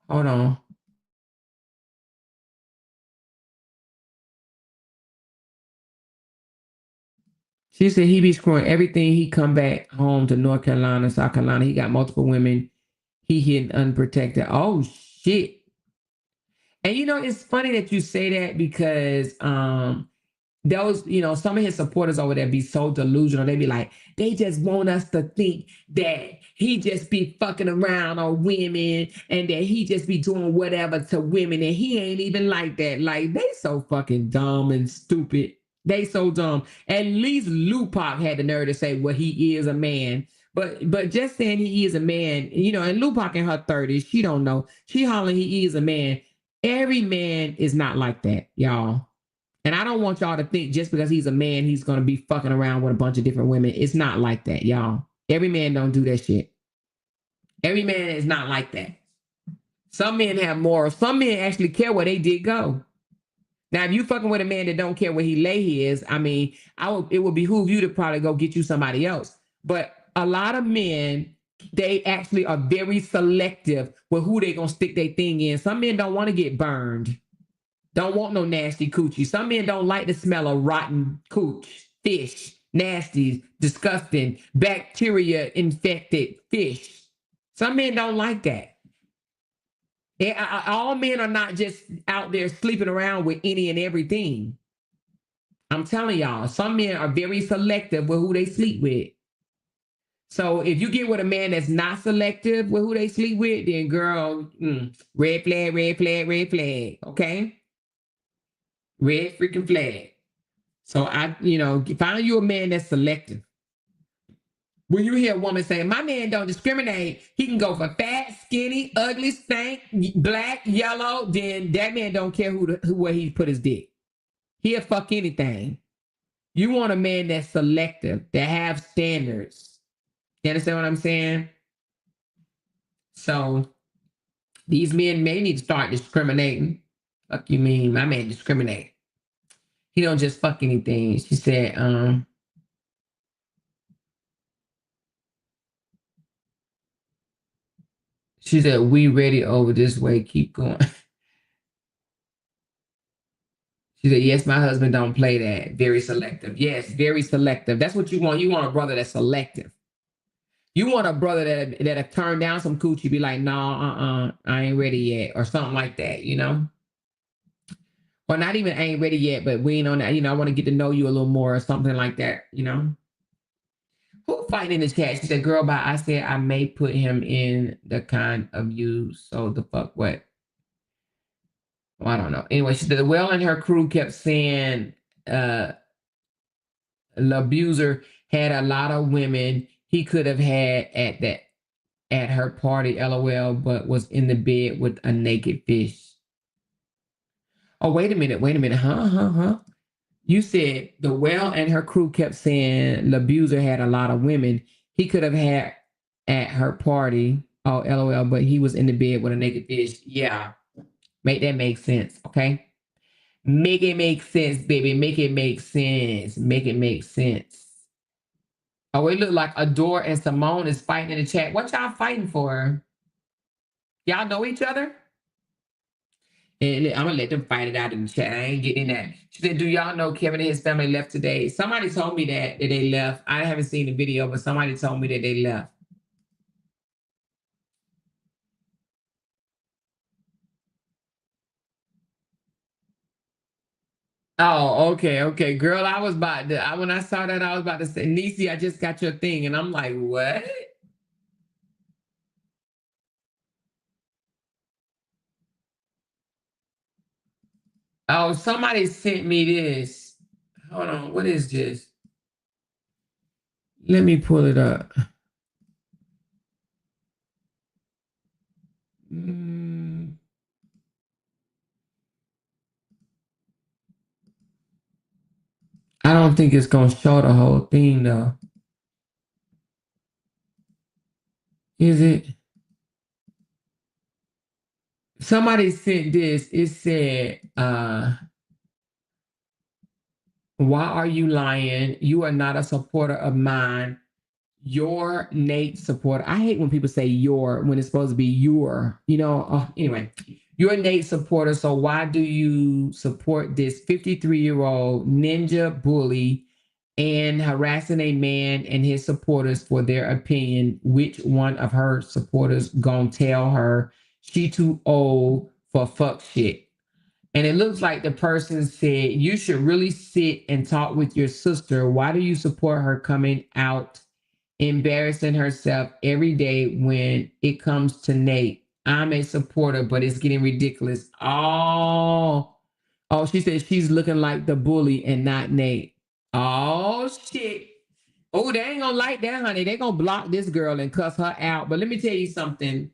Hold on. She said he be screwing everything. He come back home to North Carolina, South Carolina. He got multiple women. He hidden unprotected. Oh, shit. And you know, it's funny that you say that because those, some of his supporters over there be so delusional. They be like, they just want us to think that he just be fucking around on women and that he just be doing whatever to women and he ain't even like that. Like, they so fucking dumb and stupid. They so dumb. At least Lupac had the nerve to say, well, he is a man. But just saying he is a man, and Lupac in her 30s, she don't know. She hollering he is a man. Every man is not like that, y'all. And I don't want y'all to think just because he's a man, he's going to be fucking around with a bunch of different women. It's not like that, y'all. Every man don't do that shit. Every man is not like that. Some men have morals. Some men actually care where they did go. Now, if you fucking with a man that don't care where he lay his, it would behoove you to probably go get you somebody else. But a lot of men, they actually are very selective with who they gonna stick their thing in. Some men don't want to get burned. Don't want no nasty coochie. Some men don't like the smell of rotten cooch, fish, nasty, disgusting, bacteria infected fish. Some men don't like that. All men are not just out there sleeping around with any and everything. I'm telling y'all, some men are very selective with who they sleep with. So if you get with a man that's not selective with who they sleep with, then girl, red flag, red flag, red flag. Okay? Red freaking flag. So find you a man that's selective. When you hear a woman say, my man don't discriminate, he can go for fat, skinny, ugly, stank, black, yellow, then that man don't care where he put his dick. He'll fuck anything. You want a man that's selective, that have standards. You understand what I'm saying? So these men may need to start discriminating. Fuck you mean, my man discriminate. He don't just fuck anything. She said, we ready over this way. Keep going. She said, yes, my husband don't play that. Very selective. Yes, very selective. That's what you want. You want a brother that's selective. You want a brother that'll turn down some coochie, be like, no, I ain't ready yet, or something like that, Or not even ain't ready yet, but we ain't on that, I want to get to know you a little more or something like that, Who fighting in the chat? She said, girl, but I said I may put him in the kind of you, so the fuck what? Well, I don't know. Anyway, she said, well, and her crew kept saying L'abuser had a lot of women he could have had at her party, LOL, but was in the bed with a naked fish. Oh, wait a minute. Huh? You said the well and her crew kept saying L'abuser had a lot of women he could have had at her party. Oh, LOL, but he was in the bed with a naked fish. Yeah. Make that make sense, okay? Make it make sense, baby. Make it make sense. Make it make sense. Oh, it looked like Adore and Simone is fighting in the chat. What y'all fighting for? Y'all know each other? And I'm gonna let them fight it out in the chat. I ain't getting that. She said, do y'all know Kevin and his family left today? Somebody told me that they left. I haven't seen the video, but somebody told me that they left. Oh, okay. Girl, I was about to, when I saw that, I was about to say, Niecy, I just got your thing. And I'm like, what? Oh, somebody sent me this. Hold on, what is this? Let me pull it up. I don't think it's gonna show the whole thing though. Is it? Somebody sent this. It said, why are you lying? You are not a supporter of mine. Your Nate supporter. I hate when people say your when it's supposed to be your, anyway, you're a Nate supporter. So why do you support this 53-year-old ninja bully and harassing a man and his supporters for their opinion? Which one of her supporters gonna tell her she too old for fuck shit? And it looks like the person said, you should really sit and talk with your sister. Why do you support her coming out, embarrassing herself every day when it comes to Nate? I'm a supporter, but it's getting ridiculous. Oh, she said she's looking like the bully and not Nate. Oh, shit. Oh, they ain't gonna like that, honey. They gonna block this girl and cuss her out. But let me tell you something.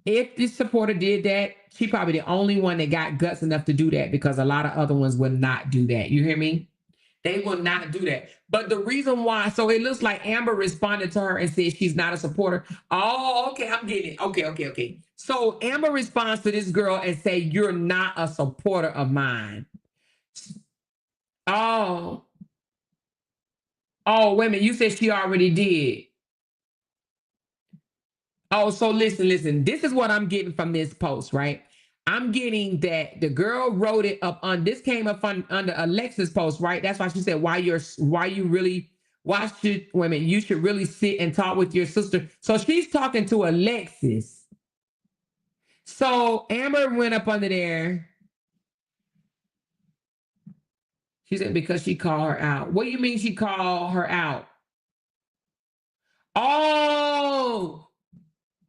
If this supporter did that, she probably the only one that got guts enough to do that, because a lot of other ones would not do that. You hear me? They will not do that. But the reason why, so it looks like Amber responded to her and said she's not a supporter. Oh, okay, I'm getting it. Okay. So Amber responds to this girl and say, you're not a supporter of mine. Oh, wait a minute. You said she already did. Oh, so listen. This is what I'm getting from this post, right? I'm getting that the girl wrote it up on, this came up under Alexa's post, right? That's why she said, you should really sit and talk with your sister. So she's talking to Alexis. So Amber went up under there. She said, because she called her out. What do you mean she called her out? Oh,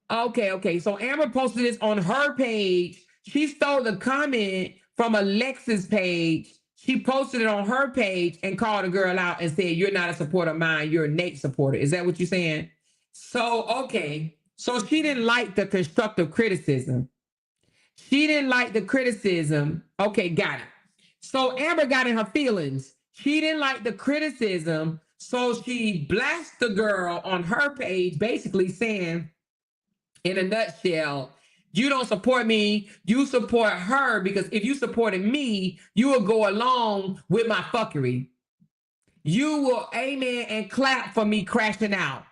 okay. So Amber posted this on her page. She stole the comment from Alexa's page. She posted it on her page and called the girl out and said, you're not a supporter of mine, you're a Nate supporter. Is that what you're saying? So, okay. So she didn't like the constructive criticism. She didn't like the criticism. Okay, got it. So Amber got in her feelings. She didn't like the criticism. So she blasted the girl on her page, basically saying, in a nutshell, you don't support me, you support her, because if you supported me, you will go along with my fuckery. You will amen and clap for me crashing out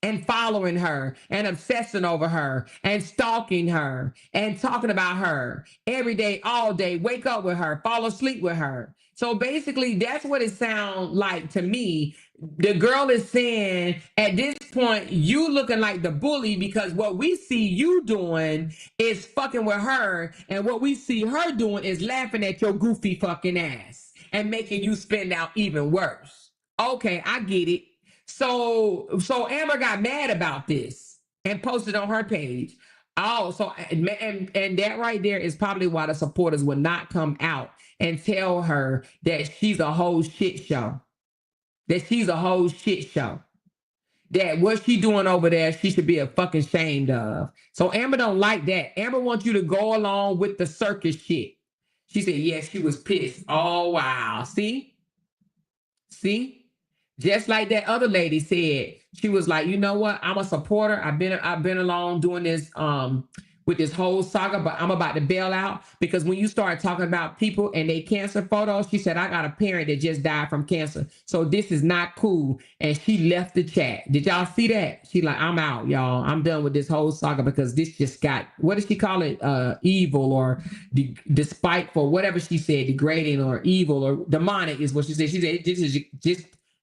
and following her and obsessing over her and stalking her and talking about her every day, all day, wake up with her, fall asleep with her. So basically, that's what it sounds like to me. The girl is saying at this point, you looking like the bully, because what we see you doing is fucking with her, and what we see her doing is laughing at your goofy fucking ass and making you spend out even worse. Okay, I get it. So Amber got mad about this and posted on her page. Oh, so and that right there is probably why the supporters would not come out and tell her that she's a whole shit show. That she's a whole shit show. That what she doing over there, she should be a fucking ashamed of. So Amber don't like that. Amber wants you to go along with the circus shit. She said, yes, she was pissed. Oh, wow. See? Just like that other lady said, she was like, you know what? I'm a supporter. I've been along doing this with this whole saga, but I'm about to bail out, because when you start talking about people and they cancer photos, she said, I got a parent that just died from cancer, so this is not cool. And she left the chat. Did y'all see that? She like, I'm out, y'all. I'm done with this whole saga, because this just got, what did she call it? Evil or despiteful, whatever she said, degrading or evil or demonic is what she said. She said,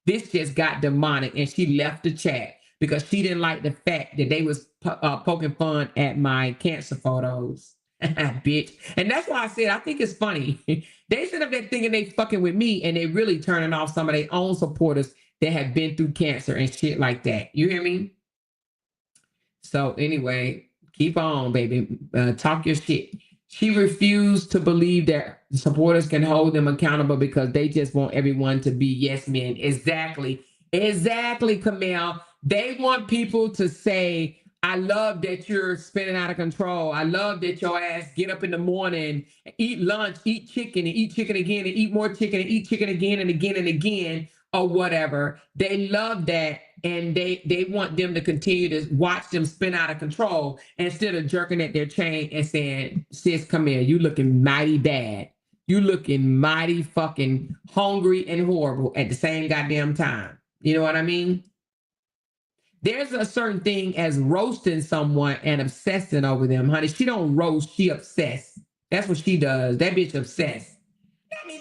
this just got demonic, and she left the chat because she didn't like the fact that they was poking fun at my cancer photos. Bitch. And that's why I said, I think it's funny. They sit up there thinking they fucking with me, and they really turning off some of their own supporters that have been through cancer and shit like that. You hear me? So anyway, keep on, baby. Talk your shit. She refused to believe that supporters can hold them accountable because they just want everyone to be yes men. Exactly, Camille. They want people to say, I love that you're spinning out of control. I love that your ass get up in the morning, eat lunch, eat chicken, and eat chicken again, and eat more chicken, and eat chicken again and again and again, or whatever. They love that. And they want them to continue to watch them spin out of control instead of jerking at their chain and saying, sis, come here, you looking mighty bad. You looking mighty fucking hungry and horrible at the same goddamn time. You know what I mean? There's a certain thing as roasting someone and obsessing over them, honey. She don't roast, she obsessed. That's what she does. That bitch obsessed. I mean,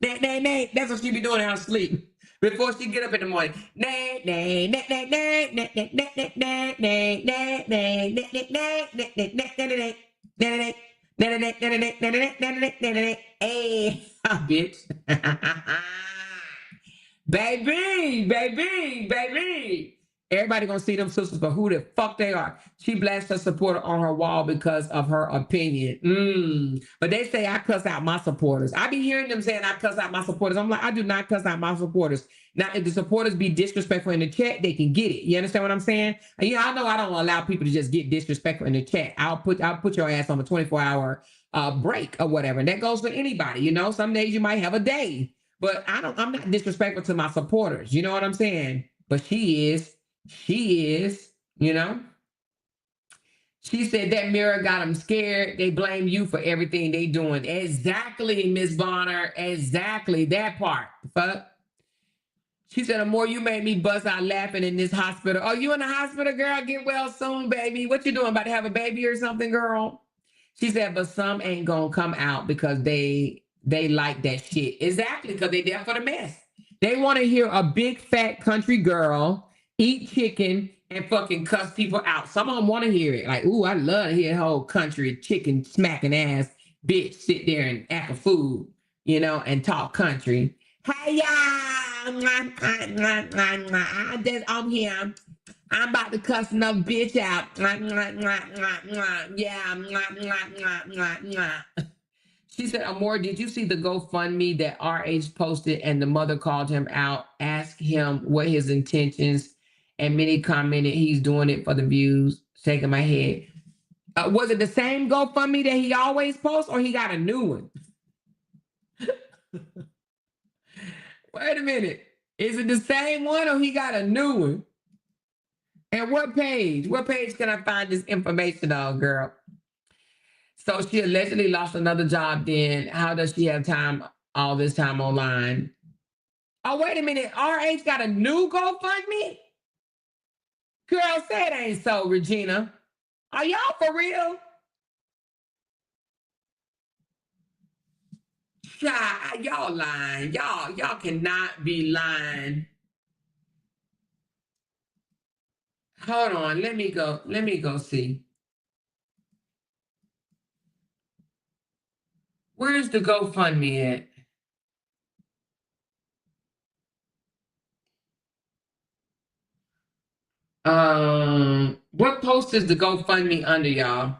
Nay, nay, nay. That's what she be doing in her sleep. Before she get up in the morning. Nay, nay, nay, nay, nay, nay, nay, nay, nay, nay, nay, nay, nay, nay, nay, nay, nay, nay, nay, nay, hey, bitch. Baby, baby, baby. Everybody gonna see them sisters for who the fuck they are. She blasted her supporter on her wall because of her opinion. But they say I cuss out my supporters. I be hearing them saying I cuss out my supporters. I'm like, I do not cuss out my supporters. Now, if the supporters be disrespectful in the chat, they can get it. You understand what I'm saying? And yeah, I know I don't allow people to just get disrespectful in the chat. I'll put your ass on a 24-hour break or whatever. And that goes for anybody. You know, some days you might have a day. But I'm not disrespectful to my supporters. You know what I'm saying? But she is, you know. She said that mirror got them scared. They blame you for everything they doing. Exactly, Miss Bonner. Exactly, that part. Fuck. She said, the more you made me bust out laughing in this hospital. Oh, you in the hospital, girl? Get well soon, baby. What you doing? About to have a baby or something, girl? She said, but some ain't gonna come out because they like that shit. Exactly, because they there for the mess. They want to hear a big fat country girl eat chicken and fucking cuss people out. Some of them want to hear it. Like, ooh, I love to hear the whole country chicken smacking ass bitch sit there and act a fool, you know, and talk country. Hey y'all, I'm here. I'm about to cuss another bitch out. Yeah. She said, Amor, did you see the GoFundMe that RH posted and the mother called him out, asked him what his intentions, and many commented he's doing it for the views, shaking my head. Was it the same GoFundMe that he always posts or he got a new one? Wait a minute. Is it the same one or he got a new one? And what page? What page can I find this information on, girl? So she allegedly lost another job then. How does she have time all this time online? Oh, wait a minute. RH got a new GoFundMe? Girl, say it ain't so, Regina. Are y'all for real? Child, y'all lying. Y'all cannot be lying. Hold on. Let me go see. Where's the GoFundMe at? What post is the GoFundMe under, y'all?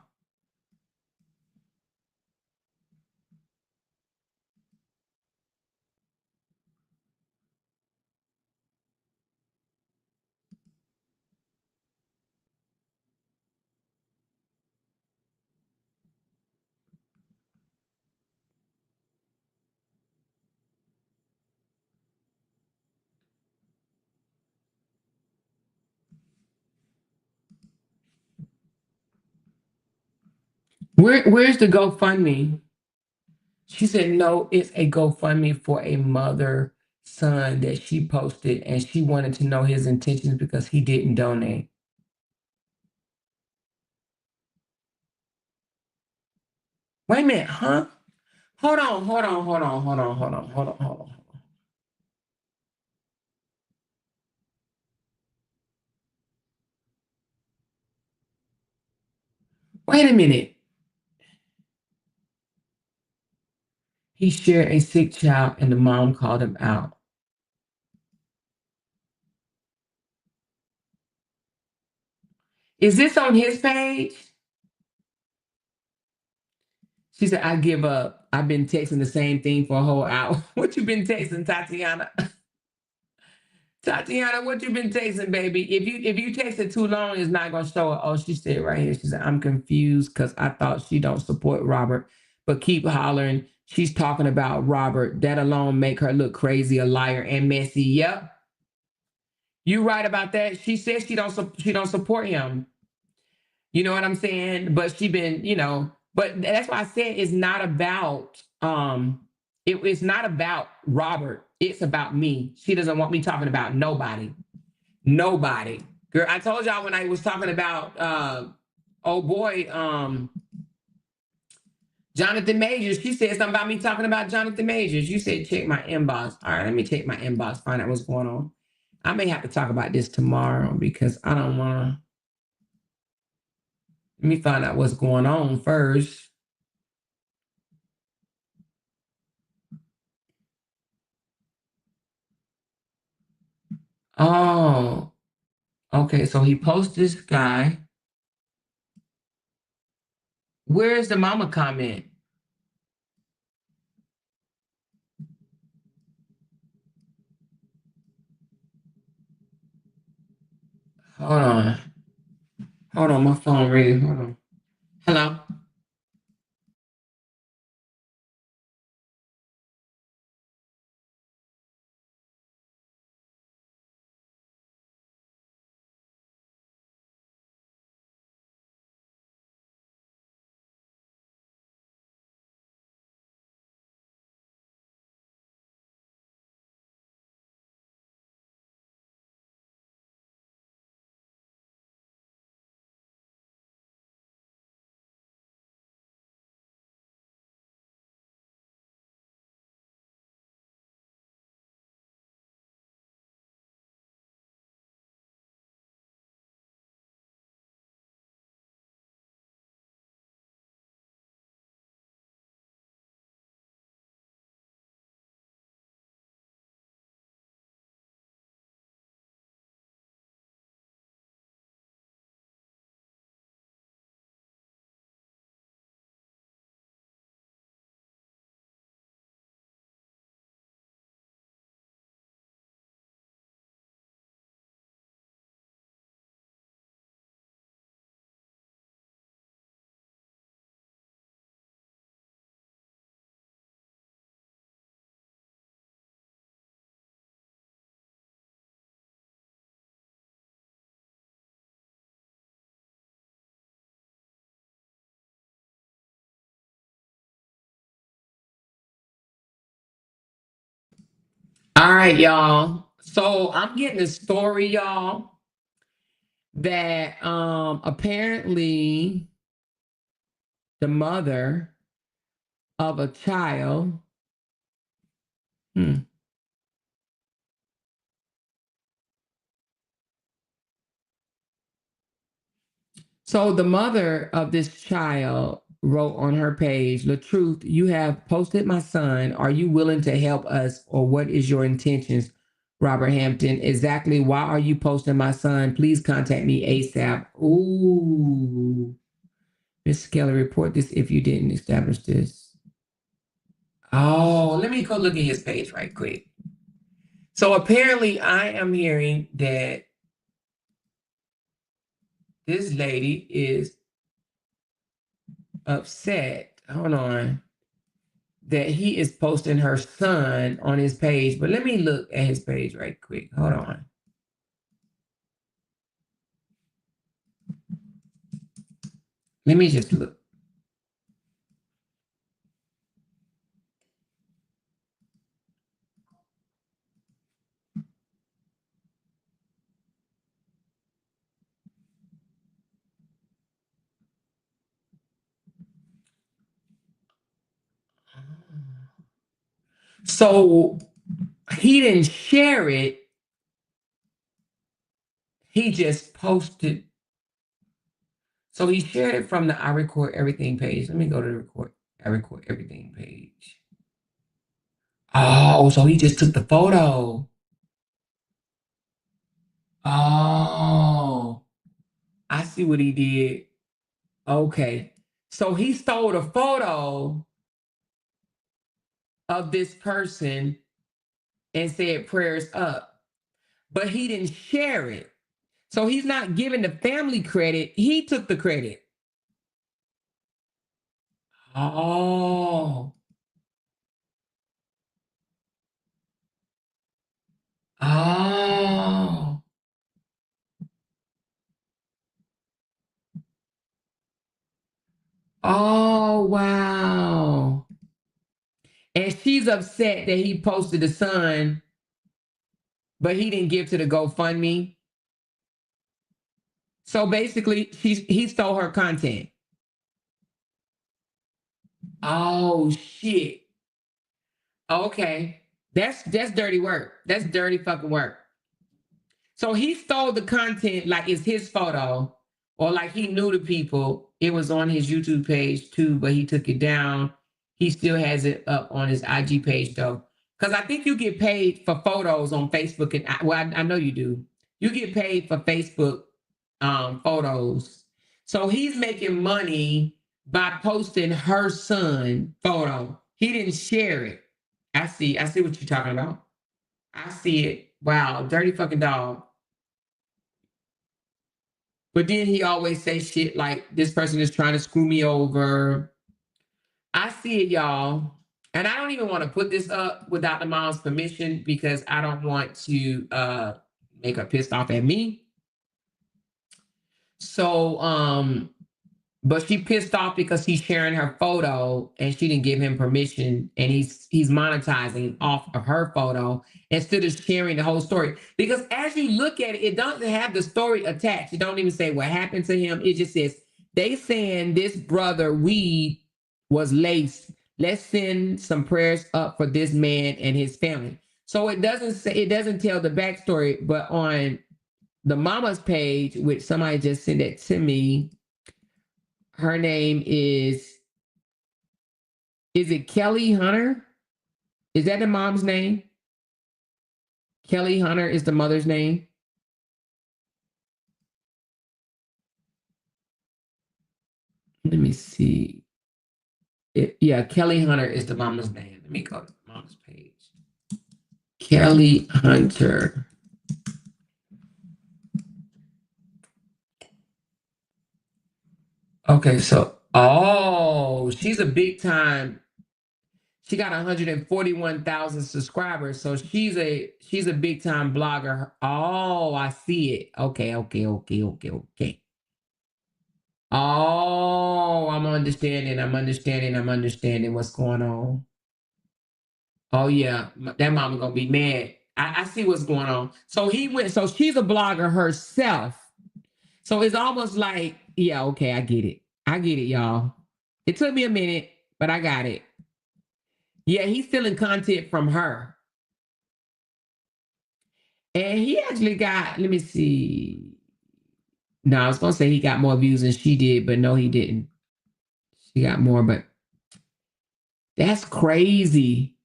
Where's the GoFundMe? She said, no, it's a GoFundMe for a mother son that she posted, and she wanted to know his intentions because he didn't donate. Wait a minute, huh? Hold on. Wait a minute. He shared a sick child and the mom called him out. Is this on his page? She said, I give up. I've been texting the same thing for a whole hour. What you been texting, Tatiana? Tatiana, what you been texting, baby? If you text it too long, it's not gonna show it. Oh, she said right here. She said, I'm confused because I thought she don't support Robert, but keep hollering. She's talking about Robert. That alone make her look crazy, a liar, and messy. Yep. You right about that. She says she don't support him. You know what I'm saying? But she been, you know, But that's why I said it's not about it's not about Robert. It's about me. She doesn't want me talking about nobody. Nobody. Girl, I told y'all when I was talking about oh boy, Jonathan Majors. She said something about me talking about Jonathan Majors. You said check my inbox. All right, let me check my inbox, find out what's going on. I may have to talk about this tomorrow because I don't want to. Let me find out what's going on first. Oh, okay. So he posted this guy. Where's the mama comment? Hold on. Hold on, my phone ringing. Hold on. Hello? All right, y'all. So I'm getting a story, y'all, that apparently the mother of a child. Hmm. So the mother of this child wrote on her page, "The truth, you have posted my son. Are you willing to help us, or what is your intentions, Robert Hampton? Exactly why are you posting my son? Please contact me ASAP." Ooh. Miss Kelly, report this if you didn't establish this. Oh, let me go look at his page right quick. So apparently I am hearing that this lady is upset. Hold on. That he is posting her son on his page. But let me look at his page right quick. Hold on. Let me just look. So he didn't share it. He just posted. So he shared it from the I Record Everything page. Let me go to the I Record Everything page. Oh, so he just took the photo. Oh, I see what he did. Okay. So he stole a photo of this person and said prayers up, but he didn't share it. So he's not giving the family credit. He took the credit. Oh, oh, wow. And she's upset that he posted the son, but he didn't give to the GoFundMe. So basically, he stole her content. Oh shit. Okay. That's dirty work. That's dirty fucking work. So he stole the content like it's his photo, or like he knew the people. It was on his YouTube page too, but he took it down. He still has it up on his IG page though. Because I think you get paid for photos on Facebook. And I know you do. You get paid for Facebook photos. So he's making money by posting her son photo. He didn't share it. I see what you're talking about. I see it. Wow, dirty fucking dog. But then he always say shit like this person is trying to screw me over. I see it, y'all. And I don't even want to put this up without the mom's permission because I don't want to make her pissed off at me. So but she pissed off because he's sharing her photo and she didn't give him permission, and he's monetizing off of her photo instead of sharing the whole story. Because as you look at it, it doesn't have the story attached. It don't even say what happened to him. It just says they saying this brother weed was laced. Let's send some prayers up for this man and his family. So it doesn't tell the backstory, but on the mama's page, which somebody just sent it to me. Her name is it Kelly Hunter? Is that the mom's name? Kelly Hunter is the mother's name. Let me see. Yeah, Kelly Hunter is the mama's name. Let me go to the mom's page. Kelly Hunter. Okay, so she's a big time. She got 141,000 subscribers, so she's a big time blogger. Oh, I see it. Okay. Oh, I'm understanding what's going on. Oh yeah, that mama gonna be mad. I see what's going on. So she's a blogger herself. So it's almost like, yeah, okay, I get it, y'all. It took me a minute, but I got it. Yeah, he's stealing content from her. And he actually got, let me see. No, I was gonna say he got more views than she did, but no, he didn't. She got more, but that's crazy.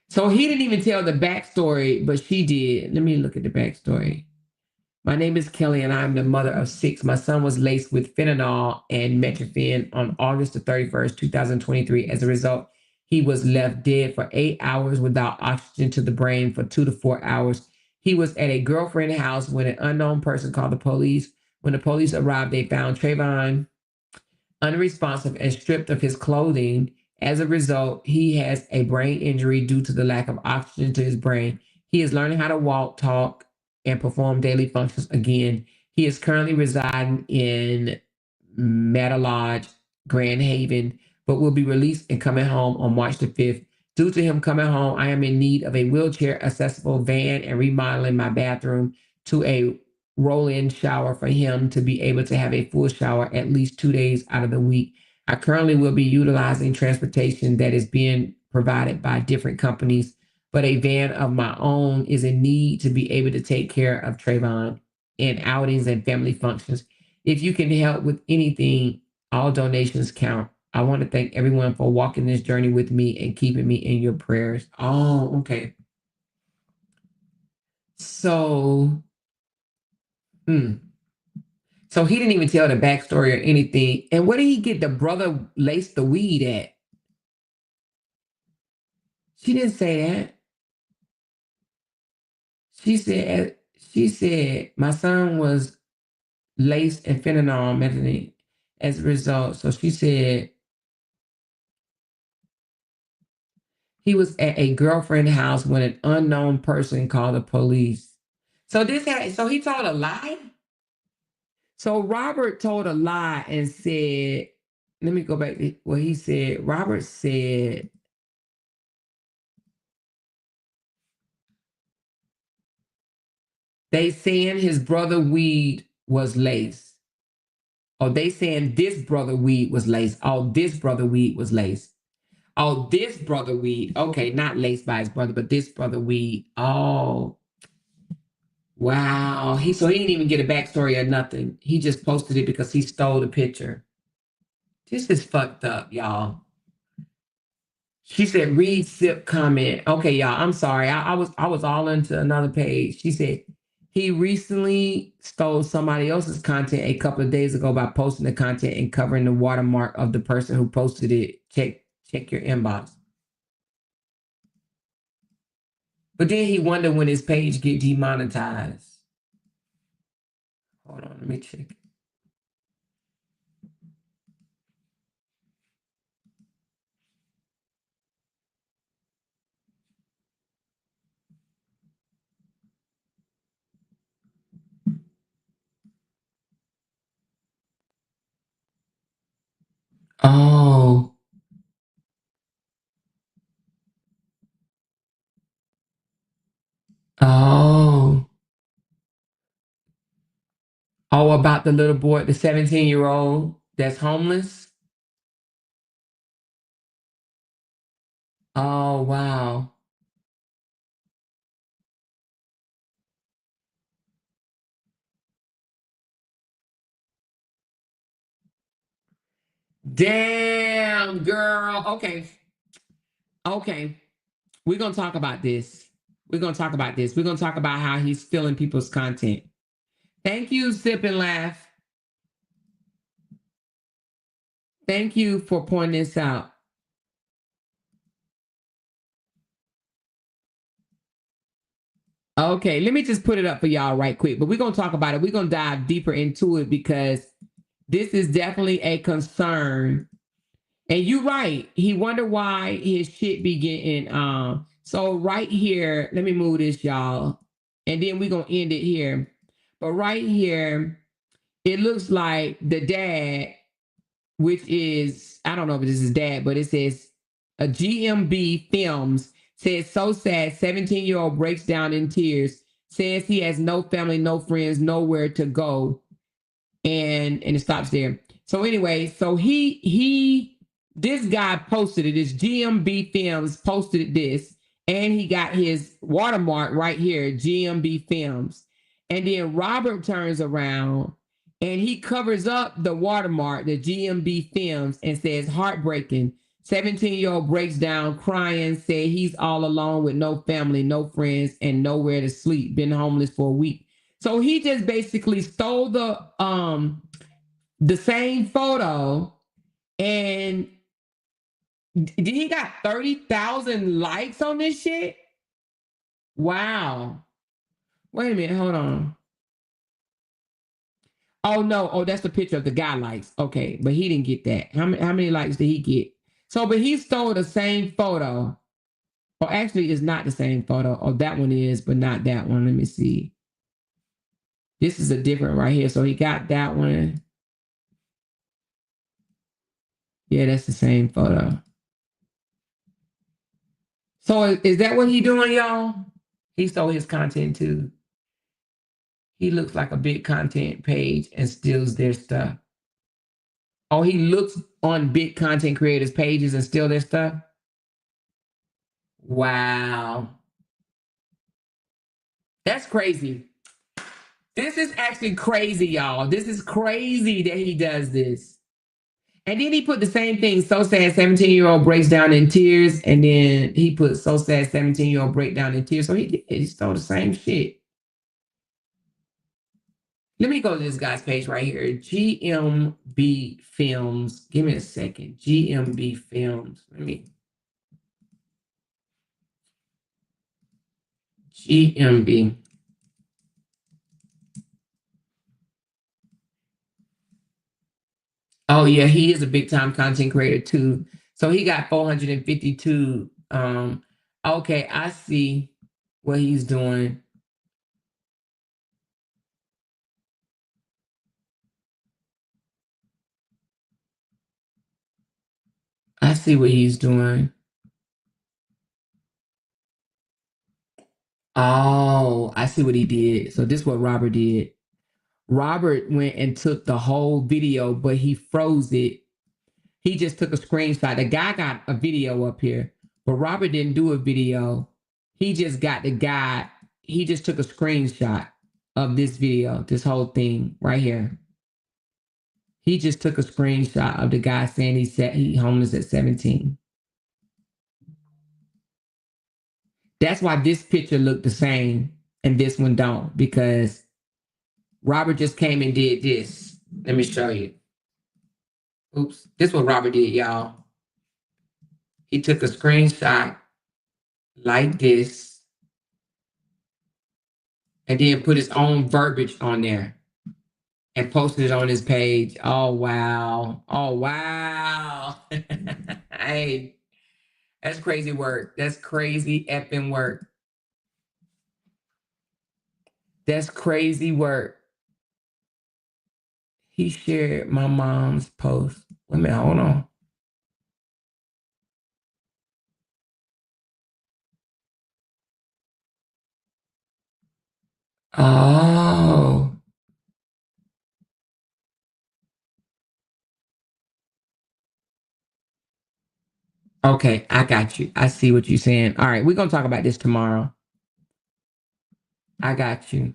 So he didn't even tell the backstory, but she did. Let me look at the backstory. My name is Kelly, and I'm the mother of 6. My son was laced with fentanyl and metrophen on August the 31st, 2023. As a result, he was left dead for 8 hours without oxygen to the brain for 2 to 4 hours. He was at a girlfriend's house when an unknown person called the police. When the police arrived, they found Trayvon unresponsive and stripped of his clothing. As a result, he has a brain injury due to the lack of oxygen to his brain. He is learning how to walk, talk, and perform daily functions again. He is currently residing in Meta Lodge, Grand Haven, but will be released and coming home on March the 5th. Due to him coming home, I am in need of a wheelchair accessible van and remodeling my bathroom to a roll-in shower for him to be able to have a full shower at least 2 days out of the week. I currently will be utilizing transportation that is being provided by different companies, but a van of my own is in need to be able to take care of Trayvon in outings and family functions. If you can help with anything, all donations count. I want to thank everyone for walking this journey with me and keeping me in your prayers. Oh, okay. So, so he didn't even tell the backstory or anything. And where did he get the brother laced the weed at? She didn't say that. She said my son was laced in fentanyl methadone as a result. So she said he was at a girlfriend's house when an unknown person called the police. So he told a lie? So Robert told a lie and said let me go back to what he said. Robert said, they saying his brother weed was lace. Oh, they saying this brother weed was lace. Oh, this brother weed was lace. Oh, this brother weed. Okay, not laced by his brother, but this brother weed. Oh, wow. So he didn't even get a backstory or nothing. He just posted it because he stole the picture. This is fucked up, y'all. She said, read sip comment. Okay, y'all. I'm sorry. I was all into another page. She said he recently stole somebody else's content a couple of days ago by posting the content and covering the watermark of the person who posted it. Check your inbox. But then he wondered when his page get demonetized. Hold on, let me check. Oh. Oh. Oh, about the little boy, the 17-year-old that's homeless? Oh, wow. Damn, girl. Okay. Okay. We're going to talk about this. We're going to talk about this. We're going to talk about how he's stealing people's content. Thank you, Sip and Laugh. Thank you for pointing this out. Okay, let me just put it up for y'all right quick, but we're going to talk about it. We're going to dive deeper into it because this is definitely a concern. And you're right. He wondered why his shit be getting so right here, let me move this, y'all. And then we're gonna end it here. But right here, it looks like the dad, which is, I don't know if this is his dad, but it says a GMB Films says so sad, 17-year-old breaks down in tears, says he has no family, no friends, nowhere to go. And it stops there. So anyway, so this guy posted it. This GMB Films posted this, and he got his watermark right here, GMB Films. And then Robert turns around and he covers up the watermark, the GMB Films, and says, heartbreaking. 17-year-old breaks down crying, said he's all alone with no family, no friends, and nowhere to sleep. Been homeless for a week. So he just basically stole the same photo, and he got 30,000 likes on this shit. Wow. Wait a minute, hold on. Oh no, oh that's the picture of the guy likes. Okay, but he didn't get that. How many likes did he get? So, but he stole the same photo. Or actually, it's not the same photo. Oh, that one is, but not that one. Let me see. This is a different right here. So he got that one. Yeah, that's the same photo. So is that what he doing, y'all? He stole his content too. He looks like a big content page and steals their stuff. Oh, he looks on big content creators' pages and steal their stuff? Wow. That's crazy. This is actually crazy, y'all. This is crazy that he does this. And then he put the same thing, so sad 17-year-old breaks down in tears. And then he put so sad 17-year-old breakdown in tears. So he stole the same shit. Let me go to this guy's page right here. GMB Films. Give me a second. GMB Films. GMB. Oh yeah, he is a big time content creator too. So he got 452. Okay, I see what he's doing. I see what he's doing. Oh, I see what he did. So this is what Robert did. Robert went and took the whole video, but he froze it. He just took a screenshot. The guy got a video up here, but Robert didn't do a video. He just got the guy. He just took a screenshot of this video, this whole thing right here. He just took a screenshot of the guy saying he homeless at 17. That's why this picture looked the same and this one don't, because Robert just came and did this. Let me show you. Oops. This is what Robert did, y'all. He took a screenshot like this and then put his own verbiage on there and posted it on his page. Oh, wow. Oh, wow. Hey, that's crazy work. That's crazy effing work. That's crazy work. He shared my mom's post. Wait a minute, hold on. Oh. Okay, I got you. I see what you're saying. All right, we're going to talk about this tomorrow. I got you.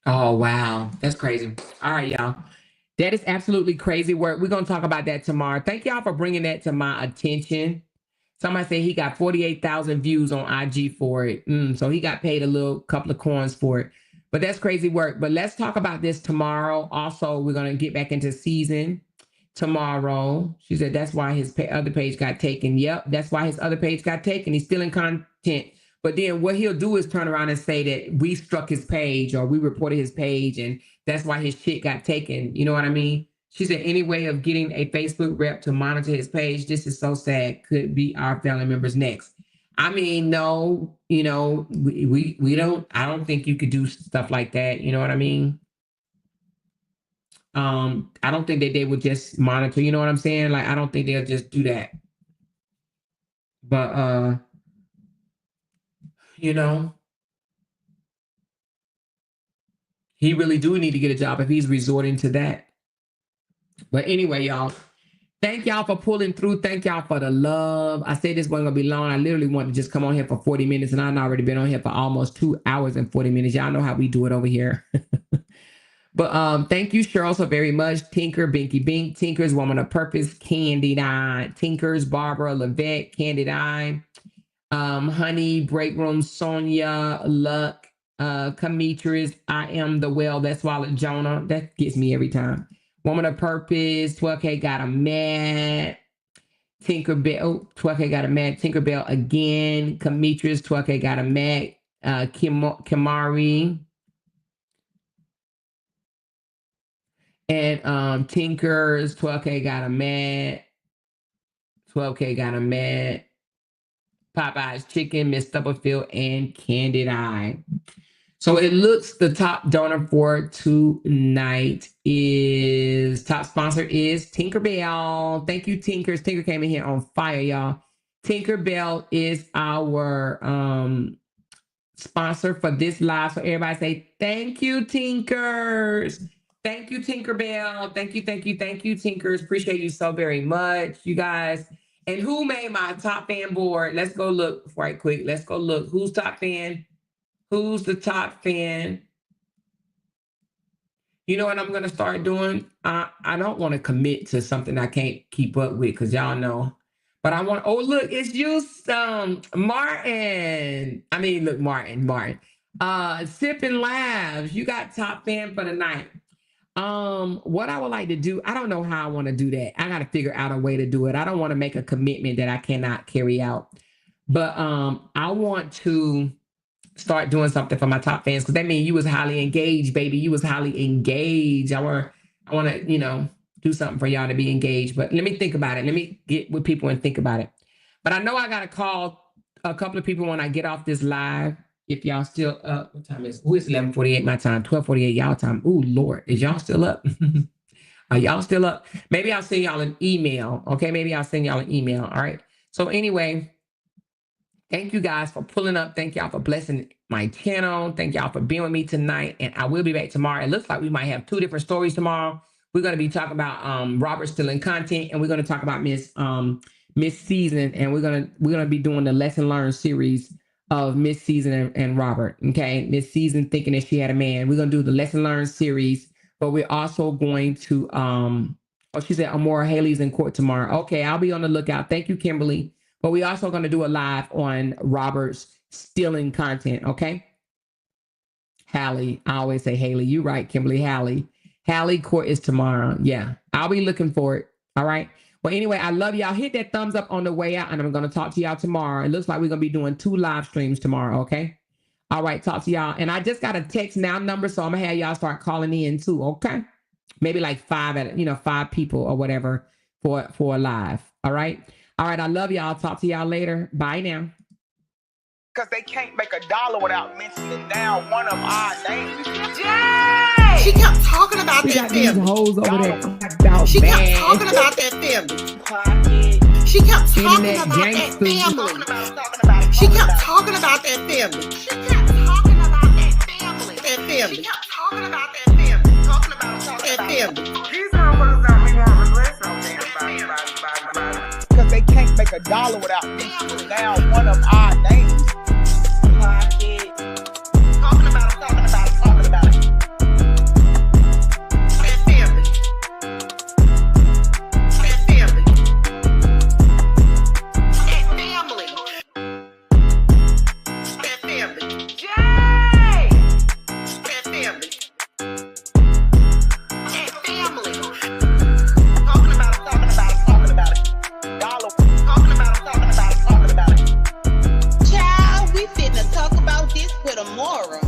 Oh, wow. That's crazy. All right, y'all. That is absolutely crazy work. We're going to talk about that tomorrow. Thank y'all for bringing that to my attention. Somebody said he got 48,000 views on IG for it. So he got paid a little couple of coins for it. But that's crazy work. But let's talk about this tomorrow. Also, we're going to get back into season tomorrow. She said that's why his other page got taken. Yep, that's why his other page got taken. He's stealing content. But then what he'll do is turn around and say that we struck his page or we reported his page and that's why his shit got taken. You know what I mean? She said, any way of getting a Facebook rep to monitor his page, this is so sad, could be our family members next. I mean, no, you know, we don't, I don't think you could do stuff like that. You know what I mean? I don't think that they would just monitor, you know what I'm saying? Like, I don't think they'll just do that. But, you know, he really do need to get a job if he's resorting to that. But anyway, y'all, thank y'all for pulling through. Thank y'all for the love. I said this wasn't gonna be long. I literally wanted to just come on here for 40 minutes, and I've already been on here for almost 2 hours and 40 minutes. Y'all know how we do it over here. But thank you, Cheryl, so very much. Tinker, Binky Bink, Tinker's Woman of Purpose, Candy Eye, Tinker's Barbara, Levette, Candid Eye, Honey, Break Room, Sonia, Luck, Demetrius, I Am the Well, that's Wallet Jonah. That gets me every time. Woman of Purpose, 12K got a mad. Tinkerbell, 12K got a mad. Tinkerbell again. Demetrius, 12K got a mad. Kimari. And Tinker's 12K got a mad. 12K got a mad. Popeye's Chicken, Miss Stubblefield, and Candid Eye. So it looks the top donor for tonight is, top sponsor is Tinkerbell. Thank you, Tinkers. Tinker came in here on fire, y'all. Tinkerbell is our sponsor for this live. So everybody say, thank you, Tinkers. Thank you, Tinkerbell. Thank you, thank you, thank you, Tinkers. Appreciate you so very much, you guys. And who made my top fan board? Let's go look right quick. Let's go look. Who's top fan? Who's the top fan? You know what I'm going to start doing? I don't want to commit to something I can't keep up with because y'all know. But I want, oh, look, it's you, Martin. I mean, look, Martin. Sip and Labs, you got top fan for the night. What I would like to do, I don't know how I want to do that. I got to figure out a way to do it. I don't want to make a commitment that I cannot carry out. But I want to start doing something for my top fans because that means you was highly engaged, baby. You was highly engaged. I want to, you know, do something for y'all to be engaged. But let me think about it. Let me get with people and think about it. But I know I got to call a couple of people when I get off this live. If y'all still up, what time is? Who is 11:48 my time? 12:48 y'all time. Ooh, Lord, is y'all still up? Are y'all still up? Maybe I'll send y'all an email. Okay, maybe I'll send y'all an email. All right. So anyway, thank you guys for pulling up. Thank y'all for blessing my channel. Thank y'all for being with me tonight. And I will be back tomorrow. It looks like we might have 2 different stories tomorrow. We're going to be talking about Robert stealing content, and we're going to talk about Miss Season, and we're gonna be doing the lesson learned series of Miss Season and Robert. Okay, Miss Season thinking that she had a man. We're gonna do the lesson learned series, but we're also going to oh, she said Amora Haley's in court tomorrow. Okay, I'll be on the lookout. Thank you, Kimberly. But we also going to do a live on Robert's stealing content. Okay. Hallie. I always say Haley. You right, Kimberly. Hallie court is tomorrow. Yeah. I'll be looking for it. All right. Well, anyway, I love y'all. Hit that thumbs up on the way out, and I'm going to talk to y'all tomorrow. It looks like we're going to be doing 2 live streams tomorrow. Okay. All right. Talk to y'all. And I just got a text now number, so I'm going to have y'all start calling in too. Okay. Maybe like 5 people or whatever for a live. All right. All right, I love y'all. Talk to y'all later. Bye now. Because they can't make $1 without mentioning down one of our names. Yay! She kept talking about We that got these family. hoes over there. About She kept man. talking about that family. She kept talking Internet about that gangsters. family. She kept talking about that family. She kept talking about that family. That family. She kept talking about that family. Talking about that family. These motherfuckers don't be wanting to bless no damn body. Because they can't make $1 without mentioning down one of our names. Talking about it. That family. That family. That family. Yay! That family. That family. Talking about it. Talking about it. Talking about it. Child, we finna talk about this with Amora.